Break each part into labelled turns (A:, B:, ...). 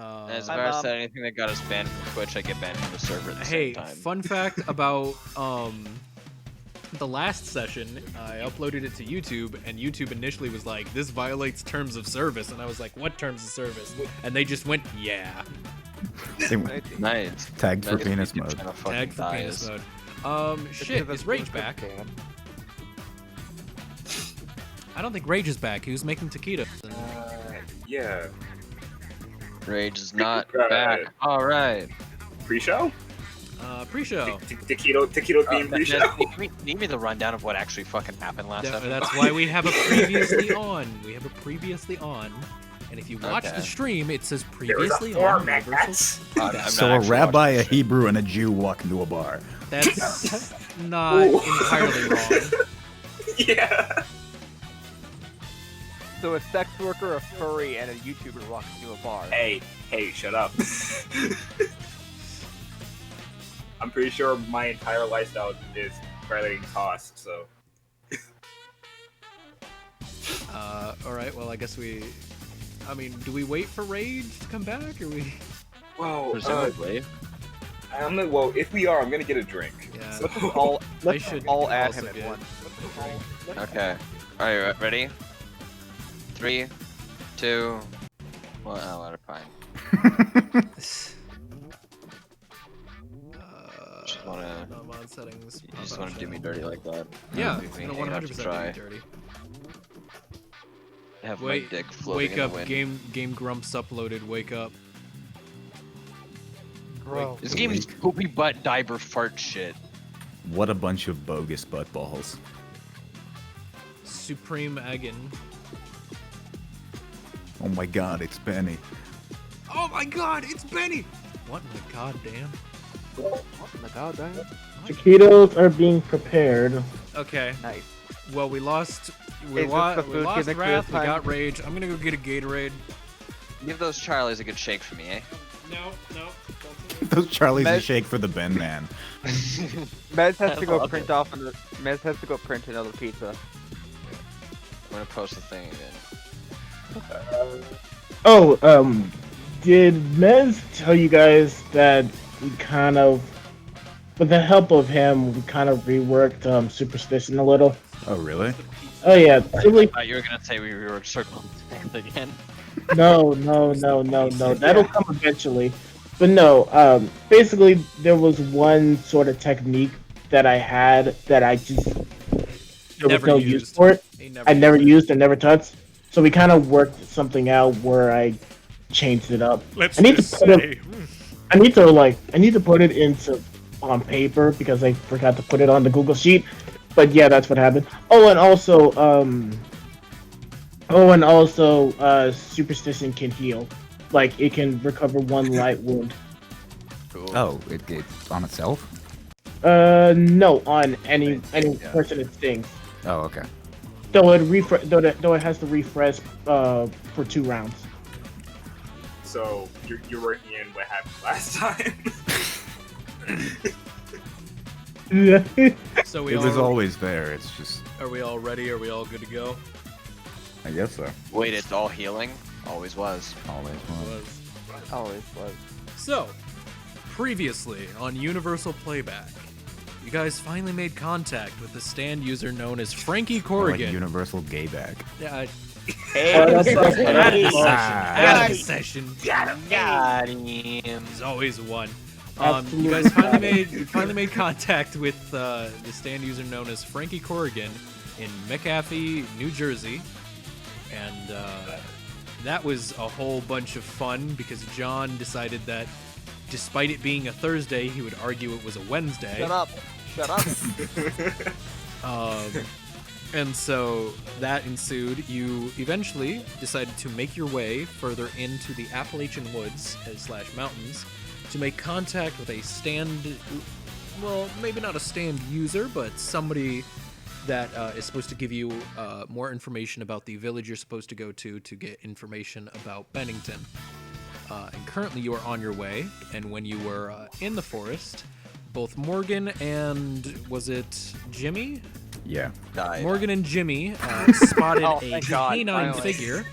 A: As if I said anything that got us banned from Twitch, I get banned from the server at the same time.
B: Fun fact about the last session, I uploaded it to YouTube, and YouTube initially was like, "This violates terms of service," and I was like, "What terms of service?" And they just went, "Yeah."
A: Nice.
C: Tagged for penis mode.
B: Tagged for penis mode. Shit, is Rage back? I don't think Rage is back. He was making taquitos.
D: Yeah.
A: Rage is not back. All right.
D: Pre-show?
B: Pre-show.
D: Taquito theme pre-show.
A: Give me the rundown of what actually fucking happened last episode.
B: That's why we have a previously on. We have a previously on. And if you watch the stream, it says previously on.
C: So a rabbi, a Hebrew, and a Jew walk into a bar.
B: That's not entirely wrong.
D: Yeah.
E: So a sex worker, a furry, and a YouTuber walk into a bar.
D: Hey, shut up. I'm pretty sure my entire lifestyle is violating costs, so.
B: Alright, well, I guess I mean, do we wait for Rage to come back, or we...
D: Well,
A: presumably.
D: Well, if we are, I'm gonna get a drink.
B: Yeah.
D: So.
E: Let's all add him at once.
A: Okay. Alright, ready? 3, 2, 1. Oh, out of pine. Just wanna.
B: Mod settings.
A: You just wanna do me dirty like that?
B: Yeah,
A: Leave me
B: no,
A: hanging out
B: 100%
A: to
B: do
A: dry.
B: me dirty.
A: Have my dick floating
B: Wake
A: in the
B: up,
A: wind.
B: Game Grumps uploaded. Wake up.
E: Bro.
A: This game is poopy butt diaper fart shit.
C: What a bunch of bogus butt balls.
B: Supreme Agin.
C: Oh my god, it's Benny.
B: Oh my god, it's Benny! What in the goddamn?
E: What in the goddamn?
F: Taquitos are being prepared.
B: Okay.
E: Nice.
B: Well, we lost. We
E: Is this
B: lost
E: the food gimmick
B: Wrath.
E: this
B: We
E: time?
B: got Rage. I'm gonna go get a Gatorade.
A: Give those Charlies a good shake for me, eh?
B: No.
C: Those Charlie's a shake for the Ben Man.
E: Mez has to go print off. Mez has to go print another pizza.
A: I'm gonna post the thing again.
F: Did Mez tell you guys that we kind of, with the help of him, we kind of reworked Superstition a little?
C: Oh, really?
F: Oh yeah,
A: I thought you were gonna say we were circling the sand again.
F: no. That'll come eventually. But no, basically there was one sort of technique that I had that I just there was no use for it. I never used and never touched. So we kind of worked something out where I changed it up. I need to put it into on paper because I forgot to put it on the Google Sheet. But yeah, that's what happened. Superstition can heal. Like it can recover one light wound.
A: Cool.
C: Oh, it's on itself?
F: No, on any person it stings.
C: Oh, okay.
F: Though it has to refresh for 2 rounds.
D: So you're working in what happened last time.
B: So
C: It was always there, it's just...
B: Are we all ready? Are we all good to go?
C: I guess so.
A: Wait, it's all healing? Always was.
C: Always was.
E: Always was.
B: So, previously on Universal Playback, you guys finally made contact with the stand user known as Frankie
C: Like
B: Corrigan.
C: universal gay bag.
B: Yeah,
E: Hey,
B: out of the session.
A: Got him.
B: There's always one. You
F: Absolutely.
B: guys finally made contact with the stand user known as Frankie Corrigan in McAfee, New Jersey, and that was a whole bunch of fun because John decided that despite it being a Thursday, he would argue it was a Wednesday.
E: Shut up.
B: And so that ensued. You eventually decided to make your way further into the Appalachian woods / mountains to make contact with a stand, well, maybe not a stand user, but somebody that is supposed to give you more information about the village you're supposed to go to get information about Bennington. And currently you are on your way, and when you were in the forest, both Morgan and, was it Jimmy?
C: Yeah.
A: Died.
B: Morgan and Jimmy spotted
E: Oh,
B: a
E: thank God,
B: canine
E: finally.
B: figure.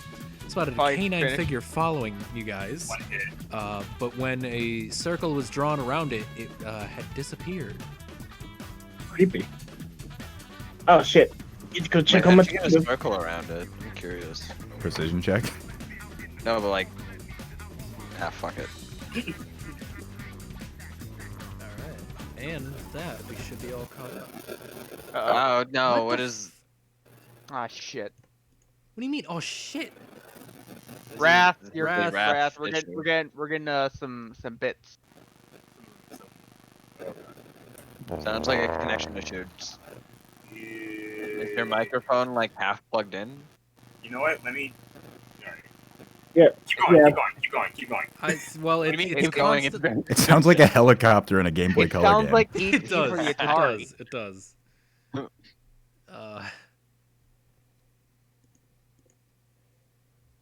B: spotted a
E: Fight
B: canine
E: finished.
B: figure following you guys.
D: One hit.
B: But when a circle was drawn around it, it had disappeared.
C: Creepy.
F: Oh shit. Need to go check
A: Wait,
F: on my
A: how'd you get a circle around it? I'm curious.
C: Precision check.
A: No, but like, fuck it.
B: Alright. And with that, we should be all caught up.
A: Oh no,
B: What
A: what
B: the
A: is?
E: Ah, shit.
B: What do you mean? Oh shit!
E: Wrath,
A: This is
E: you're
A: really
E: Wrath.
A: issue.
E: We're getting some bits.
A: Sounds like a connection issue. Is your microphone like half plugged in?
D: You know what? Let me. Alright.
F: Yeah,
D: Keep going.
F: yeah.
D: Keep going. Keep going.
B: Well,
A: What do
B: it's,
A: you mean
B: it's
A: keep going?
B: constant-
C: It sounds like a helicopter in a Game Boy
E: It
C: Color
E: sounds
C: game.
E: like
B: It
E: ET
B: does.
E: for the
B: It
E: Atari.
B: does. It does.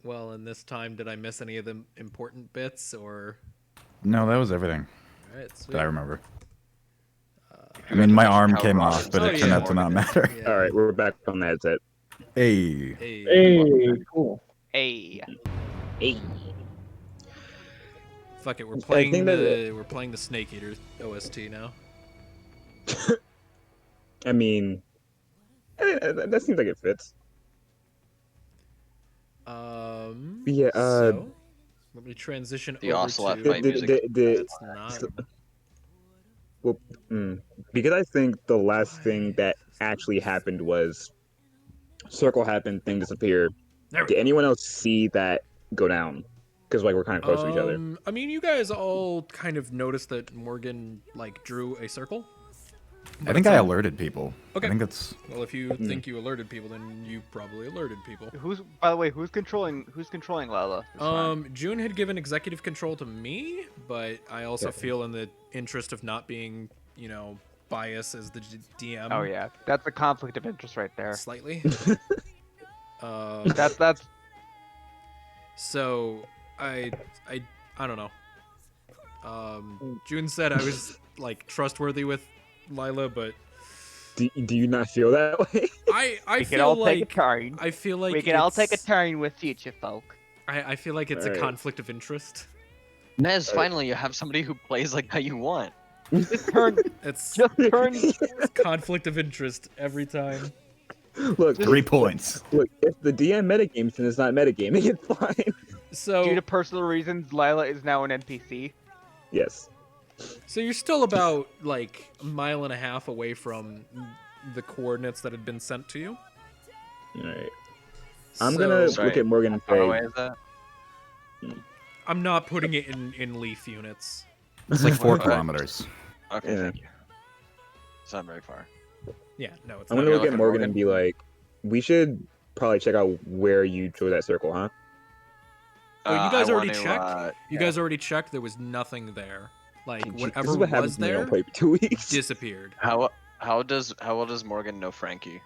B: Well, in this time, did I miss any of the important bits, or?
C: No, that was everything
B: All right, sweet.
C: that I remember. I
A: You
C: mean, my
A: mentioned
C: arm
A: how
C: came
A: Ross
C: off,
A: is
C: but
B: Oh,
C: it turned
B: yeah.
C: out to not matter.
B: Yeah.
G: All right, we're back on the headset.
C: Hey.
B: Hey.
F: Hey, cool.
E: Hey.
B: Fuck it, we're playing
G: think that-
B: we're playing the Snake Eater OST now.
G: I mean, that seems like it fits. Yeah,
B: So let me transition
A: The
B: over
A: Ocelot
B: to.
A: fight music.
B: That's not.
G: Well, because I think the last thing
B: Why?
G: that actually happened was circle happened, thing disappeared.
B: There we
G: Did
B: go.
G: anyone else see that go down? Because like we're kind of close to each other.
B: I mean, you guys all kind of noticed that Morgan like drew a circle.
C: I think I alerted people.
B: Okay.
C: I think that's.
B: Well, if you think you alerted people, then you probably alerted people.
E: By the way, who's controlling Lila? this time?
B: June had given executive control to me, but I also
G: Yeah.
B: feel in the interest of not being, biased as the DM.
E: Oh yeah, that's a conflict of interest right there.
B: Slightly.
E: That's
B: So I don't know. June said I was like trustworthy with Lila, but
G: Do you not feel that way?
B: I
E: we can
B: feel
E: all
B: like
E: take a turn.
B: I feel like
E: We can all take a
B: it's-
E: turn with future folk.
B: I feel like it's a
G: Alright.
B: conflict of interest.
A: Nez, finally, you have somebody who plays like how you want.
E: Just turn.
B: It's
E: Just turn.
B: conflict of interest every time.
G: Look,
C: 3 points.
G: look. If the DM metagames, then it's not metagaming. It's fine.
B: So
E: Due to personal reasons, Lila is now an NPC.
G: Yes.
B: So you're still about like a mile and a half away from the coordinates that had been sent to you.
G: All right. I'm gonna
B: So,
G: look at Morgan and
A: How far away
G: say,
A: is that?
B: I'm not putting it in leaf units.
C: It's like 4
A: Okay.
C: kilometers.
A: Okay,
G: Yeah.
A: thank you. It's not very far.
B: Yeah, no, it's
G: I'm
B: not.
G: gonna
A: you're
G: look at
A: looking
G: Morgan
A: Morgan?
G: and be like, we should probably check out where you drew that circle, huh?
B: Oh, you guys
A: I
B: already
A: want to,
B: checked? You guys already checked? There was nothing there. Like
G: This
B: whatever
G: is what happens
B: was
G: when we
B: there
G: don't play for 2 weeks.
B: disappeared.
A: How well does Morgan know Frankie?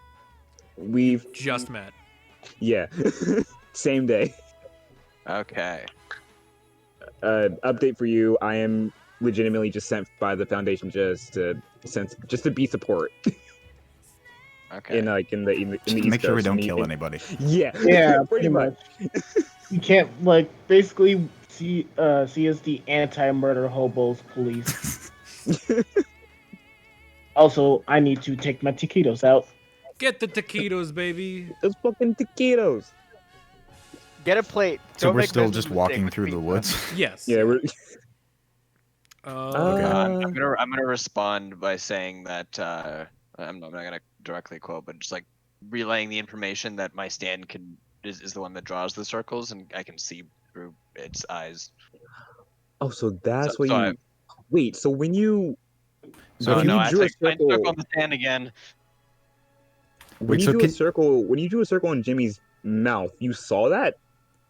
G: We've
B: Just met.
G: yeah, same day.
A: Okay.
G: Update for you. I am legitimately just sent by the foundation just to be support
A: Okay.
G: in the
C: Just
G: East
C: to make sure we
G: Coast.
C: don't
G: And
C: kill anybody.
G: Yeah,
F: Yeah,
G: pretty much.
F: You can't basically see us the anti-murder hobos police. Also, I need to take my taquitos out.
B: Get the taquitos, baby.
G: Those fucking taquitos.
E: Get a plate.
C: So
E: Don't
C: we're
E: make
C: still
E: Nez's
C: just
E: mistake
C: walking
E: with
C: through the
E: pizza.
C: woods.
B: Yes.
G: Yeah, we're.
C: Okay.
A: I'm gonna respond by saying that I'm not gonna directly quote, but just like relaying the information that my stand is the one that draws the circles, and I can see through its eyes.
G: Oh, so that's
A: So-
G: what
A: so
G: you. Wait, so when you.
C: So
G: if
C: if
G: you
A: I
G: drew a
A: took
G: circle.
A: on the stand again.
G: When
C: Wait,
G: you
C: so
G: drew
C: can-
G: a circle, when you drew a circle in Jimmy's mouth, you saw that,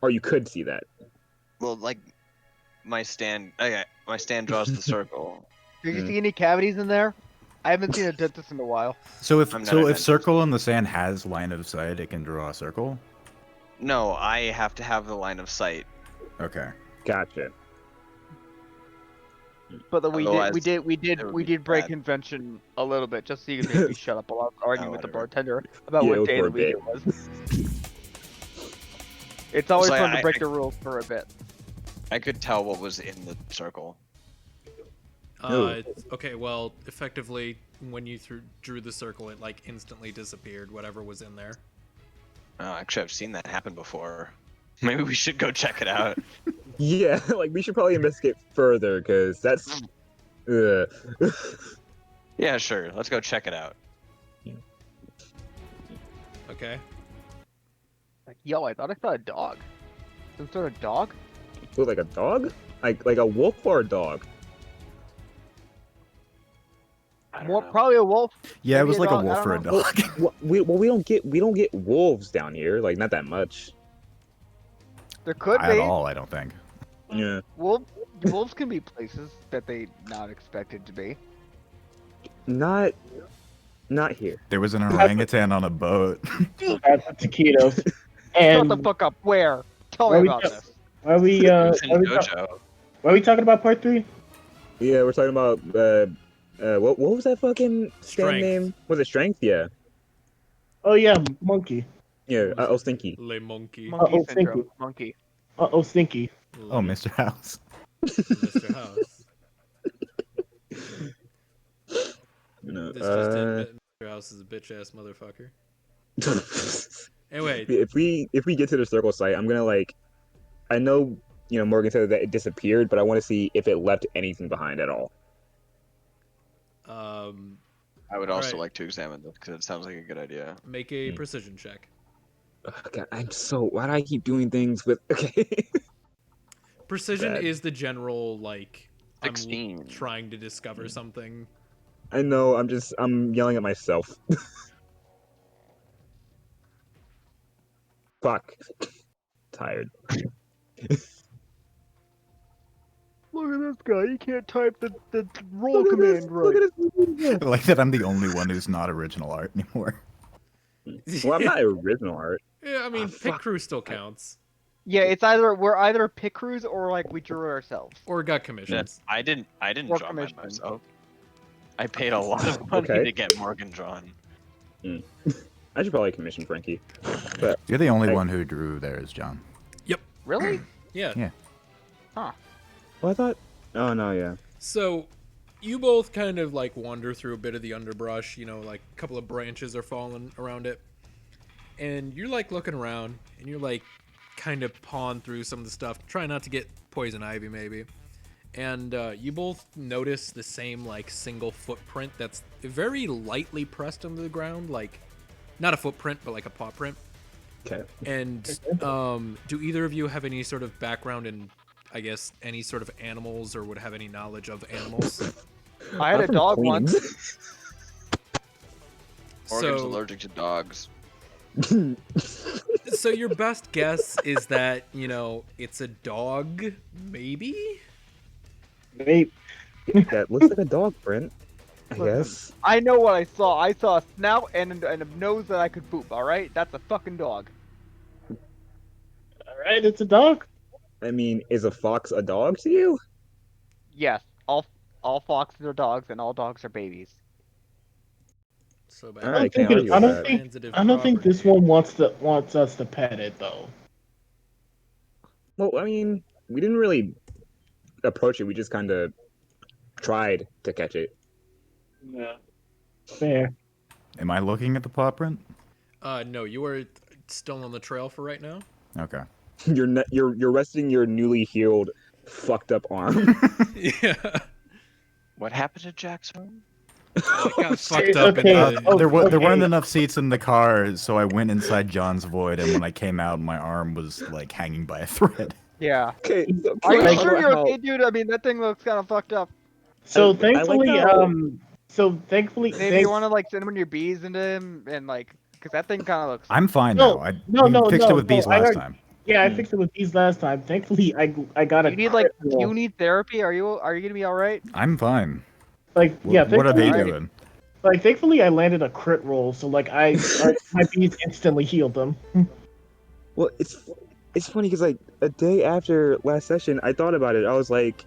G: or you could see that.
A: Well, like my stand draws the circle.
E: Did you
G: Mm.
E: see any cavities in there? I haven't seen a dentist in a while.
C: So if
A: I'm not
C: so
A: a
C: if
A: dentist.
C: circle in the sand has line of sight, it can draw a circle.
A: No, I have to have the line of sight.
C: Okay.
G: Gotcha.
E: But we
A: Otherwise,
E: did
A: it would be
E: break
A: bad.
E: convention a little bit just so you could make me shut up while I was arguing with the
A: whatever.
E: bartender about
G: Yeah,
E: what day
G: for
E: of
G: a
E: the week
G: bit.
E: it was. It's always
A: So
E: fun to
A: I-
E: break
A: I-
E: the rules for a bit.
A: I could tell what was in the circle.
B: Okay, well, effectively, when you drew the circle, it like instantly disappeared. Whatever was in there.
A: Oh, actually, I've seen that happen before. Maybe we should go check it out.
G: Yeah, like we should probably investigate further because that's.
A: Yeah, sure. Let's go check it out.
B: Okay.
E: Like, yo, I thought I saw a dog. Some sort of dog?
G: Look like a dog? Like a wolf or a dog?
A: I
E: More
A: don't know.
E: probably a wolf.
C: Yeah, it
E: Maybe
C: was
E: a
C: like a
E: dog, I
C: wolf
E: don't
C: or a
E: know.
C: dog.
G: We don't get wolves down here. Like not that much.
E: There could
C: At
E: be.
C: all, I don't think.
G: Yeah.
E: Wolves can be places that they not expected to be.
G: Not here.
C: There was an orangutan on a boat.
F: That's the taquitos.
E: Shut
F: And
E: the fuck up. Where? Tell
F: Where
E: me
F: we
E: about
F: go?
E: this.
F: why are we
A: It was in
F: why
A: Dojo.
F: are we talking about part 3?
G: Yeah, we're talking about what was that fucking stand
B: Strength.
G: name? Was it Strength? Yeah.
F: Oh yeah, monkey.
G: Yeah, I was thinking.
B: Le monkey.
E: Monkey
F: Uh-oh,
E: syndrome.
F: thank you.
E: Monkey.
F: Oh, stinky.
C: Oh, Mr. House.
B: Mr. House.
G: No,
B: This just admit Mr. House is a bitch ass motherfucker. Anyway,
G: if we get to the circle site, I'm gonna like. I know Morgan said that it disappeared, but I want to see if it left anything behind at all.
A: I would also
B: Alright.
A: like to examine this because it sounds like a good idea.
B: make a precision check.
G: Oh, God, why do I keep doing things with? Okay.
B: Precision
G: Bad.
B: is the general like I'm
A: 16.
B: trying to discover something.
G: I know. I'm yelling at myself. Fuck. Tired.
E: Look at this guy. He can't type the roll command right.
G: Look at this.
C: I like that I'm the only one who's not original art anymore.
G: Well, I'm not original art.
B: Yeah, I mean,
G: Ah,
B: Pit
G: fuck.
B: Crew still counts.
E: Yeah, we're either pick crews or like we drew it ourselves.
B: Or got commissions.
A: I didn't
E: Or
A: draw mine
E: commission.
A: myself. I paid a lot of money
G: Okay.
A: to get Morgan drawn.
G: I should probably commission Frankie.
C: You're the only
G: Hey.
C: one who drew theirs, John.
E: Really?
B: Yeah.
C: Yeah.
G: Well, I thought. Oh no, yeah.
B: So, you both kind of like wander through a bit of the underbrush, like a couple of branches are falling around it. And you're like looking around and you're like kind of pawing through some of the stuff, trying not to get poison ivy maybe. And you both notice the same like single footprint that's very lightly pressed into the ground, like not a footprint, but like a paw print.
G: Okay.
B: And do either of you have any sort of background in, I guess, any sort of animals or would have any knowledge of animals?
E: I had
G: I'm
E: a
G: from
E: dog
G: Queens.
E: once.
A: Morgan's
B: So,
A: allergic to dogs.
B: so your best guess is that, it's a dog, maybe?
F: Wait,
G: That looks like a dog print. I guess.
E: I know what I saw. I saw a snout and a nose that I could poop. All right, that's a fucking dog.
F: alright, it's a dog.
G: I mean, is a fox a dog to you?
E: Yes, all foxes are dogs and all dogs are babies.
B: So bad.
G: All right,
F: I
G: can't
F: don't
G: argue
F: think, I
G: with
F: don't
G: that.
F: think
B: Transitive
F: I don't think this
B: property.
F: one wants us to pet it though.
G: Well, I mean, we didn't really approach it. We just kind of tried to catch it.
F: Yeah. Fair.
C: Am I looking at the paw print?
B: No, you are still on the trail for right now.
C: Okay.
G: You're resting your newly healed, fucked up arm.
B: Yeah.
A: What happened to Jack's arm?
B: It got fucked up
F: Okay,
B: in the...
F: oh,
C: there
F: okay.
C: weren't enough seats in the car, so I went inside John's void, and when I came out, my arm was like hanging by a thread.
E: Yeah.
G: Okay. So
E: Are you
G: can I
E: sure
G: talk
E: you're
G: about
E: okay, dude? I mean, that thing looks kind of fucked up.
F: So
G: I like
F: thankfully,
G: how-
E: Maybe you want to like send one of your bees into him and like, cause that thing kind of looks.
C: I'm fine
F: No,
C: now.
F: no,
C: we fixed
F: no,
C: it with
F: no,
C: bees
F: I
C: last
F: heard-
C: time.
F: yeah, I fixed it with these last time. Thankfully, I got a
E: You need like,
F: crit roll.
E: you need therapy. Are you gonna be all right?
C: I'm fine.
F: like yeah.
C: What are they
F: thankfully-
C: doing?
F: Like thankfully, I landed a crit roll, so like my bees instantly healed them.
G: Well, it's funny because like a day after last session, I thought about it. I was like,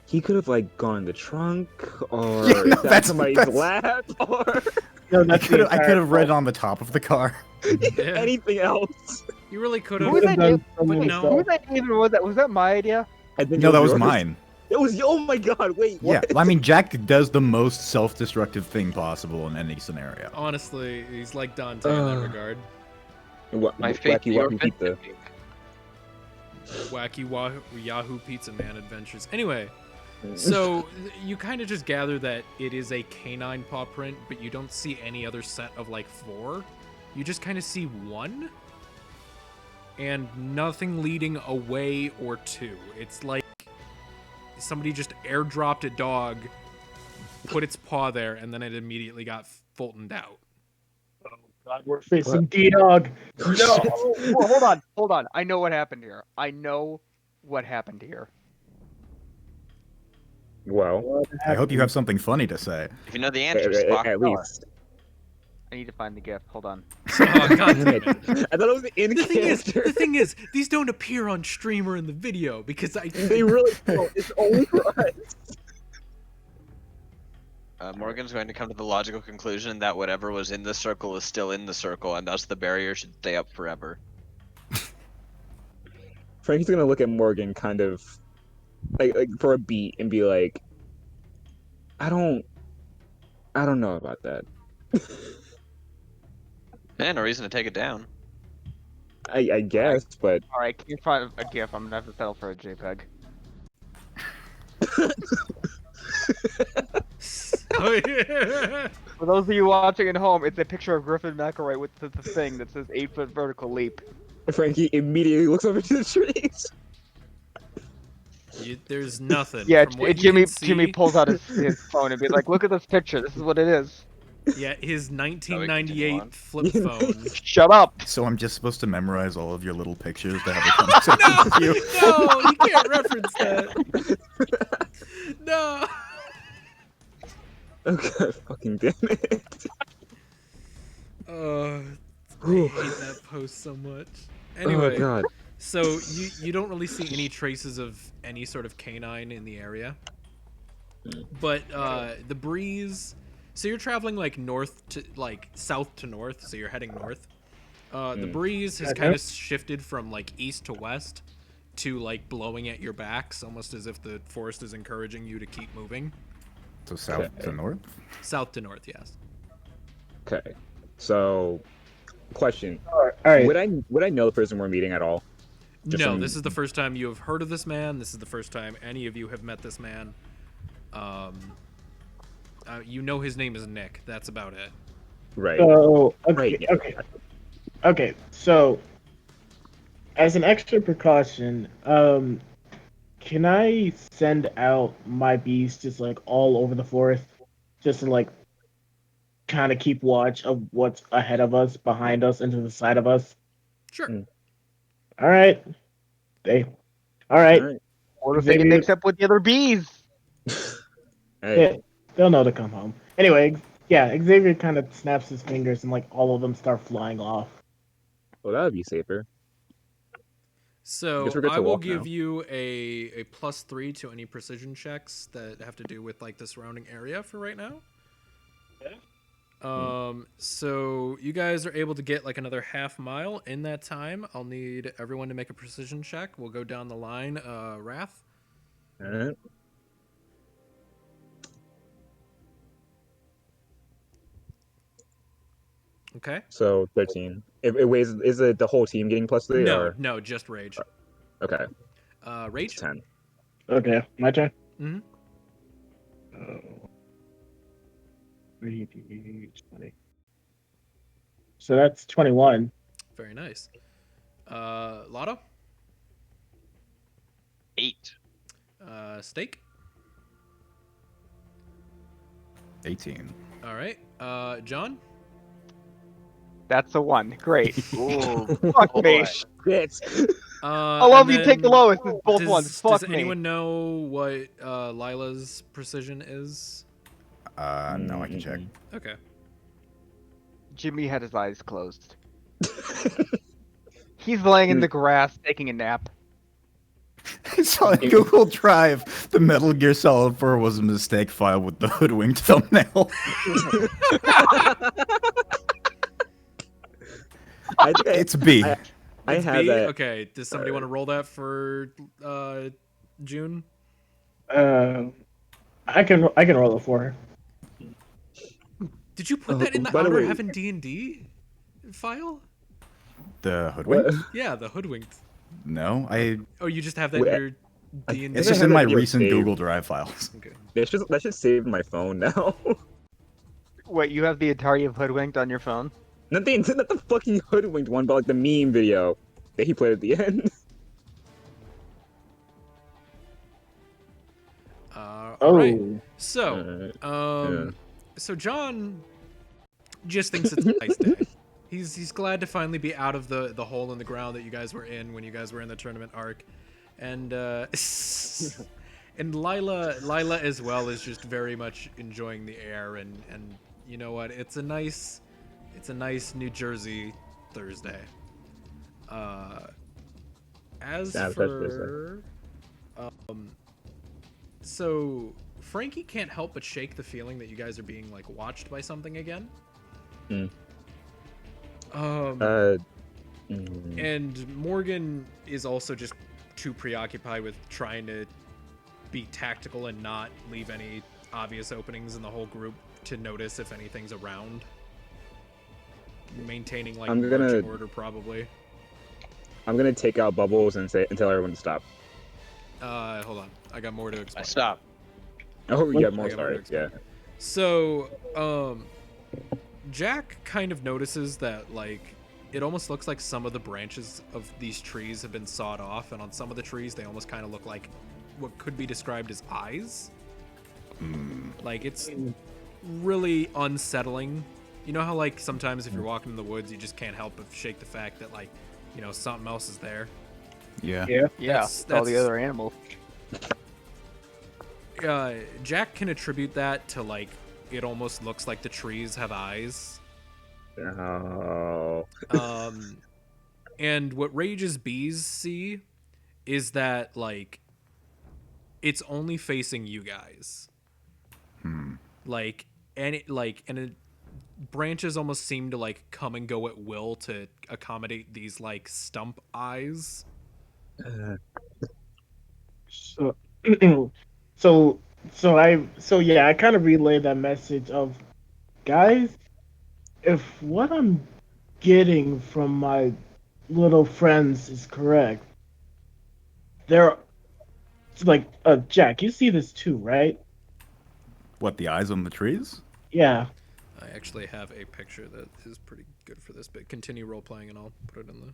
G: he could have like gone in the trunk or
C: Yeah, no,
G: sat
C: that's-
G: somebody's
C: that's-
G: lap or
F: No,
C: I
F: that's
C: could
F: the
C: have
F: entire
C: read
F: fault.
C: on the top of the car.
B: Yeah.
G: anything else.
B: You really could
E: Who
B: have.
E: was that?
F: done so
B: but
F: many
B: no.
E: Who was that even? Was that my idea?
G: I think
C: No,
G: it
C: that was
G: yours.
C: mine.
G: It was. Oh my god! Wait.
C: Yeah,
G: What?
C: I mean, Jack does the most self-destructive thing possible in any scenario.
B: Honestly, he's like Dante in that regard.
A: My fate
G: Wacky
A: your
G: Wacky Pizza.
B: Wacky Yahoo Pizza Man adventures. Anyway, so you kind of just gather that it is a canine paw print, but you don't see any other set of like 4. You just kind of see 1, and nothing leading away or to. It's like somebody just airdropped a dog, put its paw there, and then it immediately got Fultoned out.
F: God, we're facing D-Dog.
G: Oh,
E: No.
G: shit.
E: Well, hold on. I know what happened here.
G: Well,
C: I hope you have something funny to say.
A: If you know the answer, Spock,
G: at
A: tell us.
G: least.
E: I need to find the gift. Hold on.
B: Oh, God damn it.
G: I thought it was in
B: The thing is, these don't appear on stream or in the video because
G: They really don't. It's only for us.
A: Morgan's going to come to the logical conclusion that whatever was in the circle is still in the circle, and thus the barrier should stay up forever.
G: Frankie's gonna look at Morgan kind of like for a beat and be like, I don't know about that.
A: Man, no reason to take it down.
G: I guess, but
E: All right, can you find a gift? I'm gonna have to settle for a JPEG.
B: Oh, yeah.
E: For those of you watching at home, it's a picture of Griffin McElroy with the thing that says 8-foot vertical leap.
G: Frankie immediately looks over to the trees.
B: There's nothing.
E: Yeah,
B: From what you
E: Jimmy
B: can see,
E: Jimmy pulls out his phone and be like, "Look at this picture. This is what it is."
B: Yeah, his
A: on.
B: 1998 flip phone.
E: Shut up.
C: So I'm just supposed to memorize all of your little pictures to have a conversation
B: No,
C: with you.
B: no, you can't reference that. No.
G: Oh god, fucking damn it.
B: I hate that post so much. Anyway,
G: Oh god.
B: so you don't really see any traces of any sort of canine in the area, but the breeze. So you're traveling like south to north. So you're heading north. The breeze has kind of shifted from like east to west to like blowing at your backs, almost as if the forest is encouraging you to keep moving.
C: So south to north?
B: South to north, yes.
G: Okay. So question.
F: All right.
G: Would I know the person we're meeting at all? Just
B: No,
G: from-
B: this is the first time you have heard of this man. This is the first time any of you have met this man. You know his name is Nick. That's about it.
G: Right.
F: So okay,
G: Right, yeah.
F: okay. So, as an extra precaution, can I send out my bees just like all over the forest, just to like kind of keep watch of what's ahead of us, behind us, and to the side of us?
B: Sure.
F: All right. All right.
G: Alright.
E: What if they get mixed up with the other bees?
G: Hey.
F: Yeah, they'll know to come home. Anyway, yeah, Xavier kind of snaps his fingers and like all of them start flying off.
G: Well, that would be safer.
B: So
G: Guess we're good
B: I
G: to
B: will
G: walk
B: give
G: now.
B: you a +3 to any precision checks that have to do with like the surrounding area for right now. So you guys are able to get like another half mile in that time. I'll need everyone to make a precision check. We'll go down the line. Wrath.
G: Alright.
B: Okay.
G: So 13. It weighs. Is it the whole team getting +3
B: No,
G: or
B: no, just rage.
G: okay?
B: Rage.
G: 10.
F: Okay, my turn.
B: Mhm.
F: Oh. 20. So that's 21.
B: Very nice. Lotto.
A: 8.
B: Steak.
C: 18.
B: All right. John.
E: That's the one. Great.
A: Ooh,
E: Fuck
A: boy.
E: me.
G: Shit.
E: I love
B: and
E: you. Take the
B: then
E: lowest. It's both
B: does,
E: ones. Fuck
B: does
E: me.
B: anyone know what Lila's precision is?
C: No, I can check.
B: Okay.
E: Jimmy had his eyes closed. He's laying in the grass taking a nap.
C: I saw in Google Drive the Metal Gear Solid 4 was a mistake file with the hoodwinked thumbnail.
G: I think
C: It's B.
G: I
B: It's
G: had
B: B?
G: that.
B: Okay, does somebody want to roll that for June?
F: I can roll it for her.
B: Did you put that in the
G: By the
B: Outer
G: way,
B: Heaven D&D file?
C: The
G: what?
C: hoodwinked?
B: Yeah, the Hoodwinked.
C: No,
B: Oh, you just have that in
G: Wait,
B: your
G: I
B: D&D?
C: it's
G: I
C: just
G: had
C: in
G: that
C: my
G: video
C: recent
G: saved.
C: Google Drive files.
B: Okay.
G: That should save my phone now.
E: Wait, you have the Atari of Hoodwinked on your phone?
G: not the fucking hoodwinked one, but like the meme video that he played at the end.
B: All right.
F: Oh,
B: So,
G: Yeah.
B: so John just thinks it's a nice day. He's glad to finally be out of the hole in the ground that you guys were in when you guys were in the tournament arc, and and Lila as well is just very much enjoying the air, and you know what? It's a nice New Jersey Thursday. As
G: Savage
B: for so Frankie can't help but shake the feeling that you guys are being like watched by something again.
G: Mm.
B: Um,
G: Mm.
B: and Morgan is also just too preoccupied with trying to be tactical and not leave any obvious openings in the whole group to notice if anything's around. Maintaining like marching order probably.
G: I'm gonna take out bubbles and tell everyone to stop.
B: Hold on. I got more to explain.
A: Stop.
G: Oh, yeah, more
B: I got more to
G: sorry.
B: explain.
G: Yeah.
B: So, Jack kind of notices that like it almost looks like some of the branches of these trees have been sawed off, and on some of the trees they almost kind of look like what could be described as eyes. Like it's really unsettling. You know how like sometimes if you're walking in the woods you just can't help but shake the fact that like, you know, something else is there.
C: Yeah.
E: Yeah, all the other animals.
B: Jack can attribute that to like it almost looks like the trees have eyes.
G: Oh.
B: And what Rage's bees see is that like it's only facing you guys. Like branches almost seem to like come and go at will to accommodate these like stump eyes.
F: so yeah, I kind of relayed that message of, guys, if what I'm getting from my little friends is correct, they're like, Jack, you see this too, right?
C: What, the eyes on the trees?
F: Yeah.
B: I actually have a picture that is pretty good for this, but continue role playing and I'll put it in the.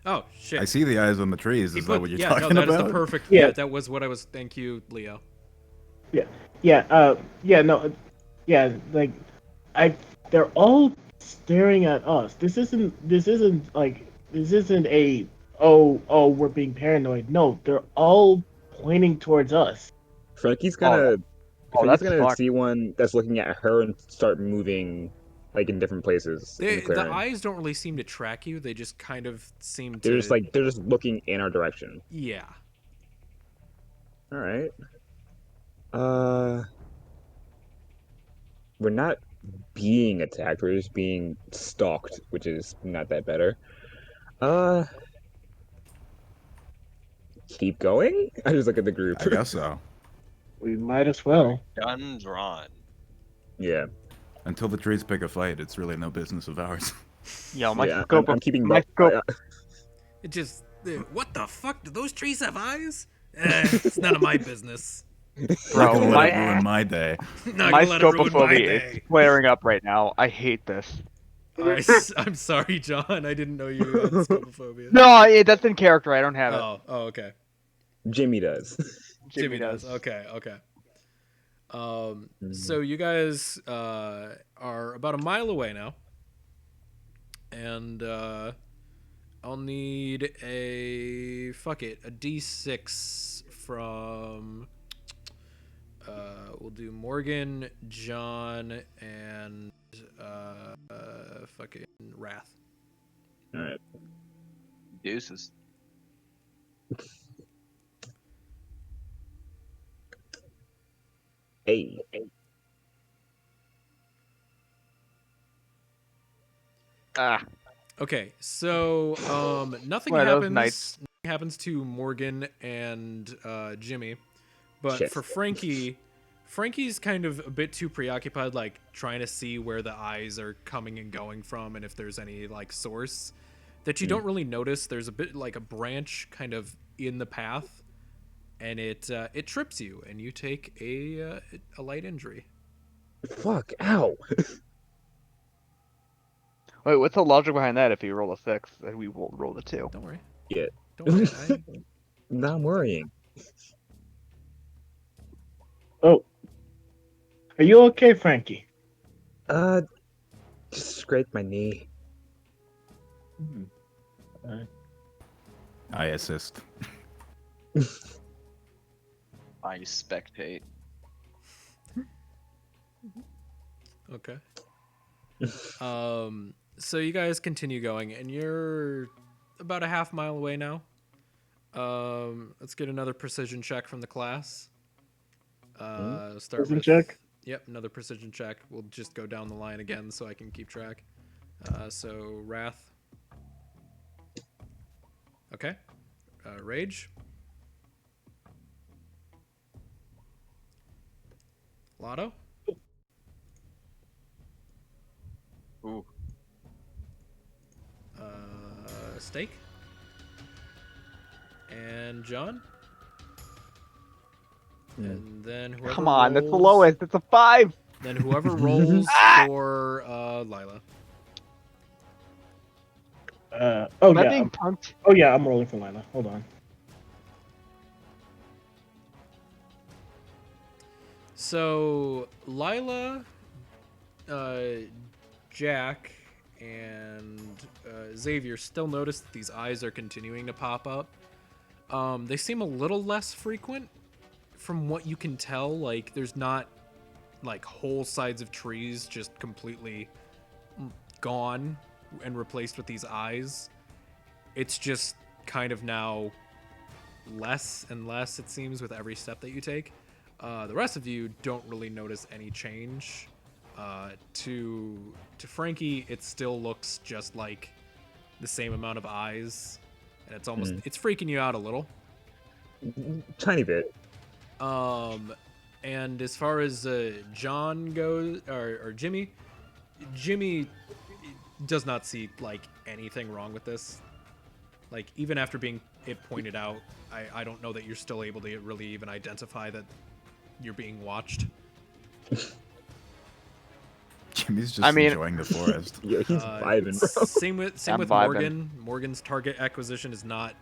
B: Oh shit!
C: I see the eyes on the trees. Is that what you're talking
B: that
C: about?
B: is the perfect.
F: Yeah.
B: Yeah, that was what I was. Thank you, Leo.
F: Like, they're all staring at us. This isn't a, we're being paranoid. No, they're all pointing towards us.
G: Frankie's
E: that's
G: gonna
E: fucked.
G: see one that's looking at her and start moving like in different places in the
B: The
G: clearing.
B: eyes don't really seem to track you. They just kind of seem to.
G: They're just looking in our direction.
B: Yeah.
G: All right. We're not being attacked. We're just being stalked, which is not that better. Keep going? I just look at the group.
C: I guess so.
F: We might as well.
A: Gun drawn.
G: Yeah.
C: Until the trees pick a fight, it's really no business of ours.
E: Yo, my
G: Yeah,
E: scope
G: I'm
E: of
G: keeping
E: my scope.
B: It just. What the fuck? Do those trees have eyes? It's none of my business.
C: Not
E: Bro,
C: gonna let
E: my,
C: it ruin my day.
B: Not
E: my
B: gonna let it ruin my
E: scopophobia
B: day.
E: is flaring up right now. I hate this.
B: I'm sorry, John. I didn't know you had scopophobia.
E: No, that's in character. I don't have it.
B: Oh, okay.
G: Jimmy does.
B: Jimmy does. Okay. So you guys are about a mile away now, and I'll need a D6 from. We'll do Morgan, John, and fucking Wrath.
G: All right.
A: Deuces.
G: Hey.
E: Ah,
B: Okay, so nothing
E: One of those
B: happens.
E: nights.
B: Nothing happens to Morgan and Jimmy, but
G: Shit.
B: for Frankie, Frankie's kind of a bit too preoccupied, like trying to see where the eyes are coming and going from, and if there's any like source that you don't really notice. There's a bit like a branch kind of in the path, and it trips you, and you take a light injury.
G: Fuck! Ow!
E: Wait, what's the logic behind that? If you roll a 6, then we will roll the 2.
B: Don't worry.
G: Yeah.
B: Don't worry.
G: Now I'm worrying.
F: Oh, are you okay, Frankie?
G: Just scraped my knee.
C: I assist.
A: I spectate.
B: Okay. So you guys continue going, and you're about a half mile away now. Let's get another precision check from the class. Start
F: Precision
B: with,
F: check?
B: Yep, another precision check. We'll just go down the line again so I can keep track. So Wrath. Okay. Rage. Lotto.
A: Ooh.
B: Steak. And John. And then whoever
E: Come on, that's the
B: rolls-
E: lowest. It's a 5.
B: Then whoever rolls for Lila.
F: Oh
E: Am I
F: yeah.
E: being punked?
F: Oh yeah, I'm rolling for Lila. Hold on.
B: So Lila, Jack, and Xavier still notice that these eyes are continuing to pop up. They seem a little less frequent from what you can tell. Like there's not like whole sides of trees just completely gone and replaced with these eyes. It's just kind of now less and less, it seems, with every step that you take. The rest of you don't really notice any change. To Frankie, it still looks just like the same amount of eyes, and it's almost it's freaking you out a little.
G: Tiny bit.
B: And as far as John goes, or Jimmy does not see like anything wrong with this. Like even after being it pointed out, I don't know that you're still able to really even identify that you're being watched.
C: Jimmy's just
E: I mean-
C: enjoying the forest.
G: Yeah, he's vibing, bro.
B: Same with
E: I'm
B: with
E: vibing.
B: Morgan. Morgan's target acquisition is not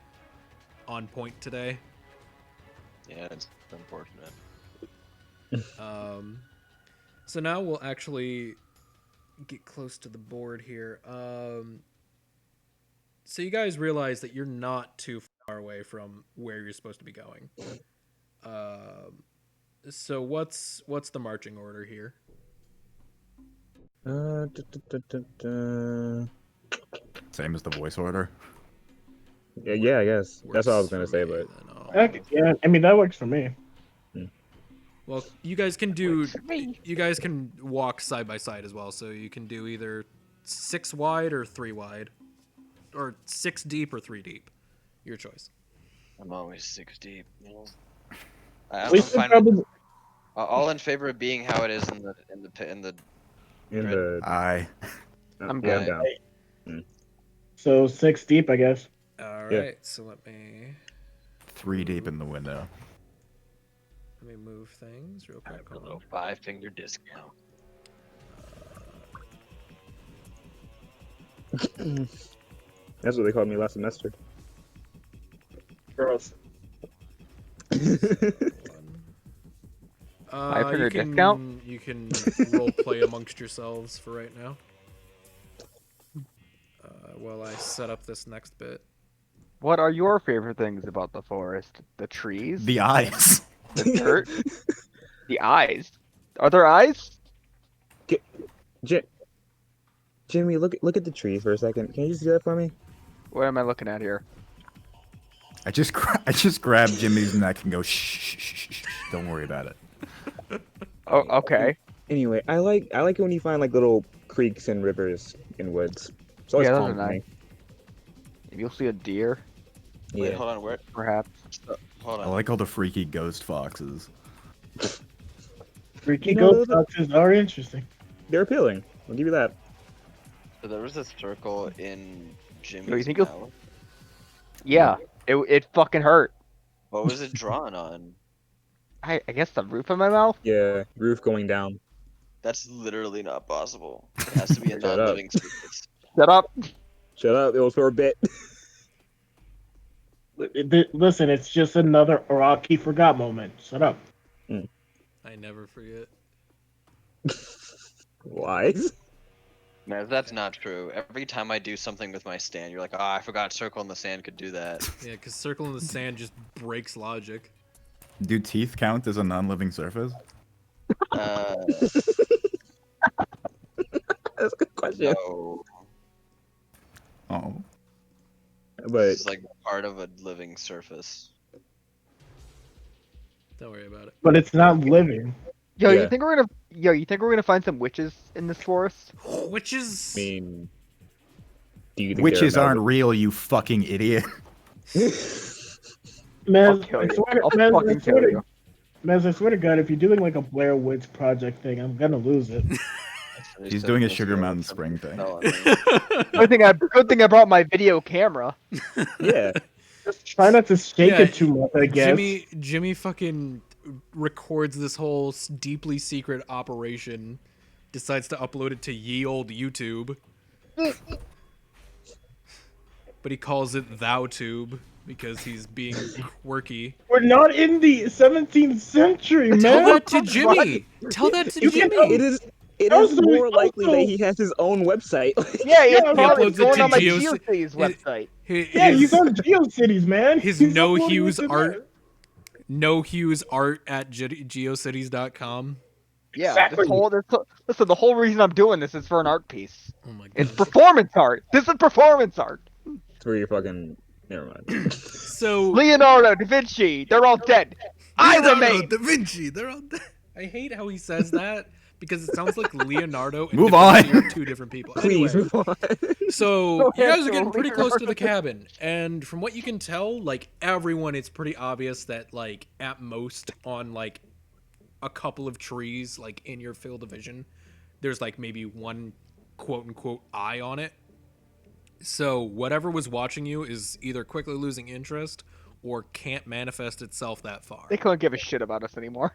B: on point today.
A: Yeah, it's unfortunate.
B: So now we'll actually get close to the board here. So you guys realize that you're not too far away from where you're supposed to be going. So what's the marching order here?
C: Same as the voice order.
G: Yeah, I guess. That's what I was gonna
B: Works
G: say,
B: for me,
G: but
B: then I'll-
F: Okay, yeah, I mean that works for me.
B: Well, you guys can do. You guys can walk side by side as well. So you can do either 6 wide or 3 wide, or 6 deep or 3 deep. Your choice.
A: I'm always 6 deep. You know?
F: We
A: I'm
F: should
A: fine.
F: probably
A: All in favor of being how it is in the
G: in
A: Right.
G: the
C: I.
E: I'm
G: yeah,
E: good.
G: down.
F: so 6 deep, I guess.
B: All right.
G: Yeah.
B: So let me
C: 3 deep in the window.
B: move things real
A: a
B: quick. Hold
A: little
B: on.
A: 5-finger discount.
G: That's what they called me last semester.
F: Gross.
E: Five-finger
B: You can,
E: discount?
B: You can role play amongst yourselves for right now. While I set up this next bit.
E: What are your favorite things about the forest? The trees?
C: The eyes.
E: The dirt? The eyes? Are there eyes?
G: Jimmy, look at the trees for a second. Can you just do that for me?
E: What am I looking at here?
C: I just grab Jimmy's neck and go shh, shh, shh, shh, shh. Don't worry about it.
E: Oh, okay.
G: Anyway, I like it when you find like little creeks and rivers in woods. It's always
E: Yeah, those
G: calm
E: are
G: for
E: nice.
G: me.
E: Maybe you'll see a deer,
A: Wait,
G: Yeah.
A: hold on. Where?
E: perhaps.
A: Hold
C: I
A: on.
C: like all the freaky ghost foxes.
F: Freaky
G: You know,
F: ghost foxes are interesting.
G: They're appealing. I'll give you that.
A: So there was a circle in Jimmy's
E: you think you'll-
A: mouth.
E: Yeah, it fucking hurt.
A: What was it drawn on?
E: I guess the roof of my mouth.
G: Yeah, roof going down.
A: That's literally not possible. It has to be a
G: Shut up.
A: non-living surface.
E: Shut up.
G: Shut up, it was for a bit.
F: Listen, it's just another Rocky forgot moment. Shut up.
B: I never forget.
G: Lies.
A: Man, that's not true. Every time I do something with my stand, you're like, "Oh, I forgot circle in the sand could do that."
B: Yeah, because circle in the sand just breaks logic.
C: Do teeth count as a non-living surface?
G: That's a good question.
A: No,
C: Oh.
G: But
A: it's like part of a living surface.
B: Don't worry about it.
F: But it's not living.
E: Yo,
G: Yeah.
E: you think we're gonna find some witches in this forest?
B: Which is
G: I mean, do you think
C: Witches aren't real, you fucking idiot.
F: Man,
E: kill
F: I
E: you.
F: swear,
E: I'll
F: man,
E: fucking
F: I swear
E: kill
F: to-
E: you.
F: Man, I swear to God, if you're doing like a Blair Witch Project thing, I'm gonna lose it.
C: He's doing a Sugar Mountain Spring thing.
E: Good thing I brought my video camera.
G: Yeah.
F: Just try not to shake
B: Yeah,
F: it too much, I guess.
B: Jimmy fucking records this whole deeply secret operation, decides to upload it to ye old YouTube. But he calls it ThouTube because he's being quirky.
F: We're not in the 17th century, man.
B: Tell that to Jimmy. Tell that to
F: You can-
B: Jimmy.
G: It is. It
F: That was
G: is
F: the-
G: more likely
F: also-
G: that he has his own website.
E: Yeah,
F: Yeah,
E: it's
F: he
E: probably
B: uploads it
E: going
B: to
E: on my
B: GeoCities
E: GeoCities website.
F: Yeah, he's on GeoCities, man.
B: His
F: He's
B: no
F: uploading
B: hues
F: it to
B: art.
F: there.
B: No hues art at geocities.com.
E: Yeah,
F: Exactly.
E: listen, the whole reason I'm doing this is for an art piece.
B: Oh my god.
E: It's performance art. This is performance art.
G: It's where you fucking. Never mind.
B: So
E: Leonardo da Vinci, they're all dead. I
B: Leonardo
E: remain.
B: da Vinci. They're all dead. I hate how he says that because it sounds like Leonardo and
C: Move
B: da Vinci
C: on.
B: are two different people.
G: Please
B: Anyway,
G: move on.
B: so
E: Go
B: you
E: ahead,
B: guys are getting pretty close to the
E: Leonardo.
B: cabin, and from what you can tell, like everyone, it's pretty obvious that like at most on like a couple of trees, like in your field of vision, there's like maybe one quote unquote eye on it. So whatever was watching you is either quickly losing interest or can't manifest itself that far.
E: They couldn't give a shit about us anymore.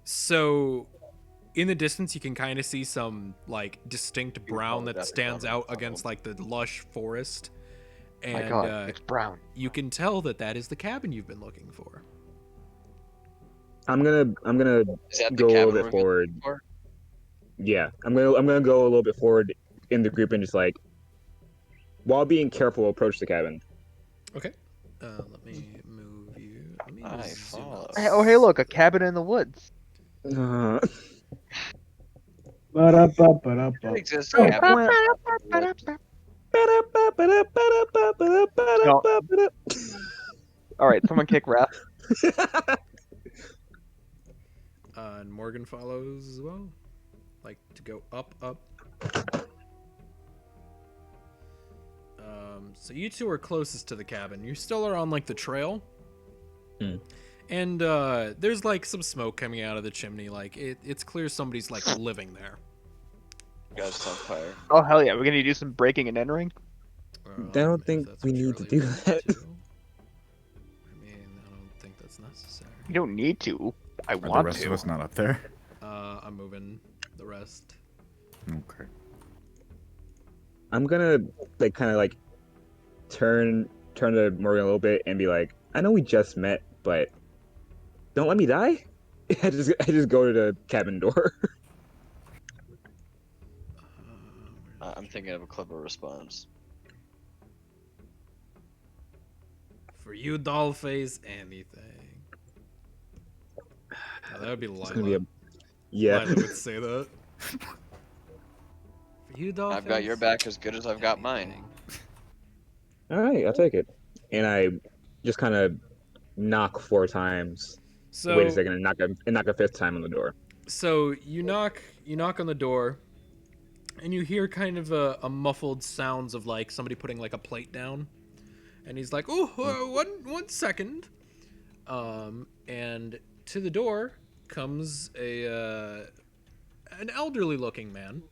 B: So in the distance you can kind of see some like distinct brown that stands out against like the lush forest,
E: Oh my
B: and
E: god, it's brown.
B: you can tell that that is the cabin you've been looking for.
G: I'm gonna
A: Is that the
G: go a little
A: cabin
G: bit
A: we're
G: forward.
A: looking for?
G: Yeah, I'm gonna go a little bit forward in the group and just like, while being careful, approach the cabin.
B: Okay. Let me move you. Let me
A: I
B: just zoom
A: follow.
B: out.
E: Oh, hey, look, a cabin in the woods.
G: Uh,
F: Ba-da-ba-ba-da-ba.
A: It exists
F: Oh,
A: cabin.
E: All right, someone kick Wrath.
B: And Morgan follows as well. Like to go up. So you two are closest to the cabin. You still are on like the trail.
G: Hmm.
B: And there's like some smoke coming out of the chimney. Like it's clear somebody's like living there.
A: Guys on fire.
E: Oh hell yeah, we're gonna do some breaking and entering.
G: don't
B: If
G: think
B: that's
G: we
B: what you
G: need to
B: really
G: do
B: want
G: that.
B: to. I mean, I don't think that's necessary.
E: You don't need to. I
C: Are the
E: want
C: rest
E: to.
C: of us not up there?
B: I'm moving the rest.
C: Okay.
G: I'm gonna like kind of like turn to Morgan a little bit and be like, I know we just met, but don't let me die. I just go to the cabin door.
A: I'm thinking of a clever response.
B: For you, Dollface, anything. Now, that would be
G: It's gonna be a
B: Lila.
G: yeah.
B: Lila would say that. For you, Dollface.
A: I've got your back as good as I've got mine.
B: anything.
G: All right, I'll take it. And I just kind of knock 4 times.
B: So
G: Wait a second, and knock a 5th time on the door.
B: So you knock on the door, and you hear kind of a muffled sounds of like somebody putting like a plate down, and he's like, "Oh, one second," and to the door comes an elderly looking man.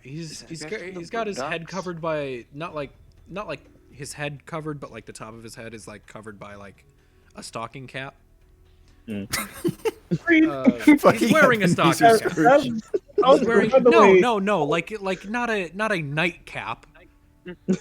B: He's got his head covered by not like his head covered, but like the top of his head is like covered by like a stocking cap. He's wearing a stocking cap. He's wearing no, like not a nightcap,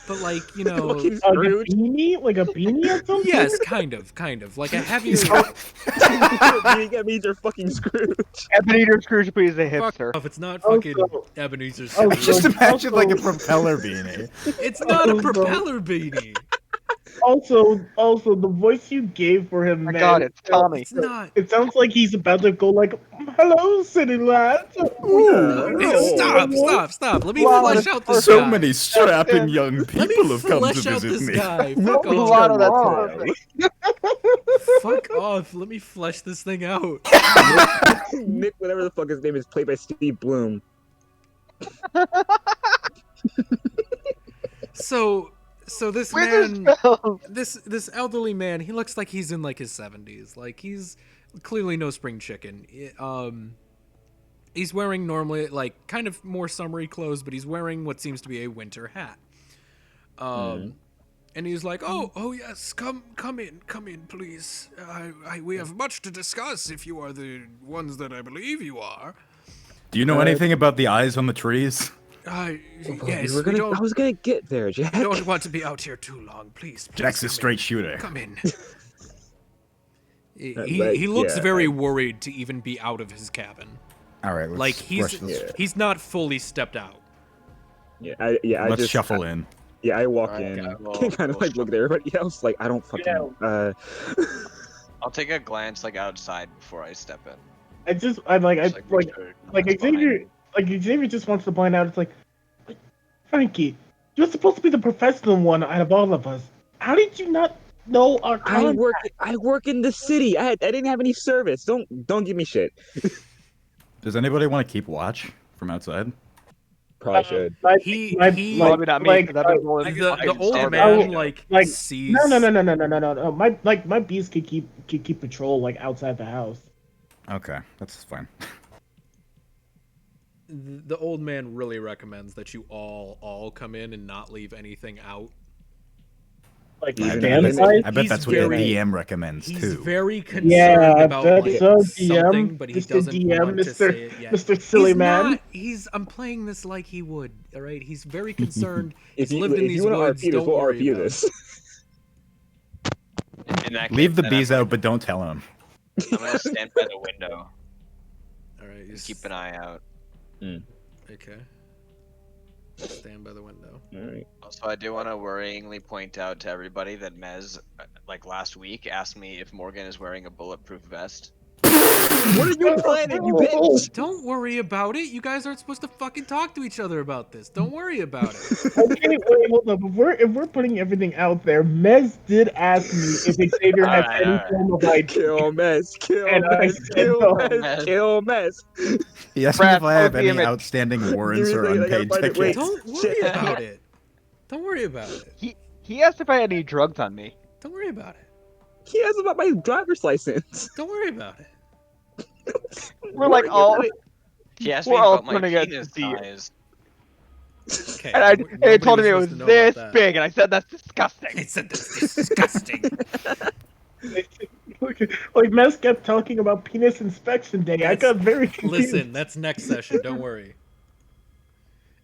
B: but like
F: like a beanie, like a beanie or something.
B: Yes, kind of like a heavier.
G: That means you're fucking Scrooge.
E: Ebenezer Scrooge, please, a
B: Fuck
E: hipster.
B: off! It's not fucking Ebenezer
C: I
B: Scrooge.
C: just imagine like a propeller beanie.
B: It's not a propeller beanie.
F: Also, the voice you gave for him,
E: My
F: man.
E: God, it's Tommy.
B: It's not.
F: It sounds like he's about to go like, "Hello, city lads."
B: Stop! Let me flesh out this
C: So
B: guy.
C: many strapping young
B: Let me
C: people have come
B: flesh
C: to
B: out
C: visit
B: this
C: me.
B: guy.
E: No,
B: Fuck
E: Milano,
B: off.
E: that's perfect.
B: Fuck off. Let me flesh this thing out.
G: Nick, whatever the fuck his name is, played by Steve Bloom.
B: So this
E: Wizard
B: man,
E: spells.
B: this elderly man, he looks like he's in like his 70s. Like he's clearly no spring chicken. He's wearing normally like kind of more summery clothes, but he's wearing what seems to be a winter hat. And he's like, "Oh yes, come in, please. We have much to discuss. If you are the ones that I believe you are."
C: Do you know anything about the eyes on the trees?
B: Yes,
G: I was gonna get there, Jack.
B: we don't want to be out here too long. Please
C: Jack's a
B: come
C: straight
B: in.
C: shooter.
B: Come in.
G: But,
B: He looks
G: yeah,
B: very worried to even be out of his cabin.
C: All right, let's
B: Like
C: brush this.
B: he's not fully stepped out.
G: I
C: Let's
G: just
C: shuffle in.
G: Yeah, I walk
A: Alright,
G: in,
A: okay, well,
G: kind of
A: we'll
G: like look at everybody else, like I don't fucking.
A: I'll take a glance like outside before I step in.
F: I'm
A: Just,
F: like
A: make sure
F: Xavier, Xavier just wants to point out. It's like, Frankie, you're supposed to be the professional one out of all of us. How did you not know our contact?
G: I work in the city. I didn't have any service. Don't give me shit.
C: Does anybody want to keep watch from outside?
G: Probably should.
B: He
E: Probably not me, because I've been rolling.
B: the old
A: stand
B: man
A: there.
B: like sees
F: No. My bees could keep patrol like outside the house.
C: Okay, that's fine.
B: the old man really recommends that you all come in and not leave anything out.
F: Like
G: Even
F: stand
G: if-
F: side?
C: I bet
B: He's
C: that's what the
B: very-
C: DM recommends
B: He's
C: too.
B: very concerned
F: Yeah,
B: about
F: that's
B: like,
F: so
B: something,
F: DM,
B: but he
F: Mr.
B: doesn't
F: DM,
B: want to
F: Mr.
B: say it yet.
F: Mr. Silly
B: He's
F: Man.
B: not. I'm playing this like he would. All right. He's very concerned.
G: If
B: He's
G: you,
B: lived in
G: if
B: these
G: you want
B: woods.
G: to RP this,
B: Don't
G: we'll
B: worry
G: RP
B: about
G: this.
A: In that
C: Leave
A: case,
C: the
A: then
C: bees
A: I'm
C: out, but don't tell him.
A: gonna stand by the window
B: All right.
A: and keep an eye out.
B: Okay. Stand by the window.
G: Alright.
A: Also, I do want to worryingly point out to everybody that Mez, like last week, asked me if Morgan is wearing a bulletproof vest.
G: What are you planning, you bitch?
B: Don't worry about it. You guys aren't supposed to fucking talk to each other about this. Don't worry about it.
F: Okay, wait, hold up. If we're putting everything out there, Mez did ask me if Xavier has
A: Alright,
F: any
A: alright.
F: form of ID.
G: Kill mess, kill
F: And I
G: mess,
F: said
G: kill
F: no.
G: mess, kill mess.
C: He asked me
E: Brad,
C: if I have
E: post the
C: any
E: image.
C: outstanding warrants
G: Give me
C: or
G: a second, I gotta
C: unpaid
G: find it. Wait.
C: tickets.
B: Don't worry about it. Don't worry about it.
E: He asked if I had any drugs on me.
B: Don't worry about it.
G: He asked about my driver's license.
B: Don't worry about it.
E: We're like all,
A: He asked
E: We're
A: me
E: all
A: about my
E: putting it
A: penis
E: to you.
A: size.
B: Okay.
E: and it told me it was
B: supposed to know
E: this
B: about that.
E: big, and I said that's disgusting.
B: It said that's disgusting.
F: Like Mez kept talking about penis inspection day. I got very confused.
B: Listen, that's next session. Don't worry.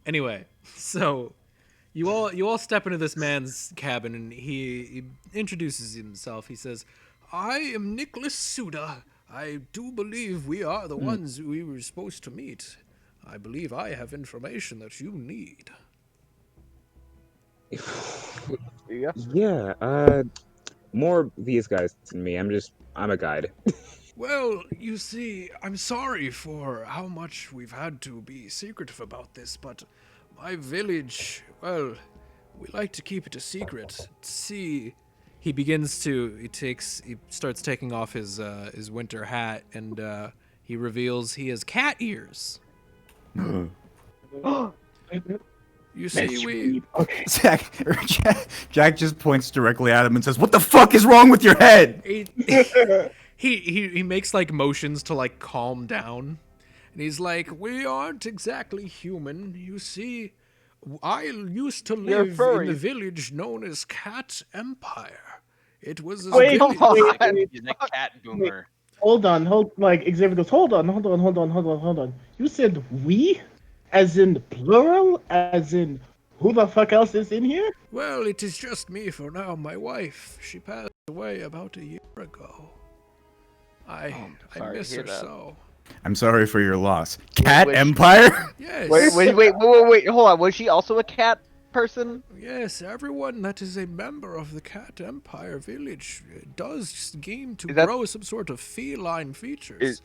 B: Anyway, so you all step into this man's cabin, and he introduces himself. He says, "I am Nicholas Suda. I do believe we are the ones we were supposed to meet. I believe I have information that you need."
G: Yeah, more these guys than me. I'm a guide.
B: Well, you see, I'm sorry for how much we've had to be secretive about this, but my village, well, we like to keep it a secret. See, he starts taking off his winter hat, and he reveals he has cat ears. You see, we
F: Okay.
C: Jack just points directly at him and says, "What the fuck is wrong with your head?"
B: he makes like motions to like calm down, and he's like, "We aren't exactly human. You see, I used to
E: You're
B: live in the
E: furry.
B: village known as Cat Empire. It was a
F: Wait,
B: village."
F: wait,
A: He's a cat boomer.
F: hold on, like Xavier goes, hold on. You said we, as in plural, as in who the fuck else is in here?
B: Well, it is just me for now. My wife, she passed away about a year ago. I
E: sorry to
B: miss
E: hear
B: her
E: that.
B: so.
C: I'm sorry for your loss. Cat
E: wait.
C: Empire?
B: Yes.
E: Wait, hold on. Was she also a cat person?
B: Yes, everyone that is a member of the Cat Empire village does seem to
E: Is that-
B: grow some sort of feline features.
E: Is-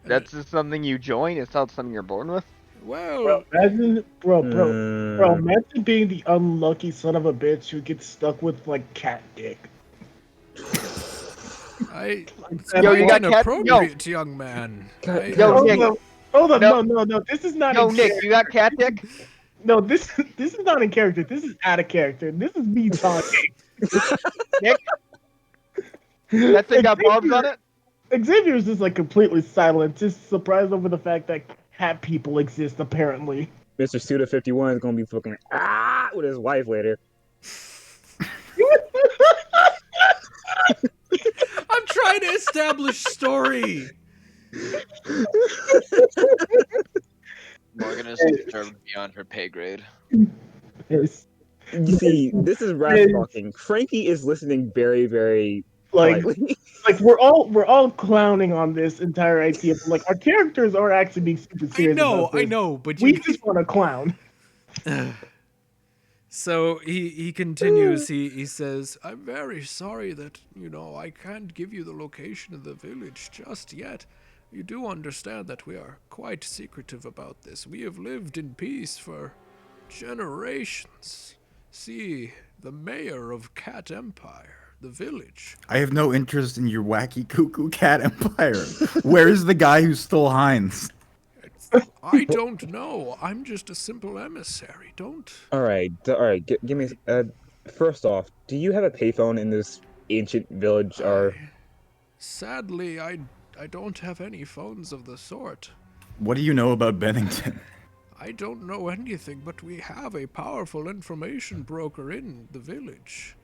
E: That's just something you join? It's not something you're born with?
B: Well,
F: Imagine, bro,
G: Mm,
F: imagine being the unlucky son of a bitch who gets stuck with like cat dick.
B: it's
E: Yo, you
B: quite
E: got cat-
B: inappropriate, young man.
E: Yo,
F: Hold
E: Nick.
F: on, hold on,
E: No.
F: no. This is not.
E: Yo,
F: in
E: Nick,
F: character.
E: you got cat dick?
F: No, this is not in character. This is out of character. This is me talking.
E: Nick? That thing got barbs on it?
F: Xavier's just like completely silent, just surprised over the fact that cat people exist. Apparently.
G: Mr. Suda51 is gonna be fucking with his wife later.
B: I'm trying to establish story.
A: Morgan is disturbed beyond her pay grade.
F: Yes.
G: You see, this is Raph talking. Frankie is listening very, very
F: Like,
G: politely.
F: like we're all clowning on this entire idea, but like our characters are actually being super serious. about
B: I
F: this.
B: know, but
F: We
B: you.
F: just want to clown.
B: So he continues. He says, "I'm very sorry that I can't give you the location of the village just yet. You do understand that we are quite secretive about this. We have lived in peace for generations. See, the mayor of Cat Empire, the village."
C: I have no interest in your wacky cuckoo cat empire. Where is the guy who stole Heinz?
B: I don't know. I'm just a simple emissary. Don't.
G: all right. Give me. First off, do you have a payphone in this ancient village? Or
B: Sadly, I don't have any phones of the sort.
C: What do you know about Bennington?
B: I don't know anything, but we have a powerful information broker in the village.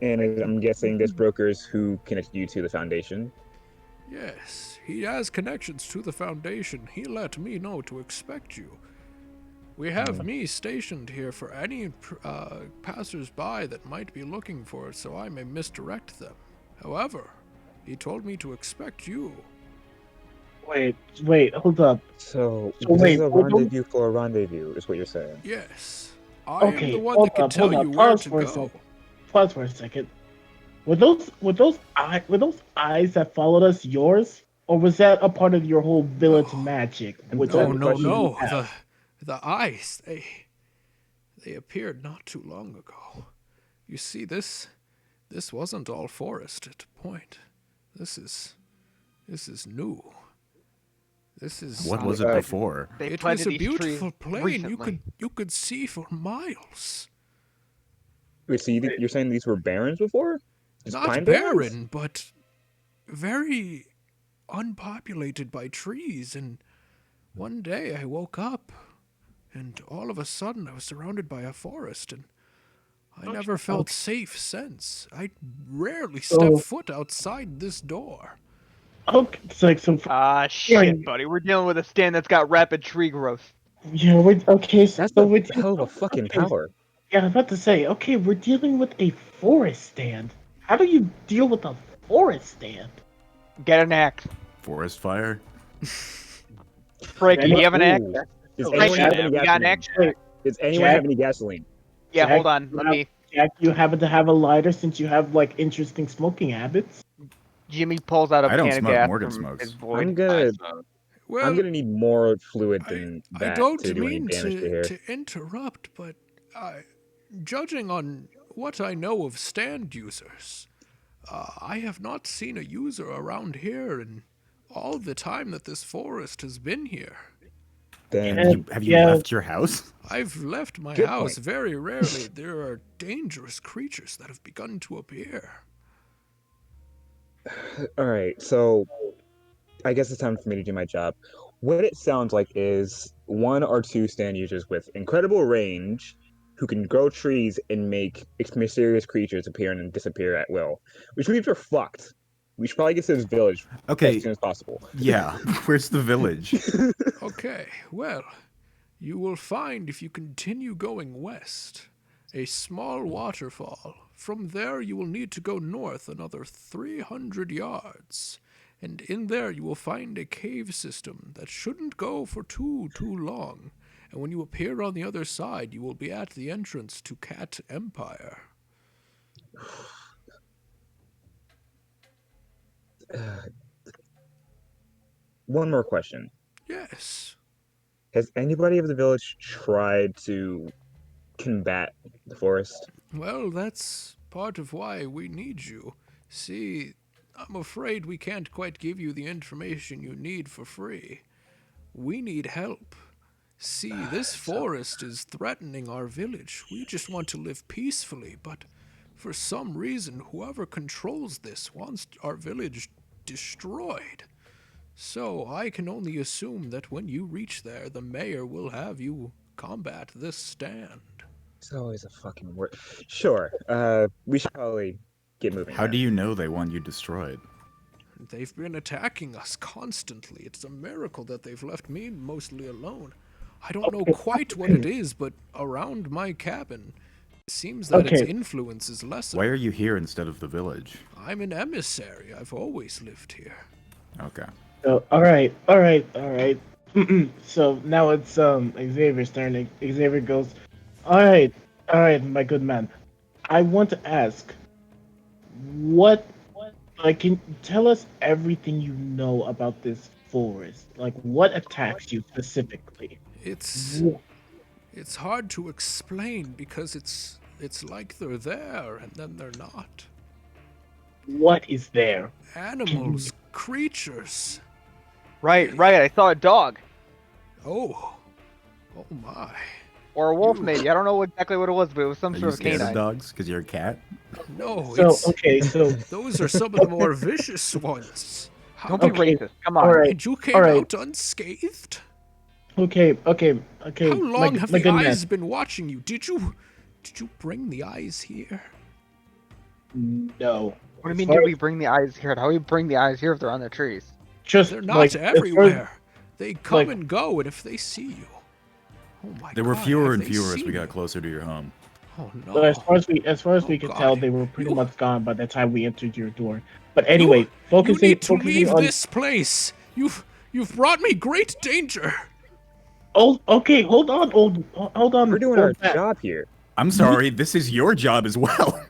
G: and I'm guessing there's brokers who connect you to the foundation.
B: Yes, he has connections to the Foundation. He let me know to expect you. We have me stationed here for any passers-by that might be looking for it, so I may misdirect them. However, he told me to expect you.
F: Wait, hold up.
G: So
F: So
G: this
F: wait,
G: is a
F: hold on.
G: rendezvous for a rendezvous, is what you're saying.
B: Yes, I am
F: Okay,
B: the one
F: hold
B: that can
F: up,
B: tell
F: hold
B: you
F: up.
B: where
F: Pause
B: to
F: for a
B: go.
F: second. Pause for a second. Were those eyes that followed us yours, or was that a part of your whole village magic? Which
B: No,
F: I
B: no,
F: believe you
B: no.
F: have?
B: The eyes, they appeared not too long ago. You see, this wasn't all forest at a point. This is new. This is
C: What was it before?
E: They
B: It was
E: planted
B: a
E: these
B: beautiful
E: trees
B: plain.
E: recently.
B: You could see for miles.
G: Wait, so you're saying these were barrens before? Just
B: Not
G: pine barrens?
B: barren, but very unpopulated by trees. And one day I woke up, and all of a sudden I was surrounded by a forest, and I never felt safe since. I rarely step foot outside this door.
F: Okay, it's like some.
E: Ah, shit, buddy. We're dealing with a stand that's got rapid tree growth.
F: Yeah, okay, so
G: That's
F: we're
G: a hell of a fucking power.
F: Yeah, I was about to say, okay, we're dealing with a forest stand. How do you deal with a forest stand?
E: Get an axe.
C: Forest fire?
E: Frankie, do you have an axe?
G: Ooh. Does
E: Frankie,
G: anyone have any
E: you got an
G: gasoline?
E: axe?
G: Does anyone
F: Jack?
G: have any gasoline?
E: Yeah,
F: Jack,
E: hold on.
F: you
E: Let
F: have-
E: me.
F: Jack, you happen to have a lighter since you have like interesting smoking habits.
E: Jimmy pulls out a
C: I don't
E: can of
C: smoke,
E: gas
C: Morgan
E: from
C: smokes.
E: his void.
G: I'm gonna
B: Well,
G: need more fluid than
B: I
G: that
B: don't
G: to do any
B: mean
G: damage to here.
B: to interrupt, but judging on what I know of stand users, I have not seen a user around here in all the time that this forest has been here.
G: Then
C: Have you
F: Yeah.
C: left your house?
B: I've left my
G: Good
B: house
G: point.
B: very rarely. There are dangerous creatures that have begun to appear.
G: all right, so I guess it's time for me to do my job. What it sounds like is 1 or 2 stand users with incredible range who can grow trees and make mysterious creatures appear and disappear at will. Which means we're fucked. We should probably get to this village as
C: Okay,
G: soon as possible.
C: yeah. Where's the village?
B: Okay, well, you will find if you continue going west a small waterfall. From there, you will need to go north another 300 yards. And in there, you will find a cave system that shouldn't go for too long. And when you appear on the other side, you will be at the entrance to Cat Empire.
G: One more question.
B: Yes.
G: Has anybody of the village tried to combat the forest?
B: Well, that's part of why we need you. See, I'm afraid we can't quite give you the information you need for free. We need help. See, this forest is threatening our village. We just want to live peacefully, but for some reason, whoever controls this wants our village destroyed. So I can only assume that when you reach there, the mayor will have you combat this stand.
G: It's always a fucking word. Sure. We should probably get moving.
C: How
G: then.
C: do you know they want you destroyed?
B: They've been attacking us constantly. It's a miracle that they've left me mostly alone. I don't know quite what it is, but around my cabin, it seems that its
F: Okay.
B: influence is lessened.
C: Why are you here instead of the village?
B: I'm an emissary. I've always lived here.
C: Okay.
F: So, all right. So now it's Xavier's turn. Xavier goes, all right, my good man. I want to ask, what, like, can you tell us everything you know about this forest? Like, what attacks you specifically?
B: It's hard to explain because it's like they're there and then they're not.
F: What is there?
B: Animals, creatures.
E: Right. I saw a dog
B: Oh my.
E: or a wolf,
B: You-
E: maybe. I don't know exactly what it was, but it was some
C: Are you
E: sort of
C: scared of
E: canine.
C: dogs because you're a cat?
B: No,
F: So
B: it's
F: so
B: those are some of the more vicious ones. How
E: Don't be
F: Okay,
E: racist. Come on.
F: all right.
B: And you came
F: all right.
B: out unscathed?
F: Okay.
B: How long have
F: my
B: the
F: good man.
B: eyes been watching you? Did you bring the eyes here?
F: No.
E: What do you mean?
F: As far
E: Did we bring the eyes here? How do we bring the eyes here if they're on the trees?
F: Just
B: They're not
F: like, as far as-
B: everywhere. They come
F: like-
B: and go, and if they see you, oh my
C: There were
B: God,
C: fewer
B: have
C: and
B: they
C: fewer as
B: seen
C: we got
B: you?
C: closer to your home.
B: Oh no!
F: But as far as we
B: Oh,
F: could
B: God.
F: tell, they were pretty
B: You-
F: much gone by the time we entered your door. But anyway,
B: you
F: focusing
B: need to
F: focusing
B: leave
F: on.
B: this place. You've brought me great danger.
F: Oh, okay. Hold on, hold on.
G: We're doing our
F: old man.
G: job here.
C: I'm sorry, this is your job as well.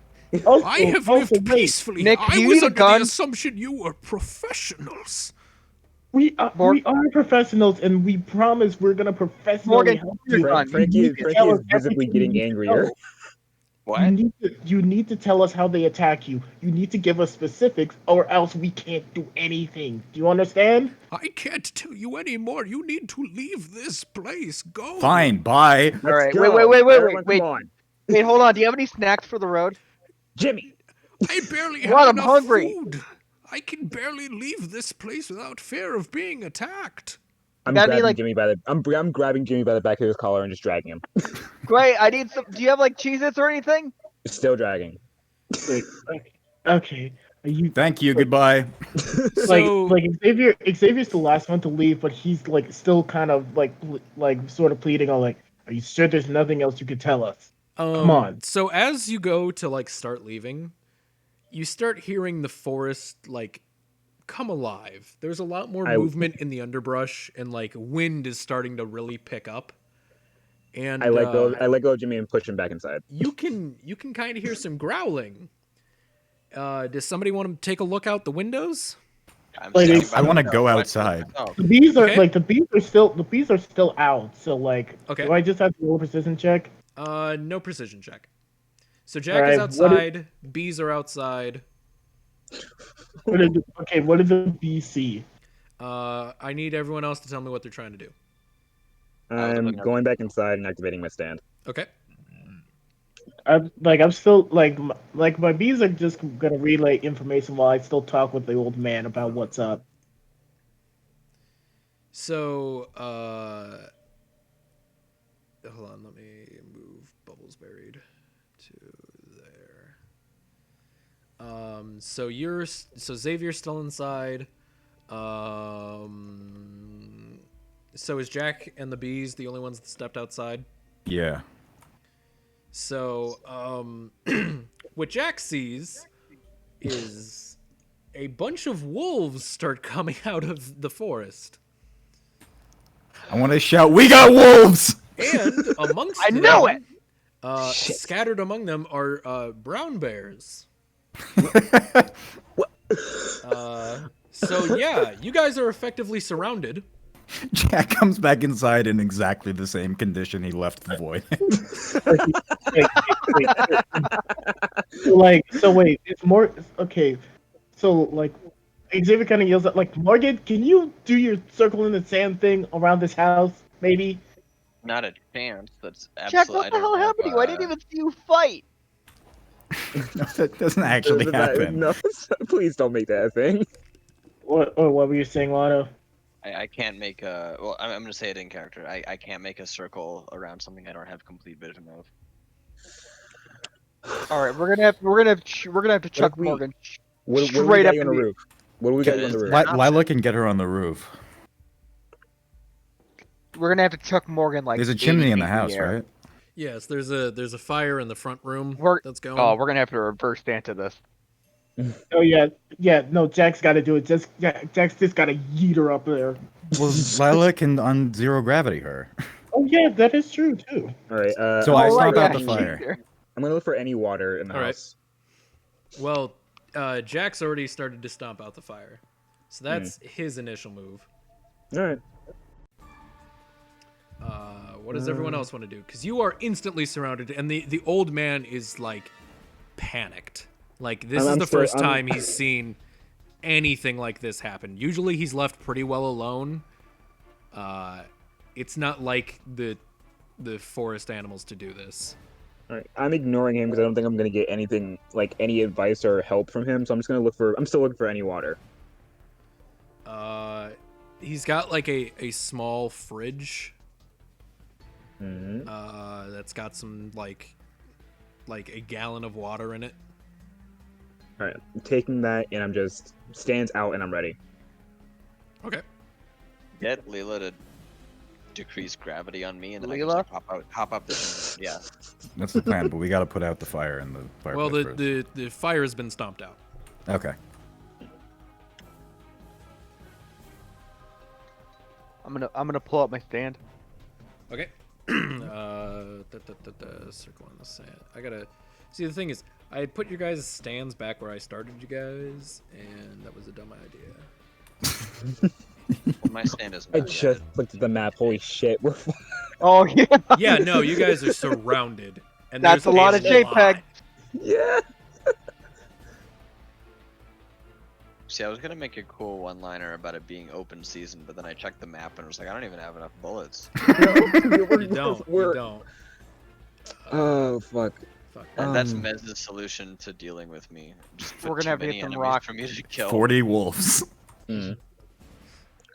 F: Also,
B: I have
F: also,
B: lived
F: wait,
B: peacefully.
E: Nick,
B: I
E: do you
B: was
E: need a
B: under
E: gun?
B: the assumption you were professionals.
F: We
E: Morg-
F: are professionals, and we promise we're gonna professionally
E: Morgan,
F: help
E: you're
F: you.
E: done.
F: You
G: Frankie,
F: need to
G: Frankie
F: tell
G: is
F: us
G: visibly
F: everything
G: getting
F: you need to
G: angrier.
F: know.
A: What?
F: You need to tell us how they attack you. You need to give us specifics, or else we can't do anything. Do you understand?
B: I can't tell you anymore. You need to leave this place. Go.
C: Fine, bye.
E: All right.
G: Go.
E: Wait.
G: Everyone, come on.
E: Wait, hold on. Do you have any snacks for the road?
G: Jimmy.
B: I barely
E: What?
B: have
E: I'm
B: enough
E: hungry.
B: food. I can barely leave this place without fear of being attacked.
G: I'm
E: Got any,
G: grabbing
E: like-
G: Jimmy by the I'm grabbing Jimmy by the back of his collar and just dragging him.
E: Great. I need some. Do you have like Cheez-Its or anything?
G: Still dragging.
F: Wait, okay. Are you
C: Thank you, goodbye.
B: So
F: like Xavier's the last one to leave, but he's like still kind of like sort of pleading on like, are you sure there's nothing else you could tell us? Come on.
B: So as you go to like start leaving, you start hearing the forest like come alive. There's a lot more movement in the underbrush, and like wind is starting to really pick up. And
G: I let go of Jimmy and push him back inside.
B: you can kind of hear some growling. Does somebody want to take a look out the windows?
A: I'm
F: Like,
A: standing by
C: I
A: the
C: wanna
A: window.
C: go
A: What?
C: outside.
A: Oh,
F: The bees are
B: Okay.
F: the bees are still out. So like,
B: Okay.
F: do I just have to roll a precision check?
B: No precision check. So Jack
F: Alright,
B: is
F: what
B: outside. Bees are outside.
F: What did the bees see?
B: I need everyone else to tell me what they're trying to do.
G: I'm going back inside and activating my stand.
B: Okay.
F: I'm still like my bees are just gonna relay information while I still talk with the old man about what's up.
B: So, hold on, let me move Bubbles Buried to there. So Xavier's still inside. So is Jack and the bees the only ones that stepped outside?
C: Yeah.
B: So, what Jack sees is a bunch of wolves start coming out of the forest.
C: I want to shout, "We got wolves!"
B: And amongst
E: I knew it!
B: Scattered among them are brown bears. So yeah, you guys are effectively surrounded.
C: Jack comes back inside in exactly the same condition he left the void.
F: Wait, it's more okay. So like, Xavier kind of yells at like, Morgan, can you do your circle in the sand thing around this house, maybe?
A: Not a chance. That's
E: Jack,
A: absolutely.
E: what the hell happened to you? I didn't even see you fight.
C: No, that doesn't actually happen.
G: No, please don't make that a thing.
F: What were you saying, Lotto?
A: I can't make a. Well, I'm gonna say it in character. I can't make a circle around something I don't have complete vision of.
E: All right, we're gonna have to chuck
G: we-
E: Morgan
G: What do we
E: straight
G: got
E: up
G: you on the
E: in the.
G: roof? What do we got you on the roof?
C: Lila can get her on the roof.
E: We're gonna have to chuck Morgan like.
C: There's a
E: 80
C: chimney in
E: feet
C: the house,
E: air.
C: right?
B: Yes, there's a fire in the front room that's going.
E: Oh, we're gonna have to reverse stand to this.
F: Oh yeah. No, Jack's got to do it. Jack's just got to yeet her up there.
C: Well, Lila can zero gravity her.
F: Oh yeah, that is true too.
G: All right.
C: So I
E: Oh, right,
C: stomp
E: yeah,
C: out the
E: he
C: fire.
E: yeeted her.
G: I'm gonna look for any water in the
B: All right.
G: house.
B: Well, Jack's already started to stomp out the fire, so that's his initial move.
G: All right.
B: What does everyone else want to do? Because you are instantly surrounded, and the old man is like panicked. Like this is the first time he's seen anything like this happen. Usually he's left pretty well alone. It's not like the forest animals to do this.
G: All right. I'm ignoring him because I don't think I'm gonna get anything like any advice or help from him. So I'm just gonna look for. I'm still looking for any water.
B: He's got like a small fridge.
G: Mm-hmm.
B: That's got some like a gallon of water in it.
G: All right. I'm taking that, and I'm just stands out, and I'm ready.
B: Okay.
A: Get Leela to decrease gravity on me, and then
E: Leela?
A: I can just, like, hop up the. Yeah.
C: That's the plan, but we got to put out the fire in the fireplace
B: Well,
C: first.
B: the fire has been stomped out.
C: Okay.
E: I'm gonna pull up my stand.
B: Okay. Circle in the sand. I gotta see. The thing is, I had put your guys' stands back where I started you guys, and that was a dumb idea.
A: Well, my stand is.
G: I just looked at the map. Holy shit, we're.
E: Oh yeah.
B: Yeah, no, you guys are surrounded, and
E: That's
B: there's
E: a lot of JPEG.
G: Yeah.
A: See, I was gonna make a cool one-liner about it being open season, but then I checked the map and was like, I don't even have enough bullets.
B: You don't. You don't.
G: Oh fuck.
B: Fuck.
A: That's Mez's solution to dealing with me. Just put
E: We're gonna
A: too
E: have to
A: many
E: hit some
A: enemies
E: rock.
A: for me to kill.
C: 40 wolves.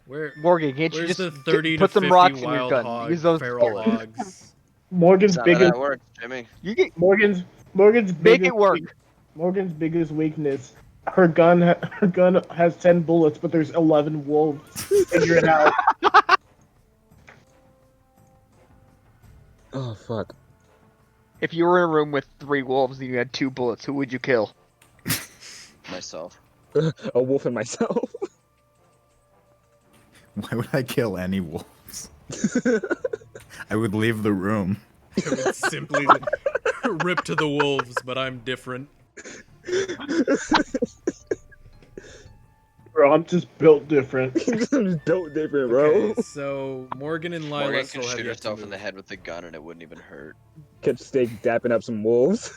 B: Where?
E: Morgan, can't you
B: Where's
E: just
B: the 30
E: put
B: to
E: some
B: 50
E: rocks in your
B: wild
E: gun?
B: hog,
E: Use those
B: feral
E: bullets.
B: hogs?
F: Morgan's
A: That's not how
F: biggest
A: that works, Jimmy.
E: You get
F: Morgan's
E: make
F: biggest
E: it work.
F: Morgan's biggest weakness. Her gun has 10 bullets, but there's 11 wolves. Figure it out.
G: Oh fuck.
E: If you were in a room with 3 wolves and you had 2 bullets, who would you kill?
A: Myself.
G: A wolf and myself.
C: Why would I kill any wolves? I would leave the room.
B: It would simply rip to the wolves, but I'm different.
F: Bro, I'm just built different.
G: I'm built different, bro.
B: Okay, so Morgan and Lila
A: Morgan
B: still
A: can
B: have
A: shoot
B: yet to
A: herself in
B: move.
A: the head with a gun and it wouldn't even hurt.
G: Kept Steak dapping up some wolves.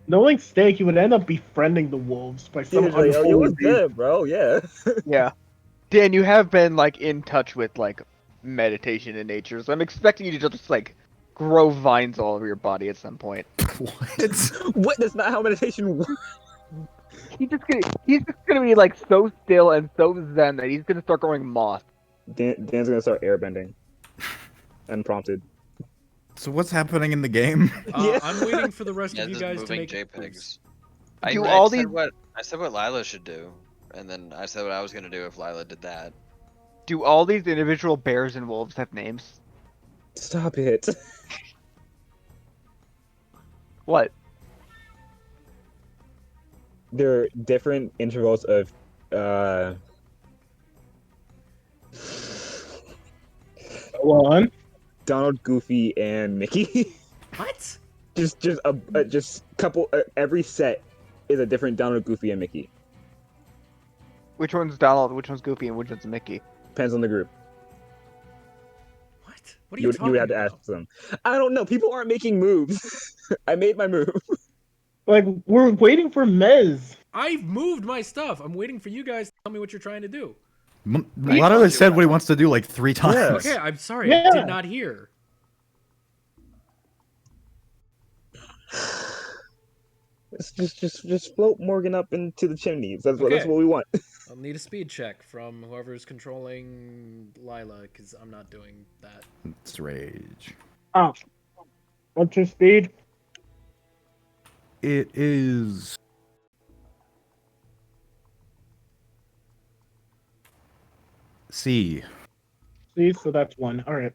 F: Knowing Steak, he would end up befriending the wolves by some
G: He was like, oh, you
F: unholy
G: was
F: reason.
G: dead, bro. Yeah.
E: Yeah. Dan, you have been like in touch with like meditation in nature, so I'm expecting you to just like grow vines all over your body at some point.
C: What?
G: What? That's not how meditation works.
E: He's just gonna be like so still and so zen that he's gonna start growing moss.
G: Dan's gonna start airbending. Unprompted.
C: So what's happening in the game?
G: Yeah.
B: I'm waiting for the rest
A: Yeah,
B: of you
A: just
B: guys to
A: moving
B: make
A: JPEGs.
E: Do
A: I
E: all
A: said
E: these
A: what Lila should do, and then I said what I was gonna do if Lila did that.
E: do all these individual bears and wolves have names?
G: Stop it.
E: What?
G: There are different intervals of
F: Go on.
G: Donald, Goofy, and Mickey.
B: What?
G: just couple. Every set is a different Donald, Goofy, and Mickey.
E: Which one's Donald? Which one's Goofy? And which one's Mickey?
G: Depends on the group.
B: What? What are you talking
G: would have to
B: about?
G: ask them. I don't know. People aren't making moves. I made my move.
F: Like, we're waiting for Mez.
B: I've moved my stuff. I'm waiting for you guys to tell me what you're trying to do.
C: Lotto has said what he wants to do like 3 times.
G: Yeah.
B: Okay, I'm sorry. I
F: Yeah.
B: did not hear.
G: Just float Morgan up into the chimneys. That's what
B: Okay.
G: we want.
B: I'll need a speed check from whoever's controlling Lila, because I'm not doing that.
C: It's rage.
F: Oh. What's your speed?
C: It is. C.
F: See, so that's 1. All right.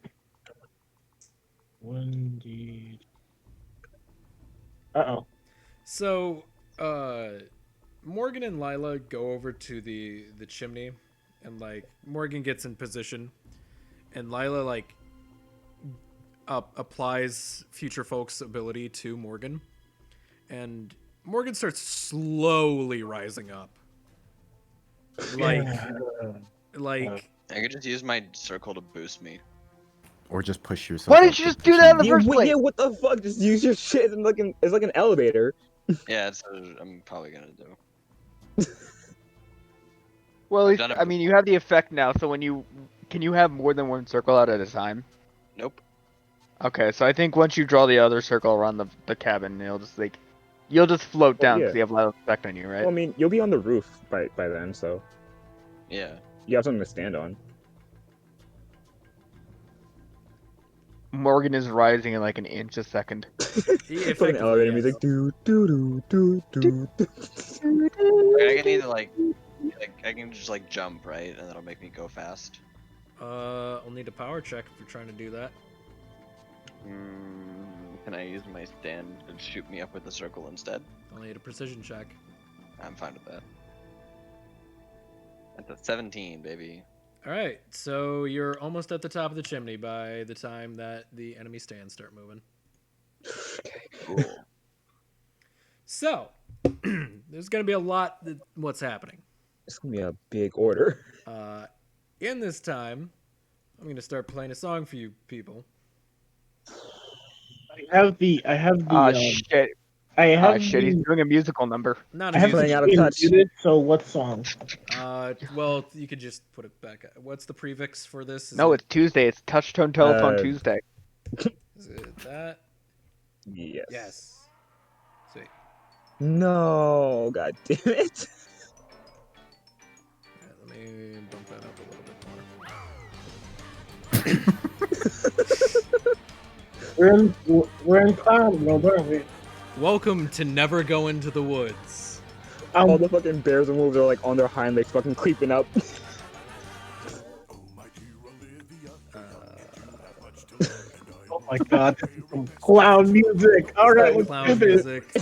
F: 1D. Uh-oh.
B: So, Morgan and Lila go over to the chimney, and like Morgan gets in position, and Lila like applies Future Folk's ability to Morgan, and Morgan starts slowly rising up. Like
A: I could just use my circle to boost me.
C: Or just push yourself.
E: Why
C: up
E: didn't you
C: the
E: just do that in the
C: chimney.
E: first place?
G: Yeah, what the fuck? Just use your shit. It's like an elevator.
A: Yeah, it's I'm probably gonna do.
E: Well, at
A: I've
E: least,
A: done it
E: I mean, you have the effect now, so can you have more than one circle out at a time?
A: Nope.
E: Okay, so I think once you draw the other circle around the cabin, you'll just float down
G: yeah.
E: because you have Lila's effect on you, right?
G: Well, I mean, you'll be on the roof by then, so
A: Yeah.
G: you have something to stand on.
E: Morgan is rising in like an inch a second.
G: Put an elevator music. Do do do do do.
A: I can either like I can just like jump, right, and that'll make me go fast.
B: I'll need a power check if you're trying to do that.
A: Can I use my stand to shoot me up with the circle instead?
B: I'll need a precision check.
A: I'm fine with that. That's a 17, baby.
B: All right, so you're almost at the top of the chimney by the time that the enemy stands start moving.
A: Cool.
B: So, there's going to be a lot what's happening.
G: It's gonna be a big order.
B: In this time, I'm going to start playing a song for you people.
F: I have the
E: Shit. Shit, he's doing a musical number.
B: Not
F: I
B: a
F: have
B: music.
G: playing out of
F: the
G: touch.
F: muted, so what song?
B: Well, you could just put it back. What's the prefix for this?
E: No, it's Tuesday. It's Touchtone Telephone
G: Uh,
E: Tuesday.
B: Is it that?
G: Yes.
B: Yes. Sweet.
G: No, god damn it.
B: All right, let me bump that up a little bit more.
F: We're in clown world, aren't we?
B: Welcome to Never Go Into the Woods.
G: All the fucking bears and wolves are like on their hind legs, fucking creeping up.
F: Oh my god, this is some clown music. All right, let's
B: Clown
F: do this.
B: music.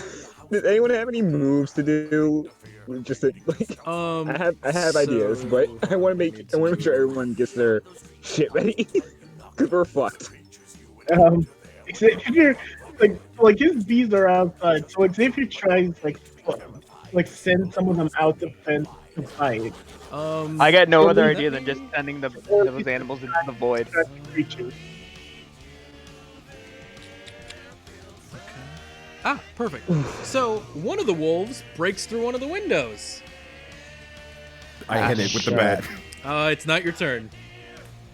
G: Does anyone have any moves to do? Just to, like, I have ideas, but I want to make sure everyone gets their shit ready, cause we're fucked.
F: Xavier, like his bees are outside, so Xavier tries like send some of them out the fence to fight.
E: I got no other
F: let
E: idea
F: me-
E: than just sending those animals into the void.
F: Creatures.
B: Ah, perfect. So one of the wolves breaks through one of the windows.
C: I hit it with the
G: shit.
C: bat.
B: It's not your turn.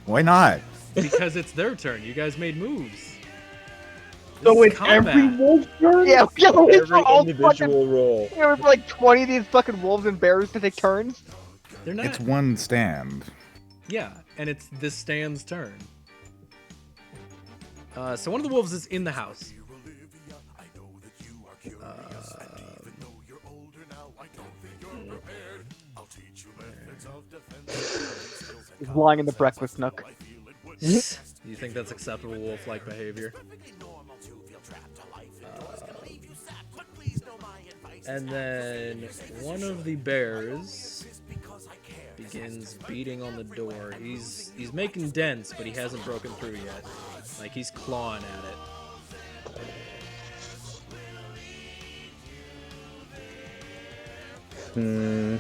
C: Why not?
B: Because it's their turn. You guys made moves.
F: So
B: This is
F: it's every
B: combat.
F: wolf turn?
E: Yeah, we
G: Every
E: all
G: individual roll.
E: fucking. There were like 20 of these fucking wolves and bears to take turns.
B: They're not.
C: It's one stand.
B: Yeah, and it's this stand's turn. So one of the wolves is in the house.
E: He's lying in the breakfast nook.
B: You think that's acceptable wolf-like behavior? And then one of the bears begins beating on the door. He's making dents, but he hasn't broken through yet. Like he's clawing at it.
G: Hmm.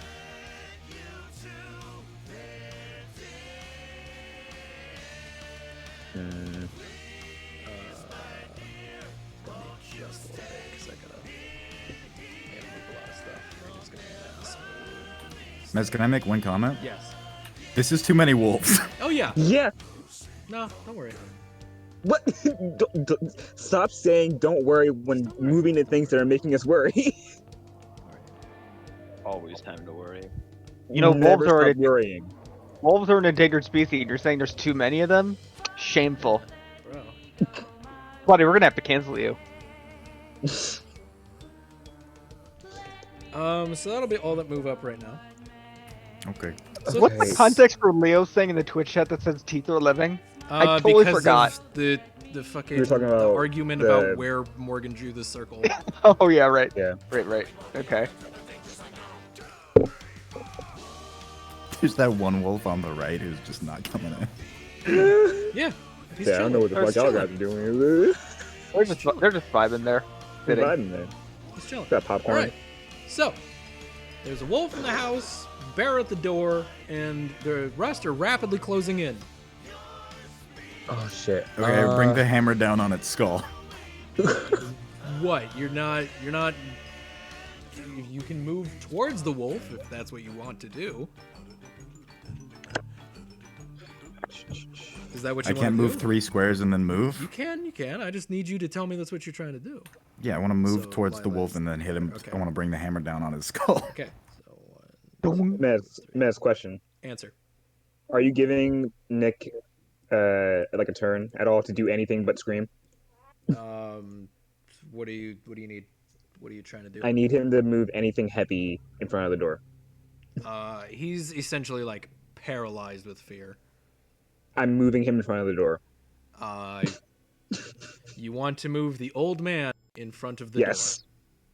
B: Just a little bit, because I gotta handle a lot of stuff. I'm just gonna do that.
C: Mez, can I make one comment?
B: Yes.
C: This is too many wolves.
B: Oh yeah.
G: Yeah.
B: No, don't worry.
G: What? Stop saying "don't worry" when moving to things that are making us worry.
A: Always time to worry.
E: You know,
G: Never
E: wolves are
G: stop worrying.
E: wolves are an endangered species, and you're saying there's too many of them? Shameful.
B: Bro.
E: Buddy, we're gonna have to cancel you.
B: So that'll be all that move up right now.
C: Okay.
B: So
E: What's the
G: Okay.
E: context for Leo saying in the Twitch chat that says teeth are living? I totally
B: because
E: forgot.
B: of the fucking
G: We were talking
B: the
G: about
B: argument
G: the-
B: about where Morgan drew the circle.
E: Oh yeah, right.
G: Yeah.
E: Right. Okay.
C: There's that one wolf on the right who's just not coming in.
B: Yeah. He's
G: Yeah, I don't know what the
B: chilling.
G: fuck y'all guys are doing.
E: They're just vibing there.
G: They're
E: Fitting.
G: vibing there.
B: He's chilling.
G: Got popcorn.
B: All right. So there's a wolf in the house, bear at the door, and the rest are rapidly closing in.
G: Oh shit.
C: Okay, bring the hammer down on its skull.
B: What? You're not. You can move towards the wolf if that's what you want to do. Is that what you
C: I
B: want
C: can't
B: to
C: move
B: do?
C: 3 squares and then
B: You
C: move.
B: can. I just need you to tell me that's what you're trying to do.
C: Yeah, I want to move
B: So,
C: towards the
B: Lila's
C: wolf and then hit him.
B: okay.
C: I want to bring the hammer down on his skull.
B: Okay. So
G: Mez, question.
B: answer.
G: Are you giving Nick like a turn at all to do anything but scream?
B: What do you need? What are you trying to do?
G: I need him to move anything heavy in front of the door.
B: He's essentially like paralyzed with fear.
G: I'm moving him in front of the door.
B: You want to move the old man in front of the
G: Yes.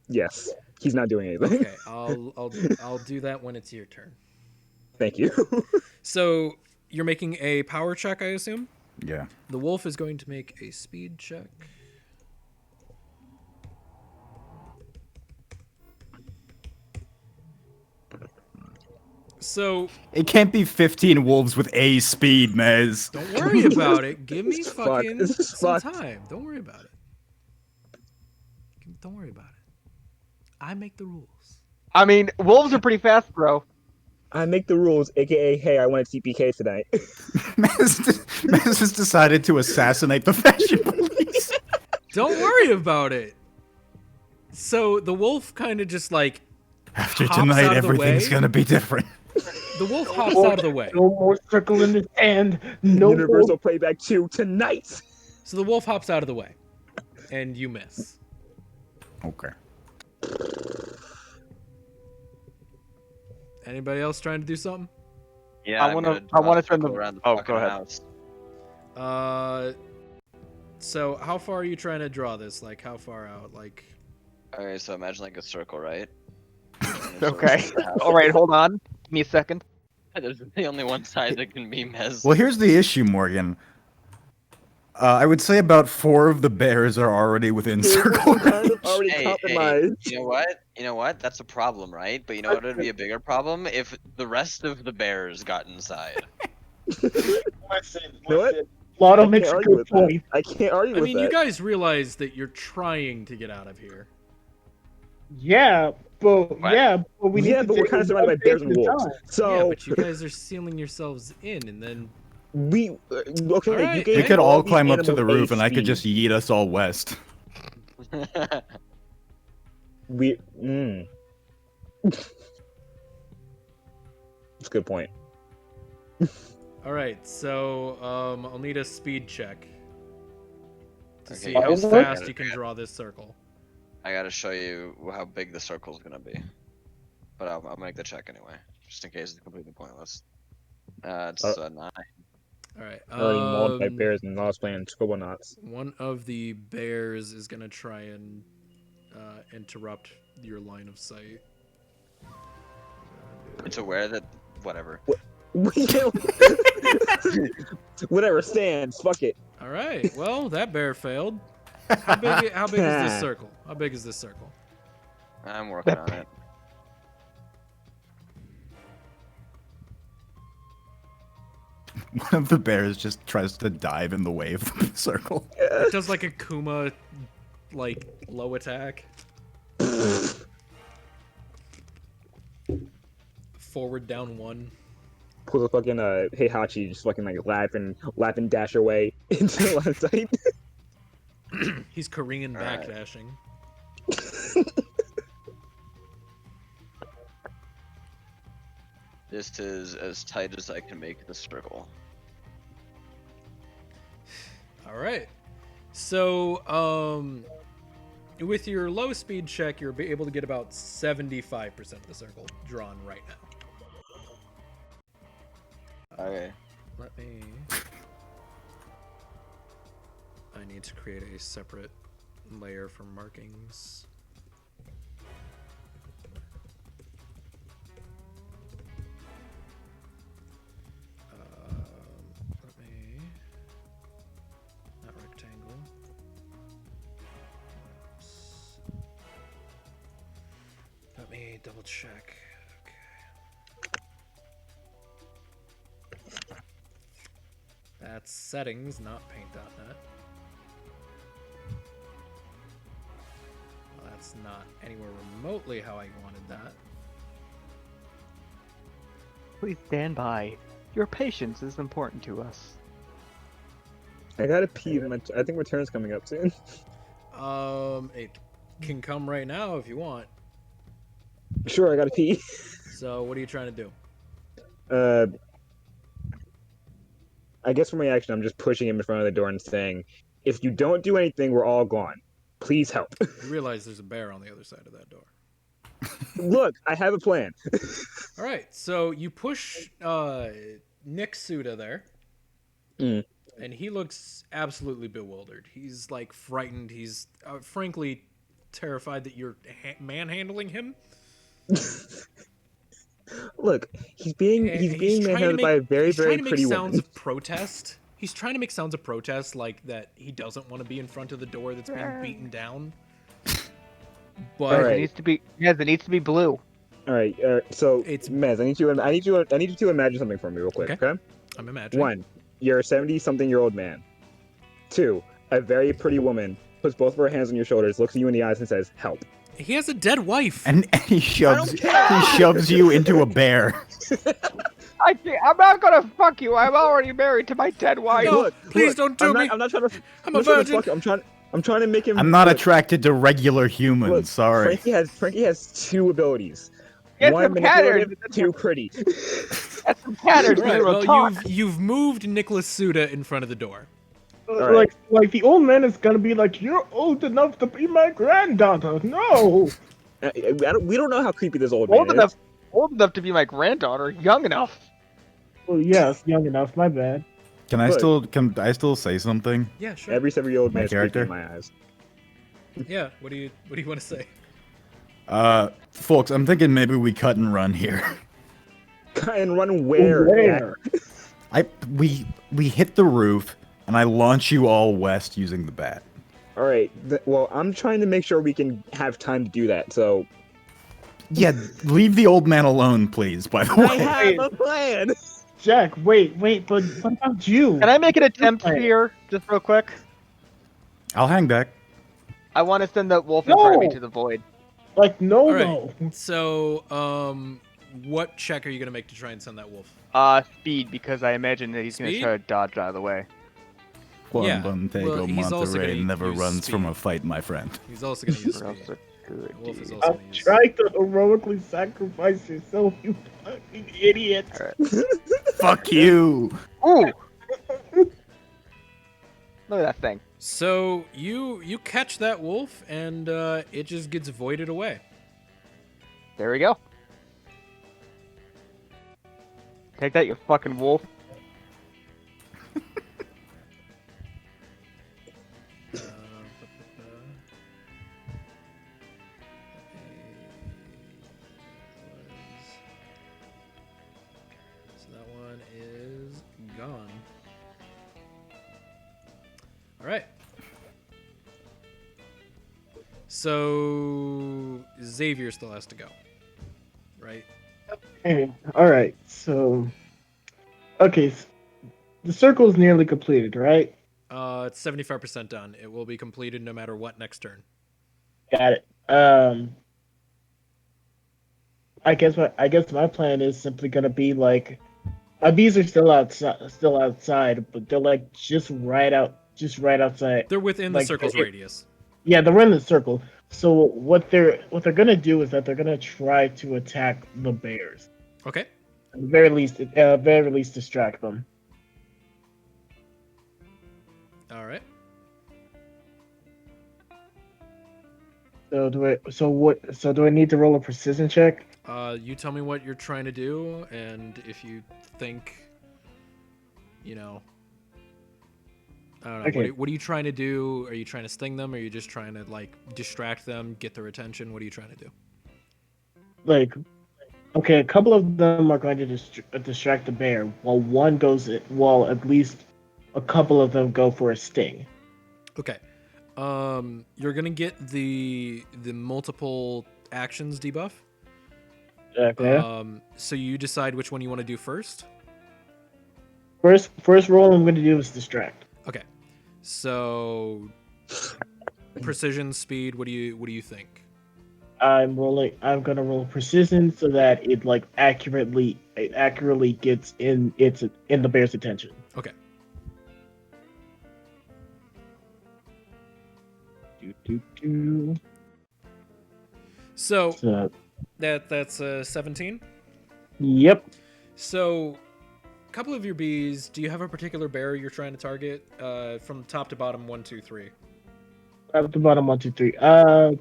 G: Yes. He's not doing anything.
B: door. Okay, I'll do that when it's your turn.
G: Thank you.
B: So you're making a power check, I assume?
C: Yeah.
B: The wolf is going to make a speed check. So
C: It can't be 15 wolves with A speed, Mez.
B: don't worry about it. Give me
G: This is
B: fucking
G: fucked. This is
B: some
G: fucked.
B: time. Don't worry about it. Don't worry about it. I make the rules.
E: I mean, wolves are pretty fast, bro.
G: I make the rules, aka, hey, I want a TPK tonight.
C: Mez has decided to assassinate the fashion police.
B: Don't worry about it. So the wolf kind of just like
C: After
B: hops out
C: tonight,
B: of the
C: everything's
B: way.
C: gonna be different.
B: the wolf hops out of the way.
F: No more circle in the sand. No
G: Universal
F: more.
G: Playback 2 tonight.
B: So the wolf hops out of the way, and you miss.
C: Okay.
B: Anybody else trying to do something?
A: Yeah,
E: I wanna turn the.
A: around the
E: Oh,
A: fucking
E: go ahead.
A: house.
B: So how far are you trying to draw this? Like how far out? Like
A: Okay, so imagine like a circle, right?
E: Okay. All right, hold on. Give me a second.
A: There's the only one side that can be Mez.
C: Well, here's the issue, Morgan. I would say about 4 of the bears are already within circle
G: kind
C: range.
G: of already
A: Hey,
G: compromised.
A: you know what? You know what? That's a problem, right? But you know what would be a bigger problem? If the rest of the bears got inside.
F: Listen,
G: know what?
F: Lotto
G: I
F: makes
G: can't
F: a
G: argue
F: good
G: with that.
F: point.
G: I can't argue
B: I
G: with
B: mean,
G: that.
B: you guys realize that you're trying to get out of here.
F: Yeah, but we need to
G: but we're
F: take
G: kind of
F: it
G: surrounded by
F: one
G: bears
F: day
G: and
F: at a
G: wolves.
F: time.
G: So
B: Yeah, but you guys are sealing yourselves in, and then
G: we okay.
B: Alright,
G: You gave
C: We could all
G: these
C: climb up to
G: animals
C: the roof,
G: a
C: and I could
G: speed.
C: just yeet us all west.
G: We. That's a good point.
B: all right. So I'll need a speed check to see
A: Okay,
B: how
F: guys.
B: fast you can draw this circle.
A: I gotta show you how big the circle's gonna be. But I'll make the check anyway, just in case it's completely pointless. It's 9.
B: All right.
G: I already mauled by bears and lost playing scribble knots.
B: One of the bears is gonna try and interrupt your line of sight.
A: It's aware that whatever.
G: Whatever, stands. Fuck it.
B: All right. Well, that bear failed. How big is this circle? How big is this circle?
A: I'm working on it.
C: One of the bears just tries to dive in the way of the circle.
B: It does like a Kuma, like low attack. Forward down 1.
G: Pull a fucking Heihachi, just fucking like laughing dash away into the line of sight.
B: He's Korean
A: All right.
B: backdashing.
A: This is as tight as I can make the circle.
B: All right. So, with your low speed check, you're able to get about 75% of the circle drawn right now.
A: Okay.
B: Let me. I need to create a separate layer for markings. Let me. Not rectangle. Oops. Let me double check. Okay. That's settings, not paint.net. Well, that's not anywhere remotely how I wanted that.
E: Please stand by. Your patience is important to us.
G: I gotta pee. I think my turn's coming up soon.
B: It can come right now if you want.
G: Sure, I gotta pee.
B: So, what are you trying to do?
G: I guess for my action, I'm just pushing him in front of the door and saying, "If you don't do anything, we're all gone. Please help."
B: You realize there's a bear on the other side of that door.
G: Look, I have a plan.
B: All right, so you push Nick Suda there,
G: Mm.
B: and he looks absolutely bewildered. He's like frightened. He's frankly terrified that you're manhandling him.
G: Look, he's being manhandled by a very,
B: he's
G: very
B: trying to
G: pretty
B: make sounds
G: woman.
B: of protest. He's trying to make sounds of protest, like that he doesn't want to be in front of the door that's being beaten down. But
G: All right.
E: It needs to be. Yes, it needs to be blue.
G: All right, so
B: It's-
G: Mez, I need you to imagine something for me real quick, okay?
B: I'm imagining.
G: 1, you're a 70-something-year-old man. 2, a very pretty woman puts both of her hands on your shoulders, looks at you in the eyes, and says, "Help."
B: He has a dead wife.
C: And he shoves you into a bear.
E: I can't, I'm not gonna fuck you. I'm already married to my dead wife.
B: No, please don't do me.
G: I'm not trying to.
B: I'm a
G: not trying to
B: virgin.
G: fuck him. I'm trying to make him.
C: I'm not
G: look,
C: attracted to regular humans.
G: look,
C: Sorry.
G: Frankie has 2 abilities.
E: Get
G: 1
E: some caters.
G: manipulative, 2 pretty.
E: That's some caters.
B: All right,
E: We'll
B: well,
E: talk.
B: you've moved Nicholas Suda in front of the door.
G: right.
F: Like the old man is gonna be like, "You're old enough to be my granddaughter." No.
G: We don't know how creepy this old man
E: Old enough to be my granddaughter. Young enough.
F: Well, yes, young enough. My bad.
C: Can I still say something?
B: Yeah,
G: is.
B: sure.
G: Every 7-year-old man
C: My
G: is creepy
C: character?
G: in my eyes.
B: Yeah. What do you want to say?
C: Folks, I'm thinking maybe we cut and run here.
G: And run where?
F: Where?
C: We hit the roof, and I launch you all west using the bat.
G: All right. Well, I'm trying to make sure we can have time to do that. So
C: Yeah, leave the old man alone, please. By the
G: I
C: way,
G: have a plan.
F: Jack, wait, but what about you?
E: Can I make an attempt
F: Okay.
E: here, just real quick?
C: I'll hang back.
E: I want to send the wolf in front of me
F: No.
E: to the void.
F: Like, no,
B: All right.
F: no.
B: So, what check are you gonna make to try and send that wolf?
E: Speed, because I imagine that he's gonna
B: Speed?
E: try to dodge out of the way.
B: Yeah,
C: Quantum
B: he's also
C: Monterey
B: gonna
C: never
B: use
C: runs from a
B: speed.
C: fight, my friend.
B: He's also gonna use
E: Or else
B: speed.
E: a good
B: The wolf is
E: deed.
B: also
F: I'm
B: gonna use.
F: trying to heroically sacrifice yourself, you fucking idiot.
E: Alright.
C: Fuck you!
E: Ooh! Look at that thing.
B: So you catch that wolf and it just gets voided away.
E: There we go. Take that, you fucking wolf.
B: So that one is gone. All right. So Xavier still has to go, right?
F: Okay, alright, so. Okay, the circle is nearly completed, right?
B: It's 75% done. It will be completed no matter what next turn.
F: Got it. I guess my plan is simply gonna be like my bees are still outside, but they're like just right outside.
B: They're within the
F: Like
B: circle's radius.
F: yeah, they're in the circle. So what they're gonna do is that they're gonna try to attack the bears.
B: Okay.
F: At the very least, distract them.
B: All right.
F: So do I need to roll a precision check?
B: You tell me what you're trying to do, and if you think, you know, I don't know.
F: Okay.
B: What are you trying to do? Are you trying to sting them? Or are you just trying to like distract them, get their attention? What are you trying to do?
F: Like, okay, a couple of them are going to distract the bear, while at least a couple of them go for a sting.
B: Okay. You're gonna get the multiple actions debuff.
F: Okay.
B: So you decide which one you want to do first.
F: First roll I'm going to do is distract.
B: Okay. So precision, speed. What do you think?
F: I'm gonna roll precision so that it like accurately gets in the bear's attention.
B: Okay.
F: Do.
B: So
F: So,
B: that's 17.
F: yep.
B: So, a couple of your bees. Do you have a particular bear you're trying to target? From top to bottom, 1, 2, 3.
F: At the bottom, 1, 2, 3. So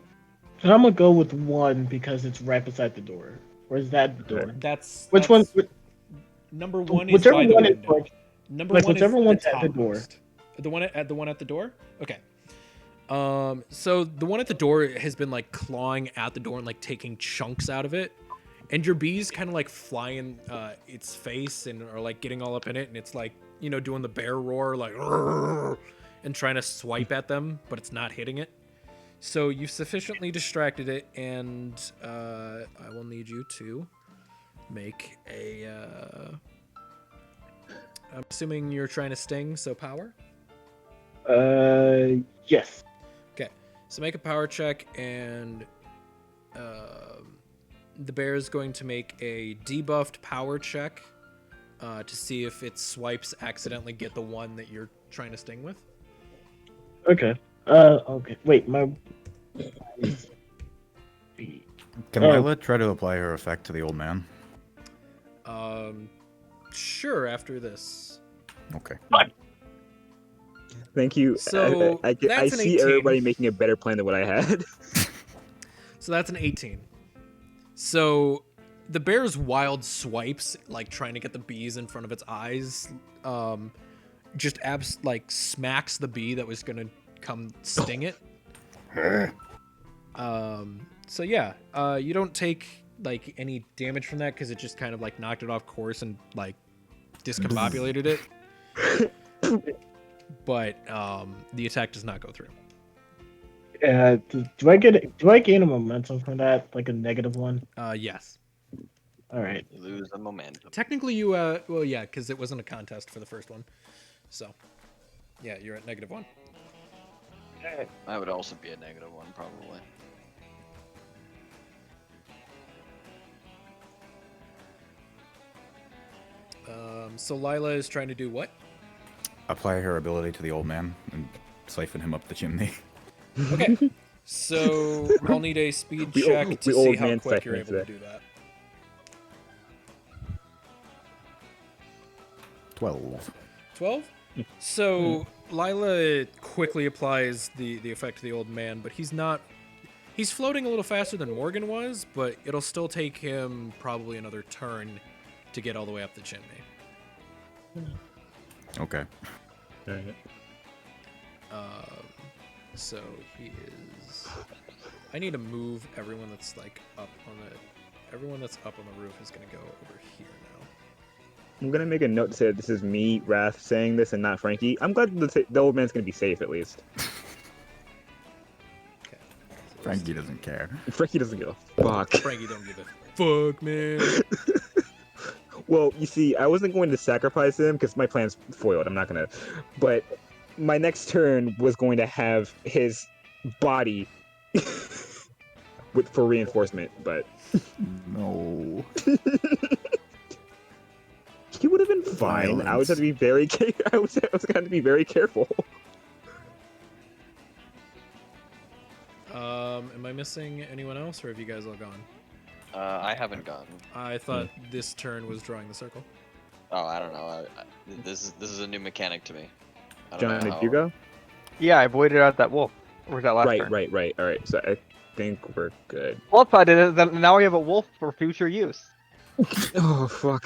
F: I'm gonna go with one because it's right beside the door. Or is that the door?
B: That's
F: Which one?
B: Number one is
F: Whichever
B: by the
F: one is
B: window.
F: like,
B: Number
F: like
B: one is
F: whichever
B: the
F: one's at the door.
B: topmost. The one at the door. Okay. So the one at the door has been like clawing at the door and like taking chunks out of it, and your bees kind of like fly in its face and are like getting all up in it, and it's like, you know, doing the bear roar like and trying to swipe at them, but it's not hitting it. So you've sufficiently distracted it, and I will need you to make a. I'm assuming you're trying to sting, so power.
F: Yes.
B: Okay, so make a power check, and the bear is going to make a debuffed power check to see if its swipes accidentally get the one that you're trying to sting with.
F: Okay. Okay. Wait, my.
C: Can Lila try to apply her effect to the old man?
B: Sure. After this.
C: Okay.
G: Thank you.
B: So
G: I
B: that's an
G: see
B: 18.
G: everybody making a better plan than what I had.
B: So that's an 18. So the bear's wild swipes, like trying to get the bees in front of its eyes, just smacks the bee that was gonna come sting it. So yeah, you don't take like any damage from that because it just kind of like knocked it off course and like discombobulated it. But the attack does not go through.
F: Do I gain a momentum from that, like a negative one?
B: Yes.
F: All right.
A: You lose the momentum.
B: Technically, you well, yeah, because it wasn't a contest for the first one. So, yeah, you're at -1.
A: I would also be a -1, probably.
B: So Lila is trying to do what?
C: Apply her ability to the old man and siphon him up the chimney.
B: Okay. So I'll need a speed
G: We
B: check
G: old-
B: to
G: we
B: see
G: old
B: how
G: man
B: quick you're
G: siphoning
B: able to
G: today.
B: do that.
C: 12.
B: 12? So Lila quickly applies the effect to the old man, but he's not. He's floating a little faster than Morgan was, but it'll still take him probably another turn to get all the way up the chimney.
C: Okay.
B: So he is. I need to move everyone that's like up on the. Everyone that's up on the roof is gonna go over here now.
G: I'm gonna make a note to say that this is me, Wrath, saying this and not Frankie. I'm glad the old man's gonna be safe at least.
B: Okay. So
C: Frankie doesn't care.
G: Frankie doesn't give a fuck.
B: Frankie don't give a fuck, man.
G: Well, you see, I wasn't going to sacrifice him because my plan's foiled. I'm not gonna. But my next turn was going to have his body for reinforcement, but
C: No.
G: he would have been fine. I was have to be very. I was going to be very careful.
B: Am I missing anyone else, or have you guys all gone?
A: I haven't gone.
B: I thought this turn was drawing the circle.
A: Oh, I don't know. This is a new mechanic to me. I don't
G: John,
A: know
G: did
A: how...
G: you go?
E: Yeah, I voided out that wolf. Or was that last
G: Right,
E: turn?
G: right. All right. So I think we're good.
E: Well, if I did it, then now we have a wolf for future use.
G: Oh fuck.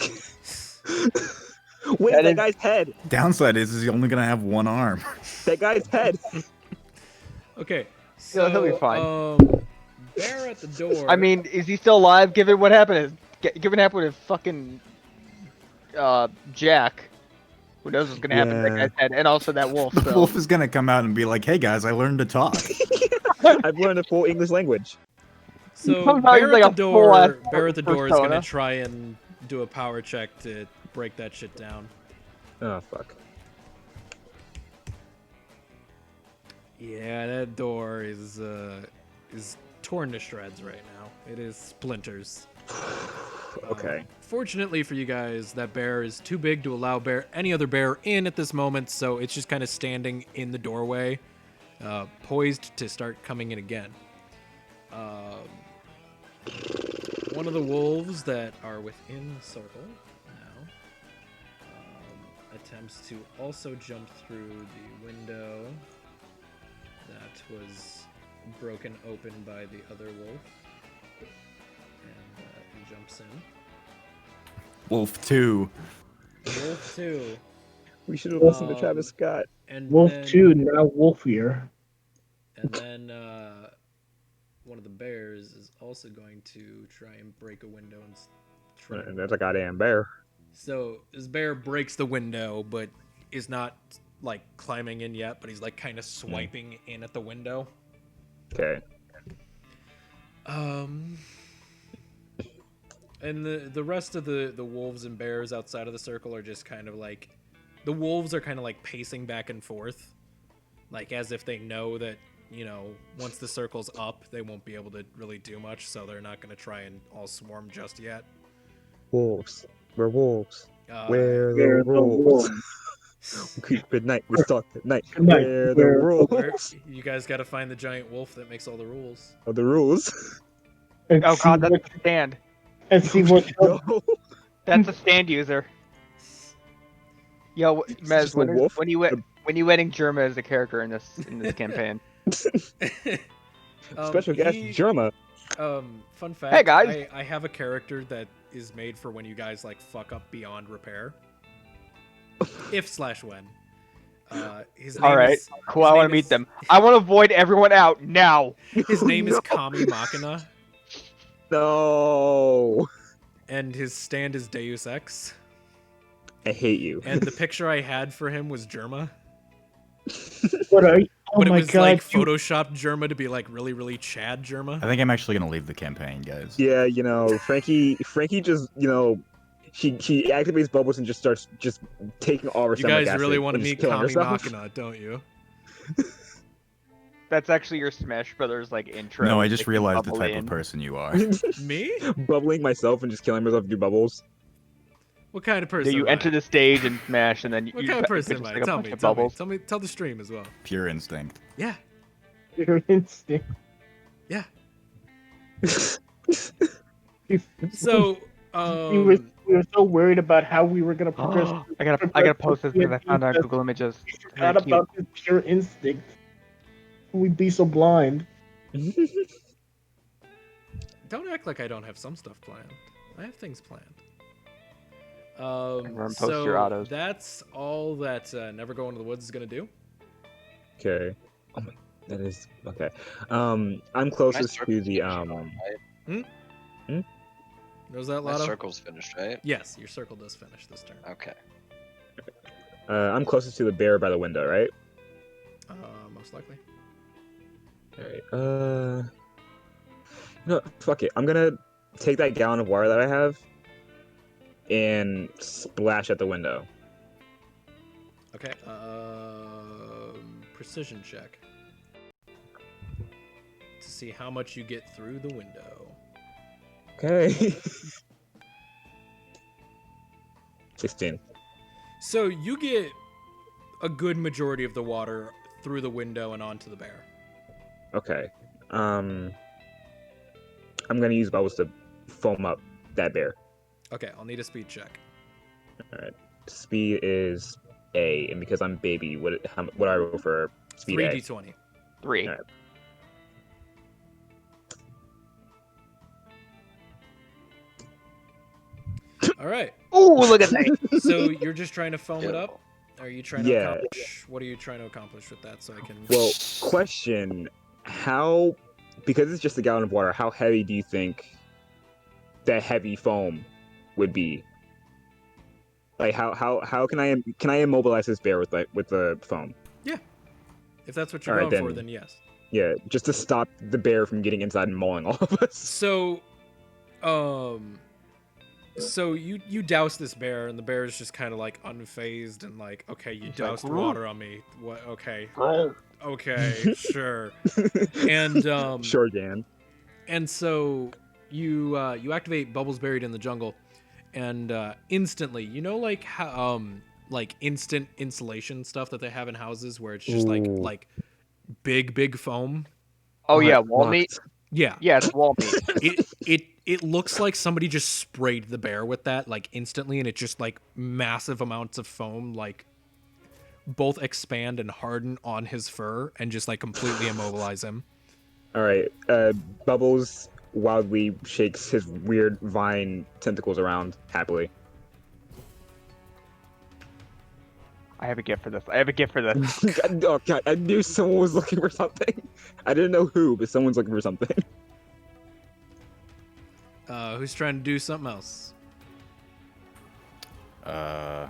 G: Wait,
E: That
G: that
E: is-
G: guy's head.
C: Downside is he's only gonna have one arm.
G: That guy's head.
B: Okay, so
E: He'll be fine.
B: Bear at the door.
E: I mean, is he still alive? Given what happened, given what happened with fucking Jack. Who knows what's gonna happen to that
G: Yeah.
E: guy's head, and also that wolf.
C: The
E: So.
C: wolf is gonna come out and be like, "Hey guys, I learned to talk."
G: I've learned a full English language.
B: so
E: Somehow he's
B: Bear
E: like
B: at
E: a
B: the door.
E: full-ass
B: Bear at the door is gonna
E: persona.
B: try and do a power check to break that shit down.
G: Oh fuck.
B: Yeah, that door is torn to shreds right now. It is splinters.
G: Okay.
B: Fortunately for you guys, that bear is too big to allow any other bear in at this moment, so it's just kind of standing in the doorway, poised to start coming in again. One of the wolves that are within the circle now attempts to also jump through the window that was broken open by the other wolf, and he jumps in.
C: Wolf 2.
B: Wolf 2.
G: We should have listened to
B: Um,
G: Travis Scott.
B: And
F: Wolf
B: then,
F: 2, now Wolfier.
B: And then one of the bears is also going to try and break a window and try.
G: And there's a goddamn bear.
B: So this bear breaks the window, but is not like climbing in yet. But he's like kind of swiping in at the window.
G: Okay.
B: And the rest of the wolves and bears outside of the circle are just kind of like, the wolves are kind of like pacing back and forth, like as if they know that, you know, once the circle's up, they won't be able to really do much, so they're not going to try and all swarm just yet.
G: Wolves. We're wolves.
B: Where
G: We're the wolves. We creep at night. We stalk at night.
F: Good night.
G: We're the wolves.
B: you guys got to find the giant wolf that makes all the rules.
G: Oh, the rules.
F: And
E: Oh
F: see
E: god, that's
F: what,
E: a stand.
F: and see what
G: No.
E: That's a stand user. Yo,
G: just
E: Mez,
G: a
E: when
G: wolf?
E: are you wedding Germa as a character in this campaign?
G: Special guest, Germa.
B: Fun fact.
E: Hey, guys.
B: I have a character that is made for when you guys like fuck up beyond repair. If/when. His name
E: All right,
B: is,
E: cool.
B: his
E: I want
B: name
E: to meet
B: is-
E: them. I want to void everyone out now.
B: His name is
G: No.
B: Kami Machina,
G: No.
B: and his stand is Deus Ex.
G: I hate you.
B: And the picture I had for him was Germa,
F: what are you? Oh
B: but it
F: my
B: was
F: god,
B: like
F: you-
B: photoshopped Germa to be like really, really Chad Germa.
C: I think I'm actually gonna leave the campaign, guys.
G: Yeah, you know, Frankie just, you know, she activates bubbles and just starts just taking all her
B: You guys
G: stomach
B: really
G: acid
B: want to
G: and just
B: meet
G: killing
B: Kami
G: herself.
B: Machina, don't you?
E: That's actually your Smash Brothers like intro.
C: No, I just
E: Stick your
C: realized the
E: bubble
C: type
E: in.
C: of person you are.
B: Me?
G: Bubbling myself and just killing myself through bubbles.
B: What kind of
E: Do
B: person?
E: you
B: am I?
E: enter the stage and smash, and then
B: What
E: you
B: kind of
E: put
B: person
E: just
B: am I?
E: like a
B: Tell
E: bunch
B: me,
E: of
B: tell me,
E: bubbles?
B: tell me, tell the stream as well.
C: Pure instinct.
B: Yeah,
F: Your instinct.
B: yeah.
F: We
B: So,
F: were so worried about how we were gonna progress.
E: I gotta post this because I found it on Google Images.
F: We
E: It's very
F: forgot
E: cute.
F: about this pure instinct. We'd be so blind.
B: don't act like I don't have some stuff planned. I have things planned.
E: Everyone post
B: So
E: your autos.
B: that's all that Never Go Into the Woods is gonna do.
G: Okay. Oh my, that is okay. I'm
A: My
G: closest to
A: circle's
G: the
A: finished, right?
B: Was that
A: My
B: Lotto?
A: circle's finished, right?
B: Yes, your circle does finish this turn.
A: Okay.
G: I'm closest to the bear by the window, right?
B: Most likely.
G: Alright. No, fuck it. I'm gonna take that gallon of water that I have and splash at the window.
B: Okay. Precision check to see how much you get through the window.
G: Okay. 16.
B: So you get a good majority of the water through the window and onto the bear.
G: Okay. I'm gonna use bubbles to foam up that bear.
B: Okay, I'll need a speed check.
G: Alright. Speed is A, and because I'm baby, what do I roll for speed A?
B: 3d20.
E: 3.
G: Alright.
B: All right.
E: Oh, look at that!
B: So you're just trying to foam it up? Are you trying to
G: Yeah.
B: accomplish? What are you trying to accomplish with that? So I can.
G: Well, question: how? Because it's just a gallon of water. How heavy do you think that heavy foam would be? Like how can I immobilize this bear with the foam?
B: If that's what you're
G: All right,
B: going for,
G: then-
B: then yes.
G: Yeah, just to stop the bear from getting inside and mauling all of us.
B: So, so you douse this bear, and the bear is just kind of like unfazed and like, okay, you
E: He's like,
B: doused
E: "Whoa."
B: water on me. What? Okay, okay, sure. And
G: Sure, Dan.
B: and so you activate Bubbles Buried in the Jungle, and instantly, you know, like how like instant insulation stuff that they have in houses where it's just
G: Ooh.
B: like big foam.
E: Oh yeah,
G: What?
E: wall meat.
B: Yeah.
E: Yeah, it's wall meat.
B: It looks like somebody just sprayed the bear with that like instantly, and it just like massive amounts of foam like both expand and harden on his fur and just like completely immobilize him.
G: All right. Bubbles wildly shakes his weird vine tentacles around happily.
E: I have a gift for this. I have a gift for this.
G: Oh god, I knew someone was looking for something. I didn't know who, but someone's looking for something.
B: Who's trying to do something else?
C: I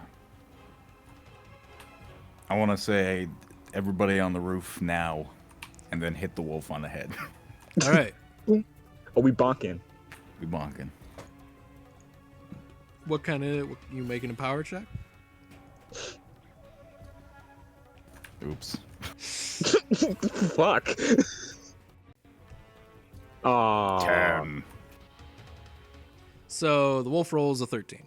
C: want to say everybody on the roof now, and then hit the wolf on the head.
B: All right.
G: Oh, we bonking.
C: We bonking.
B: What kind of you making a power check?
C: Oops.
G: Fuck. Aww.
C: 10.
B: So the wolf rolls a 13.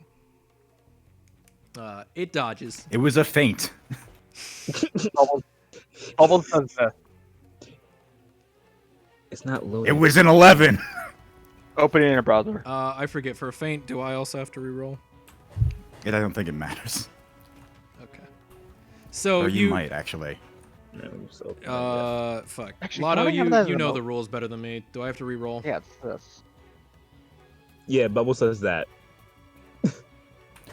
B: It dodges.
C: It was a feint.
E: Bubbles does this.
G: It's not
C: It
G: loading.
C: was an 11.
E: Open it in a browser.
B: I forget, for a feint, do I also have to reroll?
C: I don't think it matters.
B: Okay. So
C: Or you might actually.
G: No, so-
B: fuck.
E: Actually,
B: Lotto,
E: can I have that as
B: you
E: a
B: know
E: remote?
B: the rules better than me. Do I have to reroll?
E: Yeah, it's this.
G: Yeah, Bubbles says that.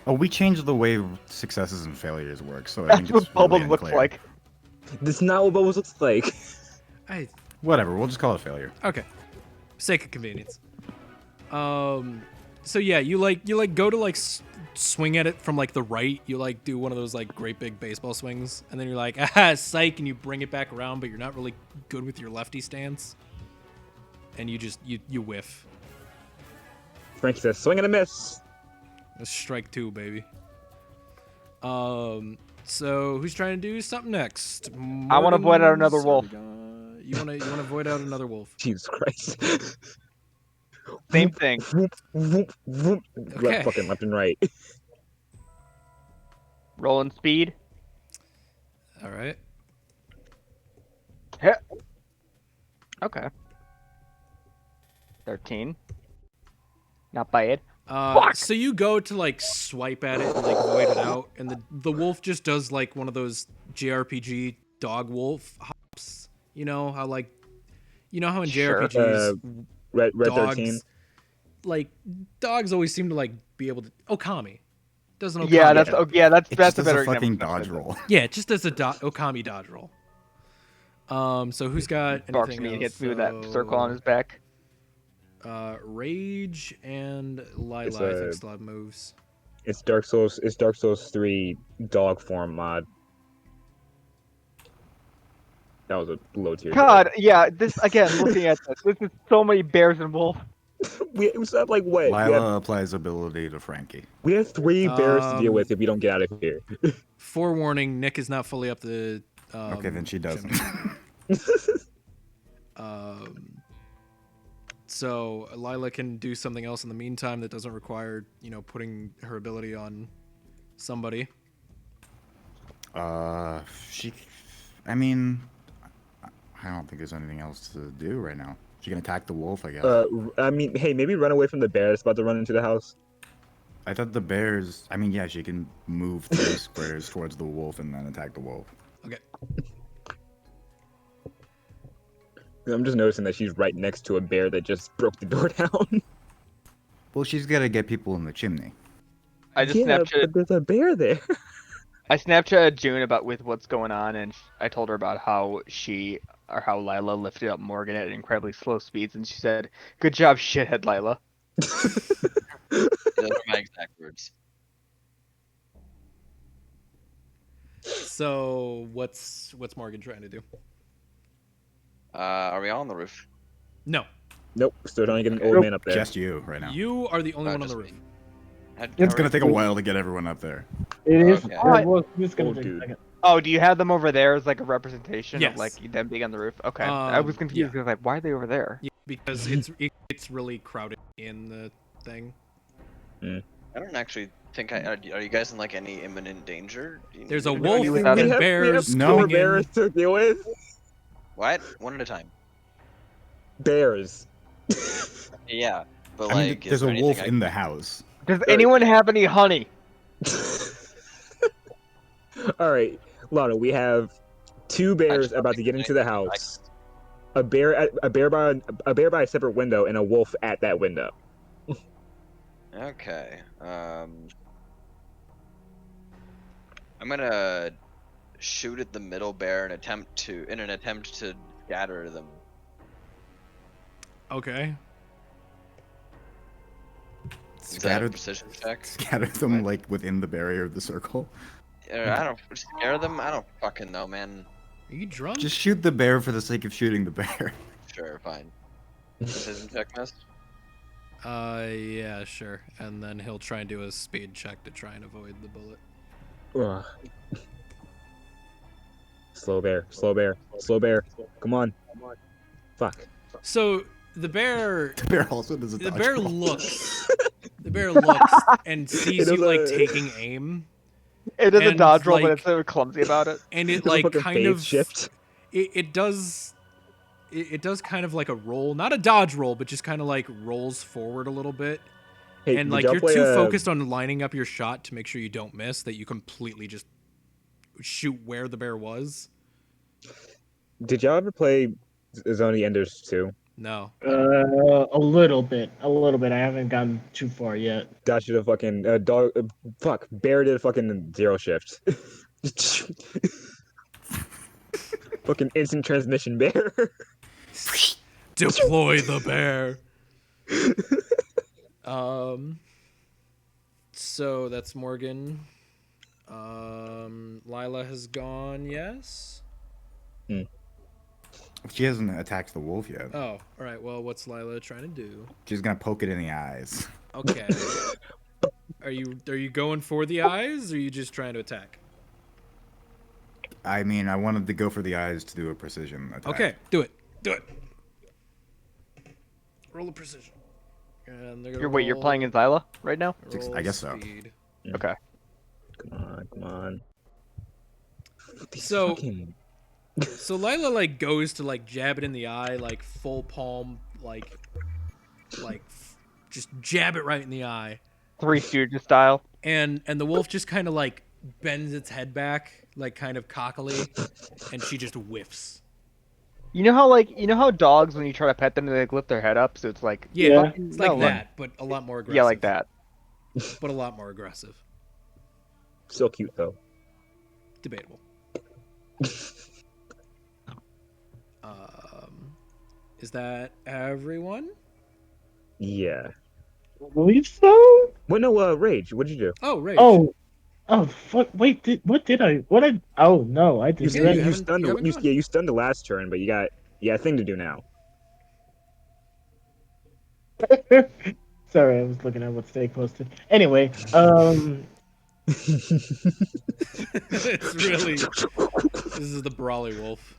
C: Oh, we changed the way successes and failures work, so I
E: That's
C: think
E: what
C: it's
E: Bubbles
C: really
E: looks
C: unclear.
E: like.
G: This is not what Bubbles looks like.
C: Whatever, we'll just call it a failure.
B: Okay. Sake of convenience. So yeah, you go to like swing at it from like the right. You like do one of those like great big baseball swings, and then you're like, ah, psych, and you bring it back around, but you're not really good with your lefty stance, and you just you whiff.
G: Frankie says, swing and a miss.
B: That's strike 2, baby. So who's trying to do something next?
E: I wanna void out another wolf.
B: You wanna void out another wolf?
G: Jesus Christ.
E: Same thing.
G: Whoop, whoop, whoop.
B: Okay.
G: Fucking left and right.
E: Rolling speed.
B: All right.
E: Hit. Okay. 13. Not bad. Fuck!
B: So you go to like swipe at it and like void it out, and the wolf just does like one of those JRPG dog wolf hops. You know how in
E: Sure.
B: JRPGs
G: Red 13.
B: dogs like dogs always seem to like be able to Okami. Does an Okami?
E: Yeah, that's
B: jump.
E: that's
C: It
E: that's
C: just
E: a
C: does
E: better
C: a fucking
E: example.
C: dodge roll.
B: Yeah, it just does a Okami dodge roll. So who's got
E: Barks
B: anything
E: me and
B: else?
E: hits me with that circle on his back.
B: Rage and Lila,
G: It's
B: I think
G: a-
B: still have moves.
G: It's Dark Souls. It's Dark Souls 3 dog form mod. That was a low tier.
E: God, yeah. This again. Looking at this is so many bears and wolves.
G: We still have like what?
C: Lila applies ability to Frankie.
G: We have 3 bears to deal with if we don't get out of here.
B: Forewarning: Nick is not fully up to.
C: Okay, then she doesn't.
B: So Lila can do something else in the meantime that doesn't require, putting her ability on somebody.
C: She. I mean, I don't think there's anything else to do right now. She can attack the wolf, I guess.
G: I mean, hey, maybe run away from the bear that's about to run into the house.
C: I thought the bears. I mean, yeah, she can move 3 squares towards the wolf and then attack the wolf.
B: Okay.
G: I'm just noticing that she's right next to a bear that just broke the door down.
C: Well, she's got to get people in the chimney.
E: I just
G: yeah,
E: Snapchat.
G: but there's a bear there.
E: I Snapchatted June about with what's going on, and I told her about how Lila lifted up Morgan at incredibly slow speeds, and she said, "Good job, shithead, Lila."
A: Those are my exact words.
B: So what's Morgan trying to do?
A: Are we all on the roof?
B: No,
G: Nope, still trying to get an old man up there.
C: Just you right now.
B: you are the only one on
A: just
B: the
A: me.
B: roof.
C: It's gonna take a while to get everyone up there.
F: It is.
A: Okay.
F: It's gonna
G: Old
F: take a
G: dude.
F: second.
E: Oh, do you have them over there as like a representation
B: Yes.
E: of like them being on the roof? Okay, I was confused
B: yeah.
E: because like, why are they over there?
B: Yeah, because it's really crowded in the thing.
A: I don't actually think are you guys in like any imminent danger? Do you
B: There's
A: need
B: a
A: me to
B: wolf
A: do
E: without
B: and
E: it.
B: bears
C: No.
G: Four
B: coming in.
G: bears to deal with.
A: What? One at a time.
G: Bears.
A: Yeah, but
C: I mean,
A: like, is
C: there's
A: there
C: a
A: anything
C: wolf
A: I
C: in the house.
E: Does anyone have any honey?
G: All right, Lana, we have 2 bears
A: don't
G: about
A: think
G: to get into
A: there's
G: the
A: anything
G: house. A bear by a separate window, and a wolf at that window.
A: Okay. I'm gonna shoot at the middle bear in an attempt to scatter them.
B: Okay.
A: Is that a
C: Scatter,
A: precision check?
C: scatter them
A: What?
C: like within the barrier of the circle.
A: I don't scare them. I don't fucking know, man.
B: Are you drunk?
C: Just shoot the bear for the sake of shooting the bear.
A: Sure, fine. Precision check miss.
B: Yeah, sure. And then he'll try and do a speed check to try and avoid the bullet.
G: Ugh. Slow bear, slow bear, slow bear. Come on. Fuck.
B: So the bear
C: The bear also does a
B: the
C: dodge
B: bear
C: roll.
B: looks the bear looks and sees
G: It
B: you like
G: does a-
B: taking aim,
E: It is a
B: And,
E: dodge roll, but
B: like-
E: it's so clumsy about it.
B: and it
G: Does a
B: like
G: fucking
B: kind
G: phase
B: of
G: shift.
B: it does it does kind of like a roll, not a dodge roll, but just kind of like rolls forward a little bit.
G: Hey,
B: And
G: did
B: like
G: y'all
B: you're
G: play,
B: too focused on lining up your shot to make sure you don't miss that you completely just shoot where the bear was.
G: Did y'all ever play Zone Enders 2?
B: No.
F: A little bit. I haven't gotten too far yet.
G: That should have fucking dog. Fuck, bear did fucking zero shift. Fucking instant transmission bear.
B: Deploy the bear. So that's Morgan. Lila has gone, yes?
C: She hasn't attacked the wolf yet.
B: Oh, all right. Well, what's Lila trying to do?
C: She's gonna poke it in the eyes.
B: Okay. Are you going for the eyes, or are you just trying to attack?
C: I mean, I wanted to go for the eyes to do a precision attack.
B: Okay, do it. Do it. Roll a precision. And they're gonna
E: You're playing as Zyla right now?
B: roll
C: I guess so.
B: speed.
E: Okay.
G: Come on. come on. These
B: So-
G: fucking...
B: So Lila like goes to like jab it in the eye, like full palm, just jab it right in the eye,
E: Three Stooges style.
B: and the wolf just kind of like bends its head back, like kind of cockily, and she just whiffs.
E: You know how dogs when you try to pet them they like lift their head up, so it's like
B: Yeah,
E: fucking-
B: it's like
E: no,
B: that, but a lot more aggressive.
E: Yeah, like that.
B: But a lot more aggressive.
G: So cute though.
B: Debatable. Is that everyone?
G: Yeah.
F: I believe so.
G: What? No, Rage. What'd you do?
B: Oh, Rage.
F: Oh, fuck! Wait, what did I? What I? Oh no, I
G: You,
F: didn't.
B: Yeah,
G: you,
B: you
G: you
B: haven't-
G: stunned.
B: you haven't
G: You,
B: gone.
G: yeah, you stunned the last turn, but you got a thing to do now.
F: Sorry, I was looking at what Steak posted. Anyway,
B: It's really. This is the Brawly Wolf.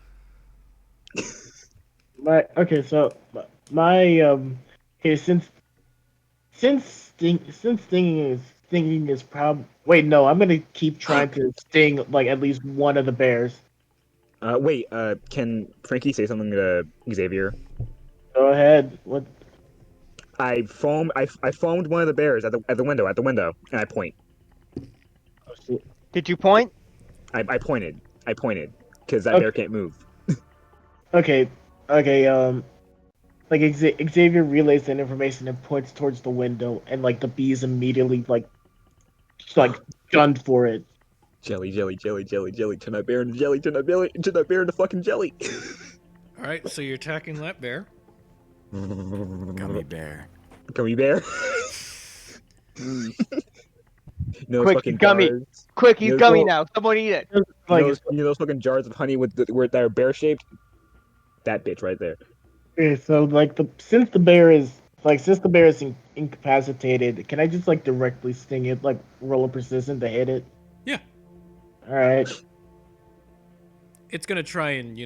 F: okay, since stinging is wait, no, I'm gonna keep trying to sting like at least one of the bears.
G: Wait. Can Frankie say something to Xavier?
F: Go ahead. What?
G: I foamed. I foamed one of the bears at the window. And I point.
F: Oh, shit.
E: Did you point?
G: I pointed. I pointed because that
F: Okay.
G: bear can't move.
F: Okay, like Xavier relays that information and points towards the window, and like the bees immediately gunned for it.
G: Jelly. Turn that bear into jelly. Turn that bear into fucking jelly.
B: All right, so you're attacking that bear.
C: Gummy bear.
G: Gummy bear. No
E: Quick,
G: fucking
E: gummy.
G: jars.
E: Quick, he's
G: No,
E: gummy
G: no.
E: now. Someone eat it.
F: Like,
G: You know those fucking jars of honey that are bear shaped? That bitch right there.
F: okay, so like since the bear is incapacitated, can I just like directly sting it, like roll a precision to hit it?
B: Yeah.
F: All right.
B: It's gonna try and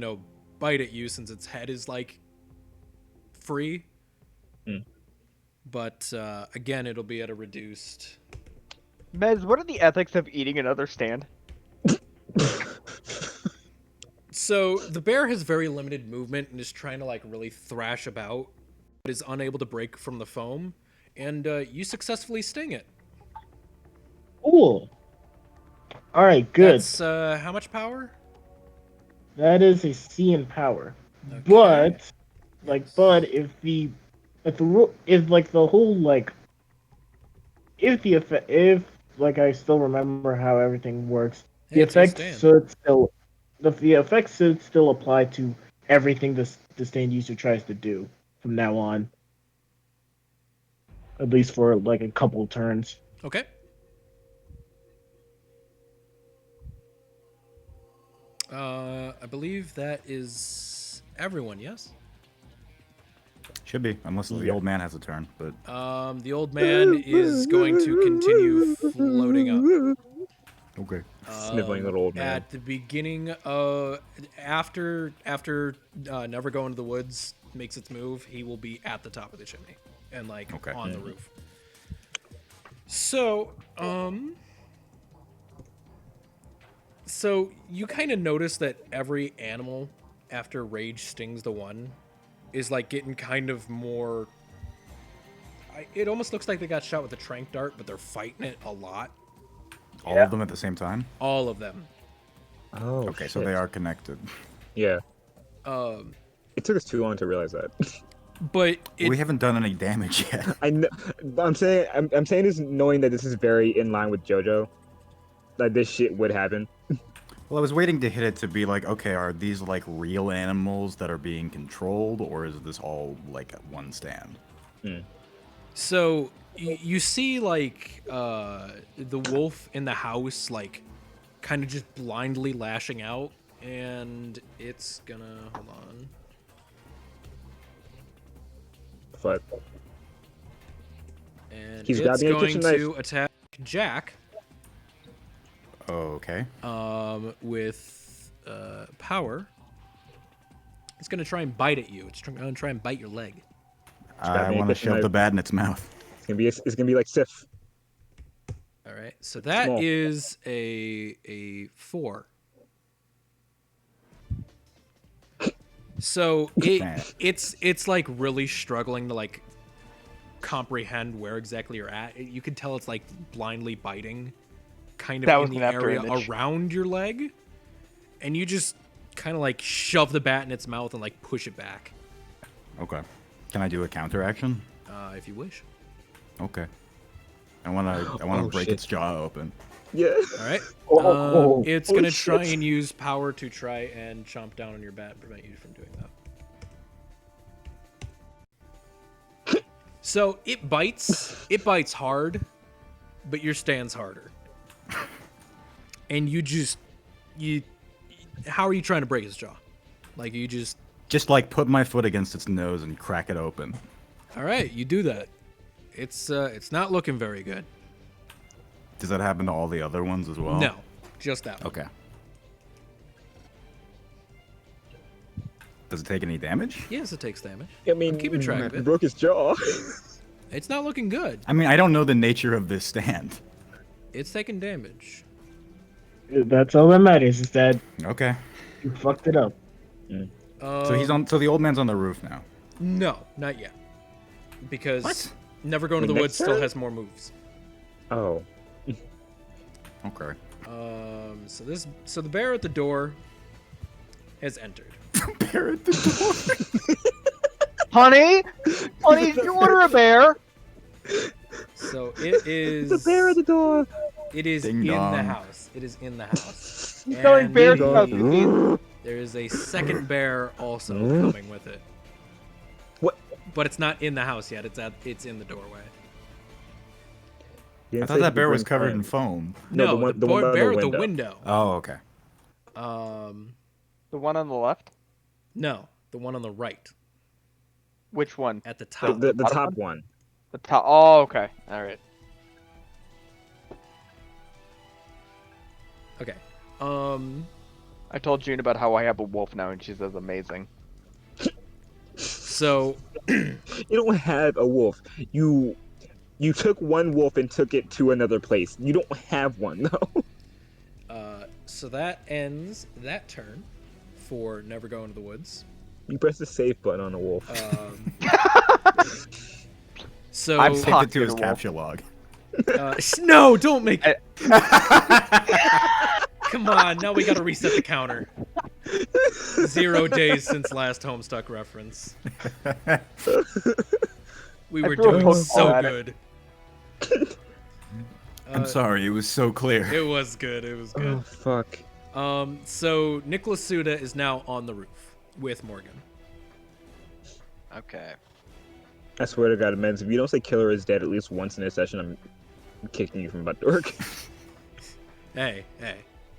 B: bite at you since its head is like free.
G: Mm.
B: But again, it'll be at a reduced.
E: Mez, what are the ethics of eating another stand?
B: So the bear has very limited movement and is trying to like really thrash about, but is unable to break from the foam, and you successfully sting it.
F: Cool. All right, good.
B: That's how much power?
F: That is a C in power.
B: Okay.
F: But
B: Yes.
F: if I still remember how everything works,
B: Hey,
F: the
B: it's your
F: effect
B: stand.
F: should still the effect should still apply to everything the stand user tries to do from now on. At least for like a couple turns.
B: Okay. I believe that is everyone. Yes.
C: Should be, unless the old man has a turn. But
B: The old man is going to continue floating up.
C: okay.
G: Sniveling little old man.
B: At the beginning, after Never Go Into the Woods makes its move, he will be at the top of the chimney and like
C: Okay.
B: on the roof. So, so you kind of notice that every animal after Rage stings the one is like getting kind of more. It almost looks like they got shot with a tranq dart, but they're fighting it a lot.
C: All of them at the same time?
B: All of them.
G: Oh,
C: Okay, so
G: shit.
C: they are connected.
G: Yeah.
B: Um,
G: It took us too long to realize that.
B: but
C: We haven't done any damage yet.
G: I know. But I'm saying this knowing that this is very in line with JoJo. Like this shit would happen.
C: Well, I was waiting to hit it to be like, okay, are these like real animals that are being controlled, or is this all like at one stand?
B: So you see like the wolf in the house like kind of just blindly lashing out, and it's gonna hold on.
G: But
B: And
G: He's
B: it's
G: grabbing a
B: going
G: kitchen
B: to attack Jack
C: Okay.
B: with power. It's gonna try and bite at you. It's gonna try and bite your leg.
C: I
G: grabbing a
C: want to
G: kitchen
C: shove the
G: knife.
C: bat in its mouth.
G: it's gonna be like Sif.
B: All right. So that
G: Small.
B: is a 4. So it's like really struggling to like comprehend where exactly you're at. You can tell it's like blindly biting kind of
E: That
B: in
E: was
B: the
E: an after
B: area
E: image.
B: around your leg. And you just kind of like shove the bat in its mouth and like push it back.
C: Okay. Can I do a counteraction?
B: If you wish.
C: Okay. I wanna break
G: shit.
C: its jaw open.
G: Yeah.
B: All right.
F: Oh,
B: It's gonna try and use power to try and chomp down on your bat and prevent you from doing that. So it bites. It bites hard, but your stand's harder. And you. How are you trying to break its jaw? Like you just.
C: Just like put my foot against its nose and crack it open.
B: All right, you do that. It's not looking very good.
C: Does that happen to all the other ones as well?
B: No, just that one.
C: Okay. Does it take any damage?
B: Yes, it takes damage.
G: I mean,
B: I'm keeping track of it.
G: broke his jaw.
B: It's not looking good.
C: I mean, I don't know the nature of this stand.
B: It's taking damage.
F: that's all that matters is that
C: Okay.
F: you fucked it up.
C: So he's on. So the old man's on the roof now.
B: No, not yet. Because
C: What?
B: Never Going to the
G: The
B: Woods
G: next
B: still
G: turn?
B: has more moves.
G: Oh.
C: Okay.
B: So the bear at the door has entered.
C: Bear at the door.
E: Honey, did you order a bear?
B: So it is.
G: The bear at the door.
B: It is
C: Ding
B: in the
C: dong.
B: house. It is in the house.
E: He's selling
B: And
E: bears
G: ding
E: without
G: dong.
E: cookies.
B: there is a second bear also coming with it.
G: What?
B: But it's not in the house yet. It's in the doorway.
G: Yeah,
C: I
G: it's
C: thought
G: like
C: that bear
G: you
C: was
G: bring
C: covered in
G: friends.
C: foam.
G: No,
B: No,
G: the one-
B: the,
G: the one by the
B: bear at the
G: window.
B: window.
C: Oh, okay.
E: The one on the left?
B: No, the one on the right
E: Which one?
B: at the
G: The,
B: top.
G: the
E: bottom
G: top one.
E: The top. Oh, okay. All right.
B: Okay.
E: I told June about how I have a wolf now, and she says amazing.
B: So
G: You don't have a wolf. You took one wolf and took it to another place. You don't have one though.
B: so that ends that turn for Never Go into the Woods.
G: You press the save button on a wolf.
B: So
E: I'm
C: Saved it
E: Pocket
C: to his
E: wolf.
C: capture log.
B: no, don't make it. Come on, now we gotta reset the counter. 0 days since last Homestuck reference. We were
E: threw a
B: doing
E: Pokeball
B: so
E: at it.
B: good.
C: I'm sorry, it was so clear.
B: It was good. It was
G: Oh
B: good.
G: fuck.
B: So Nicholas Suda is now on the roof with Morgan.
A: Okay.
G: I swear to God, Menz, if you don't say Killer is dead at least once in a session, I'm kicking you from butt work.
B: Hey.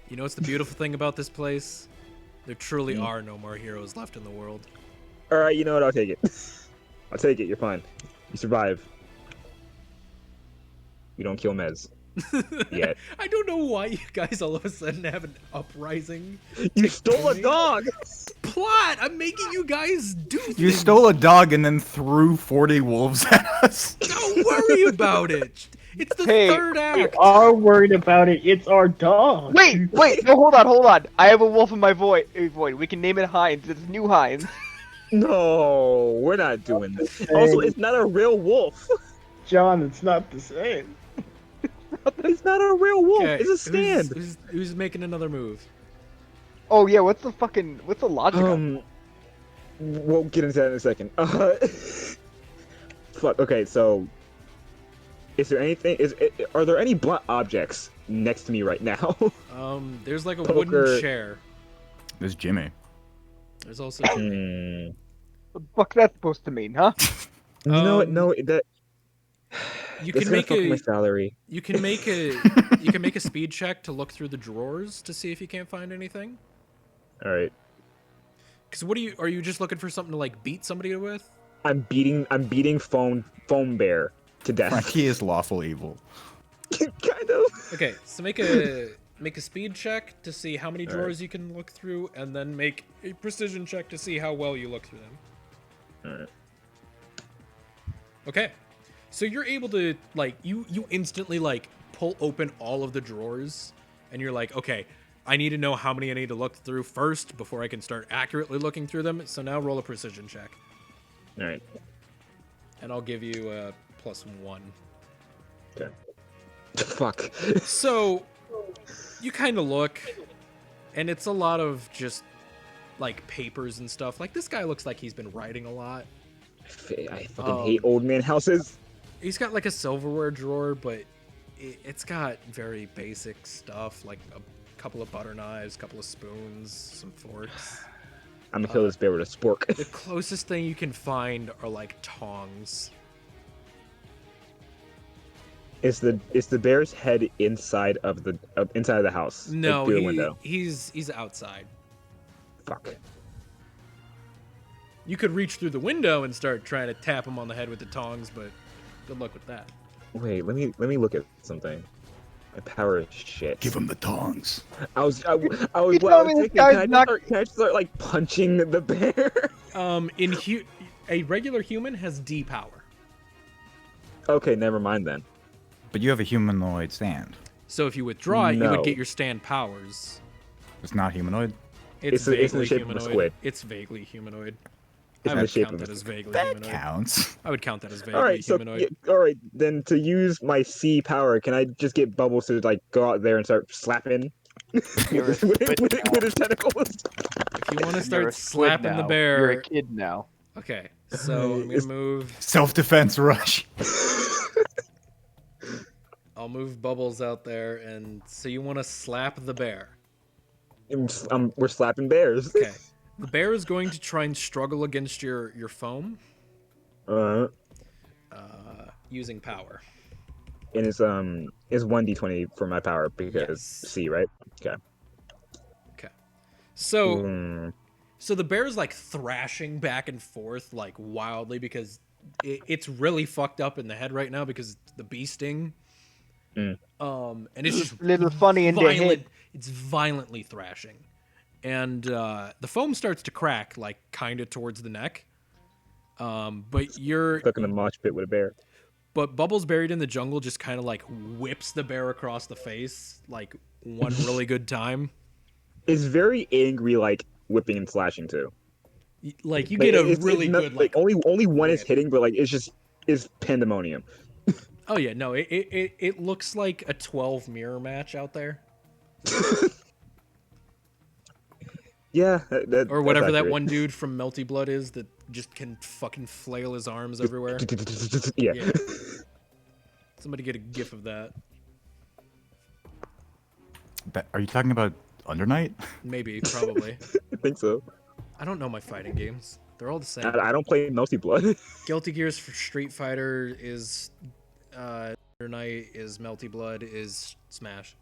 B: You know what's the beautiful thing about this place? There truly are no more heroes left in the world.
G: Alright, you know what? I'll take it. I'll take it. You're fine. You survive. You don't kill Mez. Yet.
B: I don't know why you guys all of a sudden have an uprising
G: You stole a
B: me?
G: dog!
B: plot. I'm making you guys do things.
C: You stole a dog and then threw 40 wolves at us.
B: Don't worry about it. It's the
E: Hey,
B: third
F: We
B: act.
F: are worried about it. It's our dog.
E: Wait, no, hold on. I have a wolf in my void. We can name it Heinz. It's New Heinz.
G: No, we're not doing this. Also, it's not a real wolf.
F: John, it's not the same.
G: It's not a real wolf.
B: Okay,
G: It's a stand.
B: Who's making another move?
E: Oh yeah, what's the logic? on
G: We'll get into that in a second. Fuck. Okay, so is there anything? Are there any blunt objects next to me right now?
B: There's like a
G: Poker.
B: wooden chair.
C: There's Jimmy.
B: There's also Jimmy.
E: What the fuck's that supposed to mean, huh?
G: No,
B: Um,
G: no, that.
B: You
G: That's
B: can
G: gonna
B: make
G: fuck my
B: a
G: salary.
B: you can make a speed check to look through the drawers to see if you can't find anything.
G: All right,
B: Because are you just looking for something to like beat somebody with?
G: I'm beating foam bear to death.
C: Frankie is lawful evil.
G: Kind of.
B: Okay, so make a speed check to see how many
G: All right.
B: drawers you can look through, and then make a precision check to see how well you look through them.
G: All right.
B: Okay, so you're able to like you instantly like pull open all of the drawers, and you're like, okay, I need to know how many I need to look through first before I can start accurately looking through them. So now roll a precision check.
G: All right.
B: And I'll give you a +1.
G: Okay. Fuck.
B: So you kind of look, and it's a lot of just like papers and stuff. Like this guy looks like he's been writing a lot.
G: I fucking hate old man houses.
B: He's got like a silverware drawer, but it's got very basic stuff, like a couple of butter knives, a couple of spoons, some forks.
G: I'm gonna kill this bear with a spork.
B: The closest thing you can find are like tongs.
G: Is the bear's head inside of the house?
B: No,
G: like through the window.
B: he's outside.
G: Fuck.
B: You could reach through the window and start trying to tap him on the head with the tongs, but good luck with that.
G: Wait, let me look at something. My power is shit.
C: Give him the tongs.
G: I was
E: You
G: what I
E: tell
G: was
E: me this
G: thinking,
E: guy's not-
G: can I just start like punching the bear?
B: A regular human has D power.
G: Okay, never mind then.
C: But you have a humanoid stand.
B: So if you withdraw it, you
G: No.
B: would get your stand powers.
C: It's not humanoid.
B: It's
G: It's in
B: vaguely
G: the shape of a
B: humanoid.
G: squid.
B: It's vaguely humanoid.
G: It's
B: I
G: in the
B: would
G: shape
B: count
G: of
B: that
G: a
B: as vaguely
C: That
B: humanoid.
C: counts.
B: I would count that as vaguely
G: All right, so
B: humanoid.
G: all right, then to use my C power, can I just get Bubbles to like go out there and start slapping
E: You're a
G: with,
E: squid
G: with
E: now.
G: his tentacles?
B: If you want to
E: You're a
B: start
E: squid
B: slapping the
E: now.
B: bear,
E: You're a kid now.
B: okay. So I'm gonna move.
C: Self-defense rush.
B: I'll move Bubbles out there, and so you want to slap the bear.
G: We're slapping bears.
B: Okay. The bear is going to try and struggle against your foam
G: Uh,
B: using power.
G: and it's 1d20 for my power because
B: Yes.
G: C, right? Okay.
B: Okay. So
G: Mm,
B: so the bear is like thrashing back and forth like wildly because it's really fucked up in the head right now because the bee sting.
G: Mm.
B: And it's just
E: A little funny in the
B: violent.
E: head.
B: It's violently thrashing, and the foam starts to crack like kind of towards the neck. But
G: stuck in a mosh pit with a bear.
B: But Bubbles buried in the jungle just kind of like whips the bear across the face like one really good time.
G: It's very angry, like whipping and slashing too.
B: Like you
G: Like,
B: get a
G: it's
B: really
G: not-
B: good like.
G: only one is
B: whip.
G: hitting, but like it's pandemonium.
B: Oh yeah, no, it looks like a 12 mirror match out there,
G: Yeah,
B: or whatever
G: that's
B: that
G: accurate.
B: one dude from Melty Blood is that just can fucking flail his arms everywhere.
G: Yeah.
B: Yeah. Somebody get a gif of that.
C: Are you talking about Undernight?
B: Maybe, probably.
G: I think so.
B: I don't know my fighting games. They're all the same.
G: I don't play Melty Blood.
B: Guilty Gears for Street Fighter is Night is Melty Blood is Smash.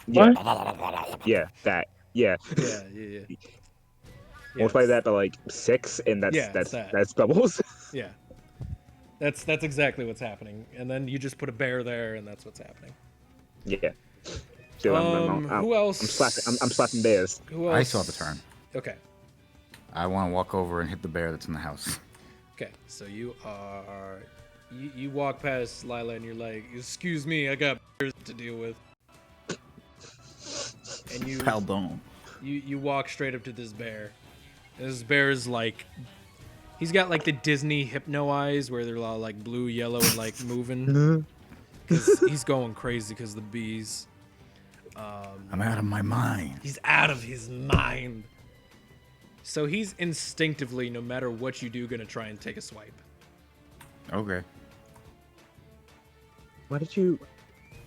G: Yeah. Yeah, that. Yeah.
B: Yeah.
G: Multiply that by like 6, and that's
B: Yeah, it's
G: that's
B: that.
G: Bubbles.
B: Yeah. That's exactly what's happening. And then you just put a bear there and that's what's happening.
G: Yeah. So
B: Who else?
G: I'm slapping bears.
B: Who else?
C: I still have a turn.
B: Okay.
C: I want to walk over and hit the bear that's in the house.
B: Okay. So you are you walk past Lila and you're like, "Excuse me, I got bears to deal with." And
C: Pardon.
B: you walk straight up to this bear. And this bear is like, he's got like the Disney hypno eyes where they're all like blue, yellow, and like moving. Because he's going crazy because the bees.
C: I'm out of my mind.
B: He's out of his mind. So he's instinctively, no matter what you do, gonna try and take a swipe.
C: Okay.
G: Why did you?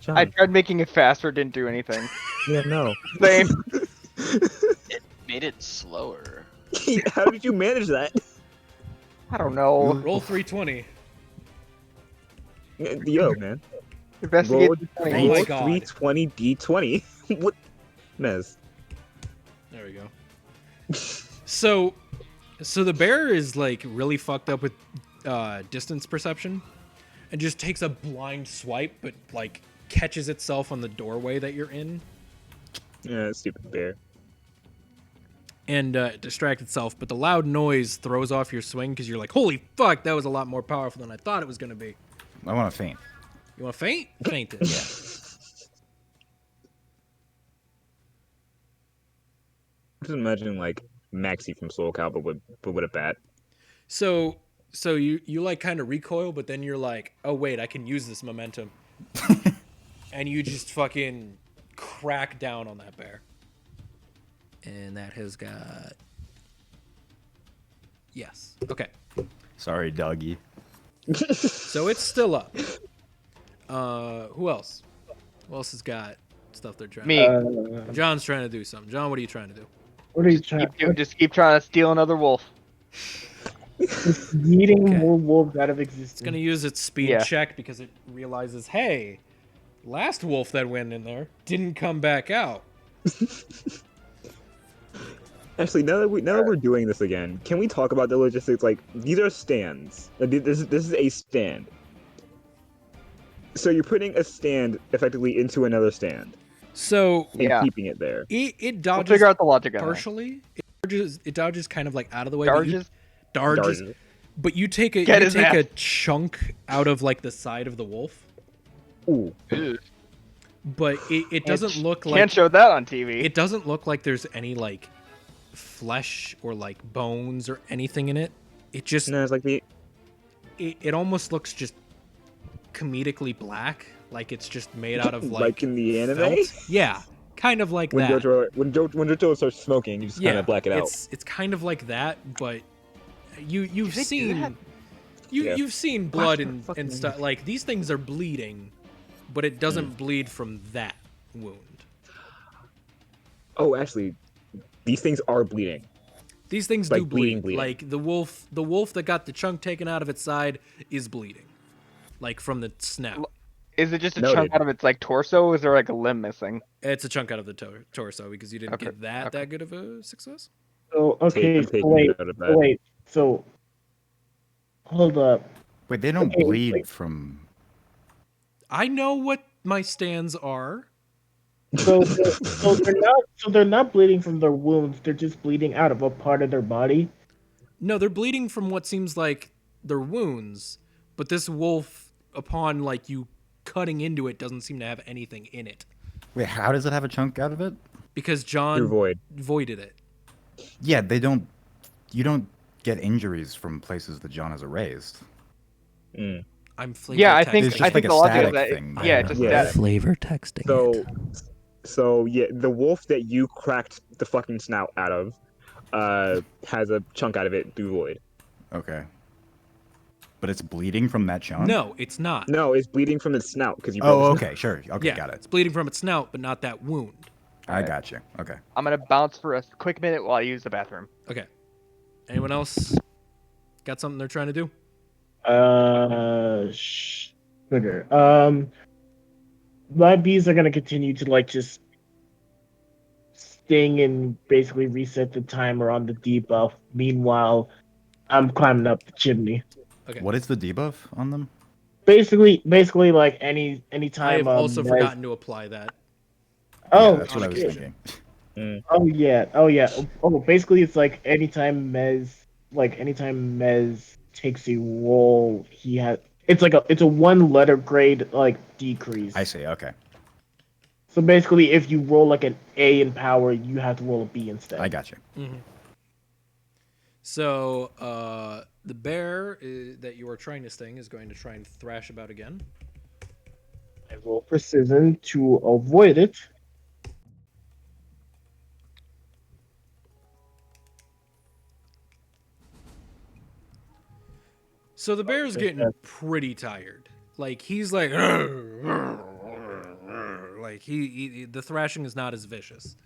G: John.
E: I tried making it faster, didn't do anything.
G: Yeah, no.
E: Same.
A: It made it slower.
G: How did you manage that?
E: I don't know.
B: Roll 320.
G: Yo, man.
E: Investigate
G: Roll,
E: the
B: Oh my
E: 20.
G: roll
B: God.
G: 320 d20. What? Mez.
B: There we go. So the bear is like really fucked up with distance perception, and just takes a blind swipe, but like catches itself on the doorway that you're in,
G: Yeah, stupid bear.
B: and distract itself. But the loud noise throws off your swing because you're like, "Holy fuck, that was a lot more powerful than I thought it was gonna be."
C: I want to faint.
B: You want to faint? Faint it.
C: Yeah.
G: Just imagine like Maxie from Soul Calibur but with a bat.
B: So you like kind of recoil, but then you're like, oh wait, I can use this momentum, and you just fucking crack down on that bear. And that has got yes. Okay.
C: Sorry, doggy.
B: So it's still up. Who else? Who else has got stuff they're trying?
E: Me.
B: John's trying to do something. John, what are you trying to do?
F: What are you trying?
E: Just keep trying to steal another wolf.
F: Just yeeting
B: Okay.
F: more wolves out of existence.
B: It's gonna use its speed
E: Yeah.
B: check because it realizes, hey, last wolf that went in there didn't come back out.
G: Actually, now that we're doing this again, can we talk about the logistics? Like, these are stands. This is a stand. So you're putting a stand effectively into another stand
B: So
G: and
E: Yeah.
G: keeping it there.
B: it
E: We'll
B: dodges
E: figure out the logic on that.
B: partially. It dodges kind of like out of the way. but you-
E: Charges.
B: Darges. But you take a
E: Get
B: you
E: his
B: take
E: ass.
B: a chunk out of like the side of the wolf,
G: Ooh.
B: but it doesn't look
E: Can't
B: like
E: show that on TV.
B: it doesn't look like there's any like flesh or like bones or anything in it. It just
G: No, it's like the
B: it almost looks just comedically black, like it's just made out of
G: like in the anime.
B: felt. Yeah, kind of like
G: When
B: that.
G: Jojo starts smoking, you just kind of black it out.
B: It's kind of like that, but you've
E: they do
B: seen
E: that?
G: Yeah.
B: you've seen blood and
G: fucking
B: stuff. Like these things are bleeding, but it doesn't bleed from that wound.
G: Oh, actually, these things are bleeding.
B: These things
G: Like
B: do bleed.
G: bleeding.
B: Like the wolf that got the chunk taken out of its side is bleeding, like from the snout.
E: Is it just a
G: Noted.
E: chunk out of its like torso? Or is there like a limb missing?
B: It's a chunk out of the torso because you didn't
E: Okay,
B: get that
E: okay.
B: good of a success.
F: So okay,
G: I'm
F: so
G: taking
F: wait,
G: note of
F: so
G: that.
F: wait, so hold up.
C: Wait, they don't
F: Okay,
C: bleed
F: wait.
C: from.
B: I know what my stands are.
F: So they're not bleeding from their wounds. They're just bleeding out of a part of their body.
B: No, they're bleeding from what seems like their wounds, but this wolf, upon like you cutting into it, doesn't seem to have anything in it
C: Wait, how does it have a chunk out of it?
B: because
G: Through
B: John
G: void.
B: voided it.
C: Yeah, they don't. You don't get injuries from places that John has erased.
G: Mm.
B: I'm flavor
E: Yeah, I
B: texting.
E: think
C: It's just
E: I
C: like
E: think
C: a
E: the logic
C: static
E: of that.
C: thing,
E: Yeah,
C: man.
E: just
G: Yeah.
E: that.
B: flavor texting.
G: So yeah, the wolf that you cracked the fucking snout out of, has a chunk out of it through void.
C: Okay. But it's bleeding from that chunk?
B: No, it's not.
G: No, it's bleeding from its snout because you.
C: Oh,
G: broke its
C: okay, sure. Okay,
B: Yeah,
C: got
B: it's
C: it.
B: bleeding from its snout, but not that wound.
C: I got you. Okay.
E: I'm gonna bounce for a quick minute while I use the bathroom.
B: Okay. Anyone else got something they're trying to do?
F: Sugar. My bees are gonna continue to like just sting and basically reset the timer on the debuff. Meanwhile, I'm climbing up the chimney.
B: Okay.
C: What is the debuff on them?
F: Basically, like any
B: I
F: time.
B: have also
F: Mez-
B: forgotten to apply that.
F: Oh,
C: Yeah, that's what I was
F: shit.
C: thinking.
F: Oh yeah. Oh, basically, it's like anytime Mez takes a roll, he has. It's a 1 letter grade like decrease.
C: I see. Okay.
F: So basically, if you roll like an A in power, you have to roll a B instead.
C: I got you.
B: So the bear that you are trying to sting is going to try and thrash about again.
F: I roll precision to avoid it.
B: So the bear's getting pretty tired. Like he's like, like he the thrashing is not as vicious.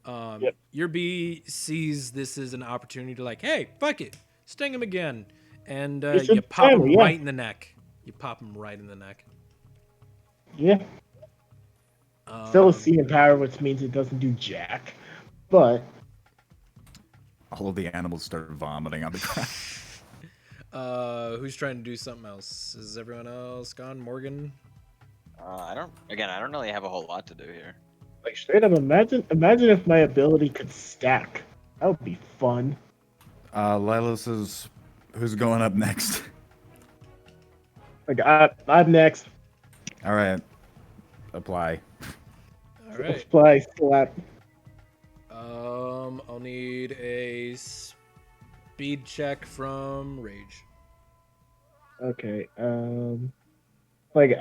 F: Yep.
B: Your bee sees this as an opportunity to like, hey, fuck it, sting him again, and
F: It's
B: you
F: a
B: pop him
F: timer, yeah.
B: right in the neck. You pop him right in the neck.
F: Yeah. Still a C in power, which means it doesn't do jack. But
C: All of the animals start vomiting on the ground.
B: Who's trying to do something else? Is everyone else gone? Morgan?
A: I don't really have a whole lot to do here.
F: like straight up, imagine if my ability could stack. That would be fun.
C: Lila says, "Who's going up next?"
F: Like I'm next.
C: All right. Apply.
B: All right.
F: Apply slap.
B: I'll need a speed check from Rage.
F: Okay. Like,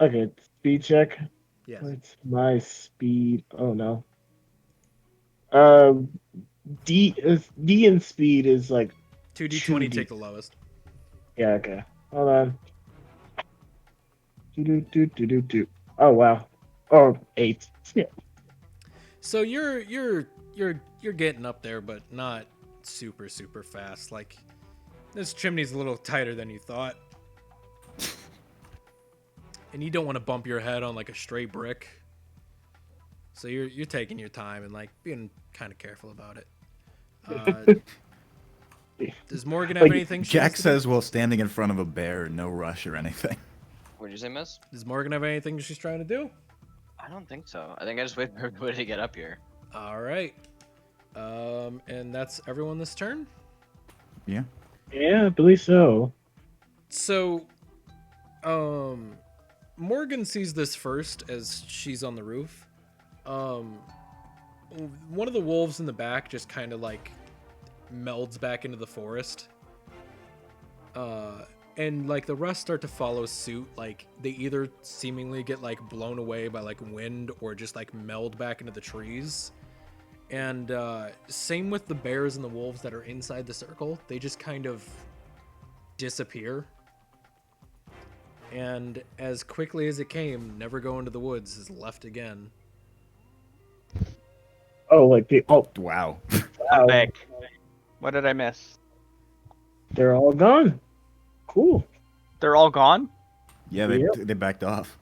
F: okay, speed check.
B: Yes.
F: What's my speed? Oh no. Um, D in speed is like
B: 2d20,
F: 2D.
B: take the lowest.
F: Yeah. Okay. Hold on. Do. Oh wow. Or 8. Yeah.
B: So you're getting up there, but not super fast. Like this chimney's a little tighter than you thought, and you don't want to bump your head on like a stray brick. So you're taking your time and like being kind of careful about it. Does Morgan have
F: Like,
B: anything? She
C: Jack
B: needs to do?
C: says while standing in front of a bear, no rush or anything.
A: What did you say, Miss?
B: Does Morgan have anything she's trying to do?
A: I don't think so. I think I just wait for everybody to get up here.
B: All right. And that's everyone this turn.
C: Yeah.
F: Yeah, I believe so.
B: So, Morgan sees this first as she's on the roof. One of the wolves in the back just kind of like melds back into the forest. And like the rest start to follow suit. Like they either seemingly get like blown away by like wind or just like meld back into the trees. And same with the bears and the wolves that are inside the circle. They just kind of disappear. And as quickly as it came, Never Go Into the Woods is left again.
F: Oh, like the
C: Wow.
E: I'm back. What did I miss?
F: they're all gone. Cool.
E: They're all gone?
C: Yeah, they backed off.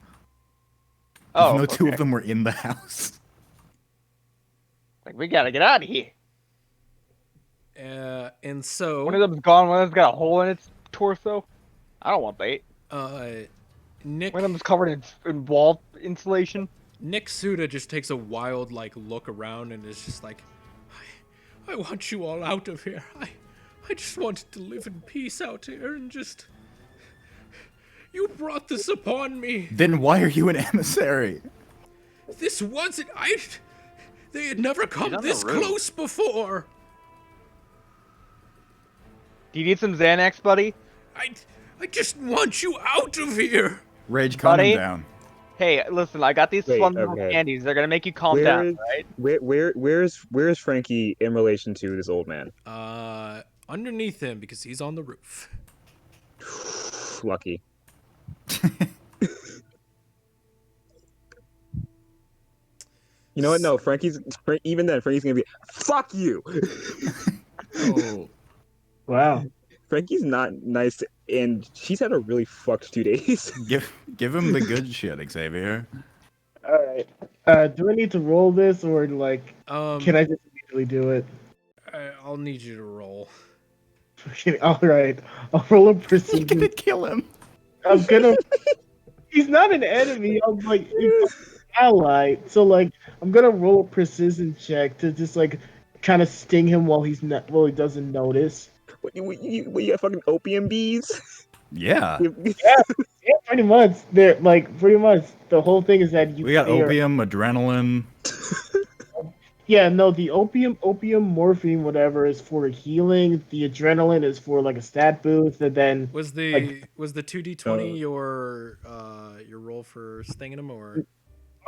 E: Oh,
C: Even though two
E: okay.
C: of them were in the house.
E: Like, we gotta get out of here.
B: And so
E: One of them's gone, one of them's got a hole in its torso. I don't want bait.
B: Nick
E: One of them's covered in wall insulation.
B: Nick Suda just takes a wild like look around and is just like, I want you all out of here. I just wanted to live in peace out here and just. You brought this upon me.
C: Then why are you an emissary?
B: This wasn't. They had never come
A: on the
B: this
A: roof.
B: close before.
E: Do you need some Xanax, buddy?
B: I just want you out of here.
C: Rage, calm
E: Buddy?
C: him down.
E: Hey, listen, I got these
G: Wait,
E: fun little
G: okay.
E: candies. They're gonna make you calm
G: Where
E: down,
G: is-
E: right?
G: Where's Frankie in relation to this old man?
B: Underneath him because he's on the roof.
G: Lucky. You know what? No, even then, Frankie's gonna be, fuck you!
C: Oh.
F: Wow.
G: Frankie's not nice, and she's had a really fucked 2 days.
C: Give him the good shit, Xavier.
F: All right. Do I need to roll this or like can I just immediately do it?
B: I'll need you to roll.
F: All right. I'll roll a
C: You're
F: precision.
C: gonna kill him.
F: I'm gonna. He's not an enemy. I'm like he's an ally. So like I'm gonna roll a precision check to just like kind of sting him while he doesn't notice.
G: What, you got fucking opium bees?
C: Yeah.
F: Yeah, pretty much. They're like pretty much the whole thing is that you.
C: We got
F: they are-
C: opium, adrenaline.
F: Yeah, no, the opium, morphine, whatever is for healing. The adrenaline is for like a stat boost, and then
B: Was the
F: Like-
B: was the 2d20 your roll for stinging him or?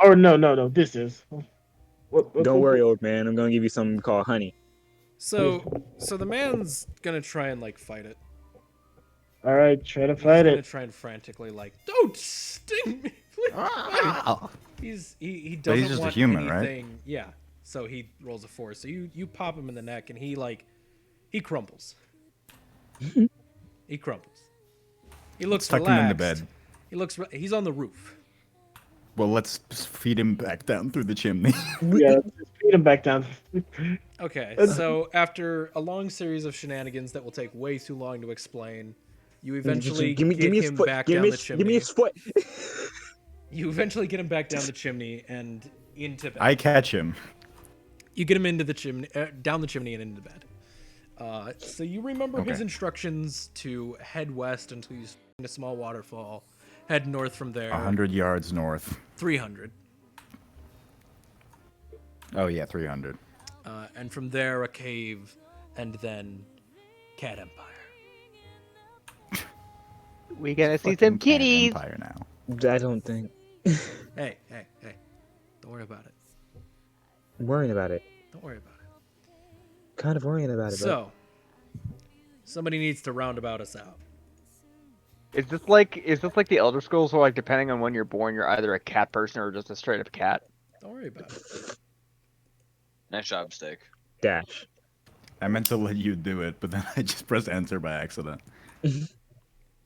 F: no, this is.
G: Don't worry, old man. I'm gonna give you something called honey.
B: So the man's gonna try and like fight it.
F: All right, try to
B: He's
F: fight
B: gonna
F: it.
B: try and frantically like, don't sting me, please.
C: Ah.
B: He
C: But
B: doesn't
C: he's just a
B: want
C: human, right?
B: anything. Yeah. So he rolls a 4. So you pop him in the neck and he crumbles. He crumbles. He looks
C: Tuck him
B: relaxed.
C: into bed.
B: He's on the roof.
C: Well, let's just feed him back down through the chimney.
F: Yeah, just beat him back down.
B: Okay, so after a long series of shenanigans that will take way too long to explain, you eventually
G: give me
B: get
G: his
B: him
G: foot.
B: back
G: Give
B: down
G: me
B: the
G: his, give
B: chimney.
G: me his foot.
B: You eventually get him back down the chimney and into bed.
C: I catch him.
B: You get him into the chimney, down the chimney and into bed. So you remember his
C: Okay.
B: instructions to head west until you find a small waterfall, head north from there.
C: 100 yards north.
B: 300.
C: Oh yeah, 300.
B: And from there, a cave, and then Cat Empire.
E: We gonna see
C: Fucking
E: some
C: Cat
E: kitties.
C: Empire now.
G: I don't think.
B: Hey. Don't worry about it.
G: I'm worrying about it.
B: Don't worry about it.
G: Kind of worrying about it.
B: So, somebody needs to roundabout us out.
E: Is this like the Elder Scrolls where like depending on when you're born, you're either a cat person or just a straight up cat?
B: Don't worry about it.
A: Nice job, Steak.
G: Dash.
C: I meant to let you do it, but then I just pressed enter by accident.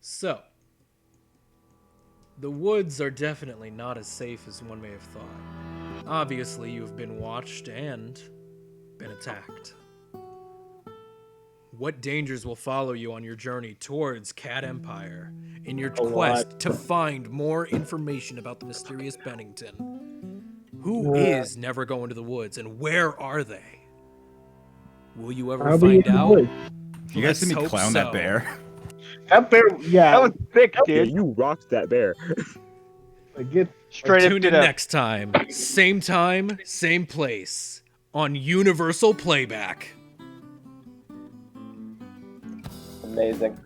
B: So, the woods are definitely not as safe as one may have thought. Obviously, you have been watched and been attacked. What dangers will follow you on your journey towards Cat Empire in your quest to find more information about the mysterious Bennington? Who is never going to the woods, and where are they? Will you ever find out?
C: You guys see me
B: Let's
C: clown
B: hope
C: that
B: so.
C: bear?
F: That bear, yeah.
E: That was sick,
G: Yeah,
E: dude.
G: you rocked that bear.
F: Get
E: Straight up
B: Tune
E: to
B: in
E: the
B: next time, same place, on Universal Playback.
H: Amazing.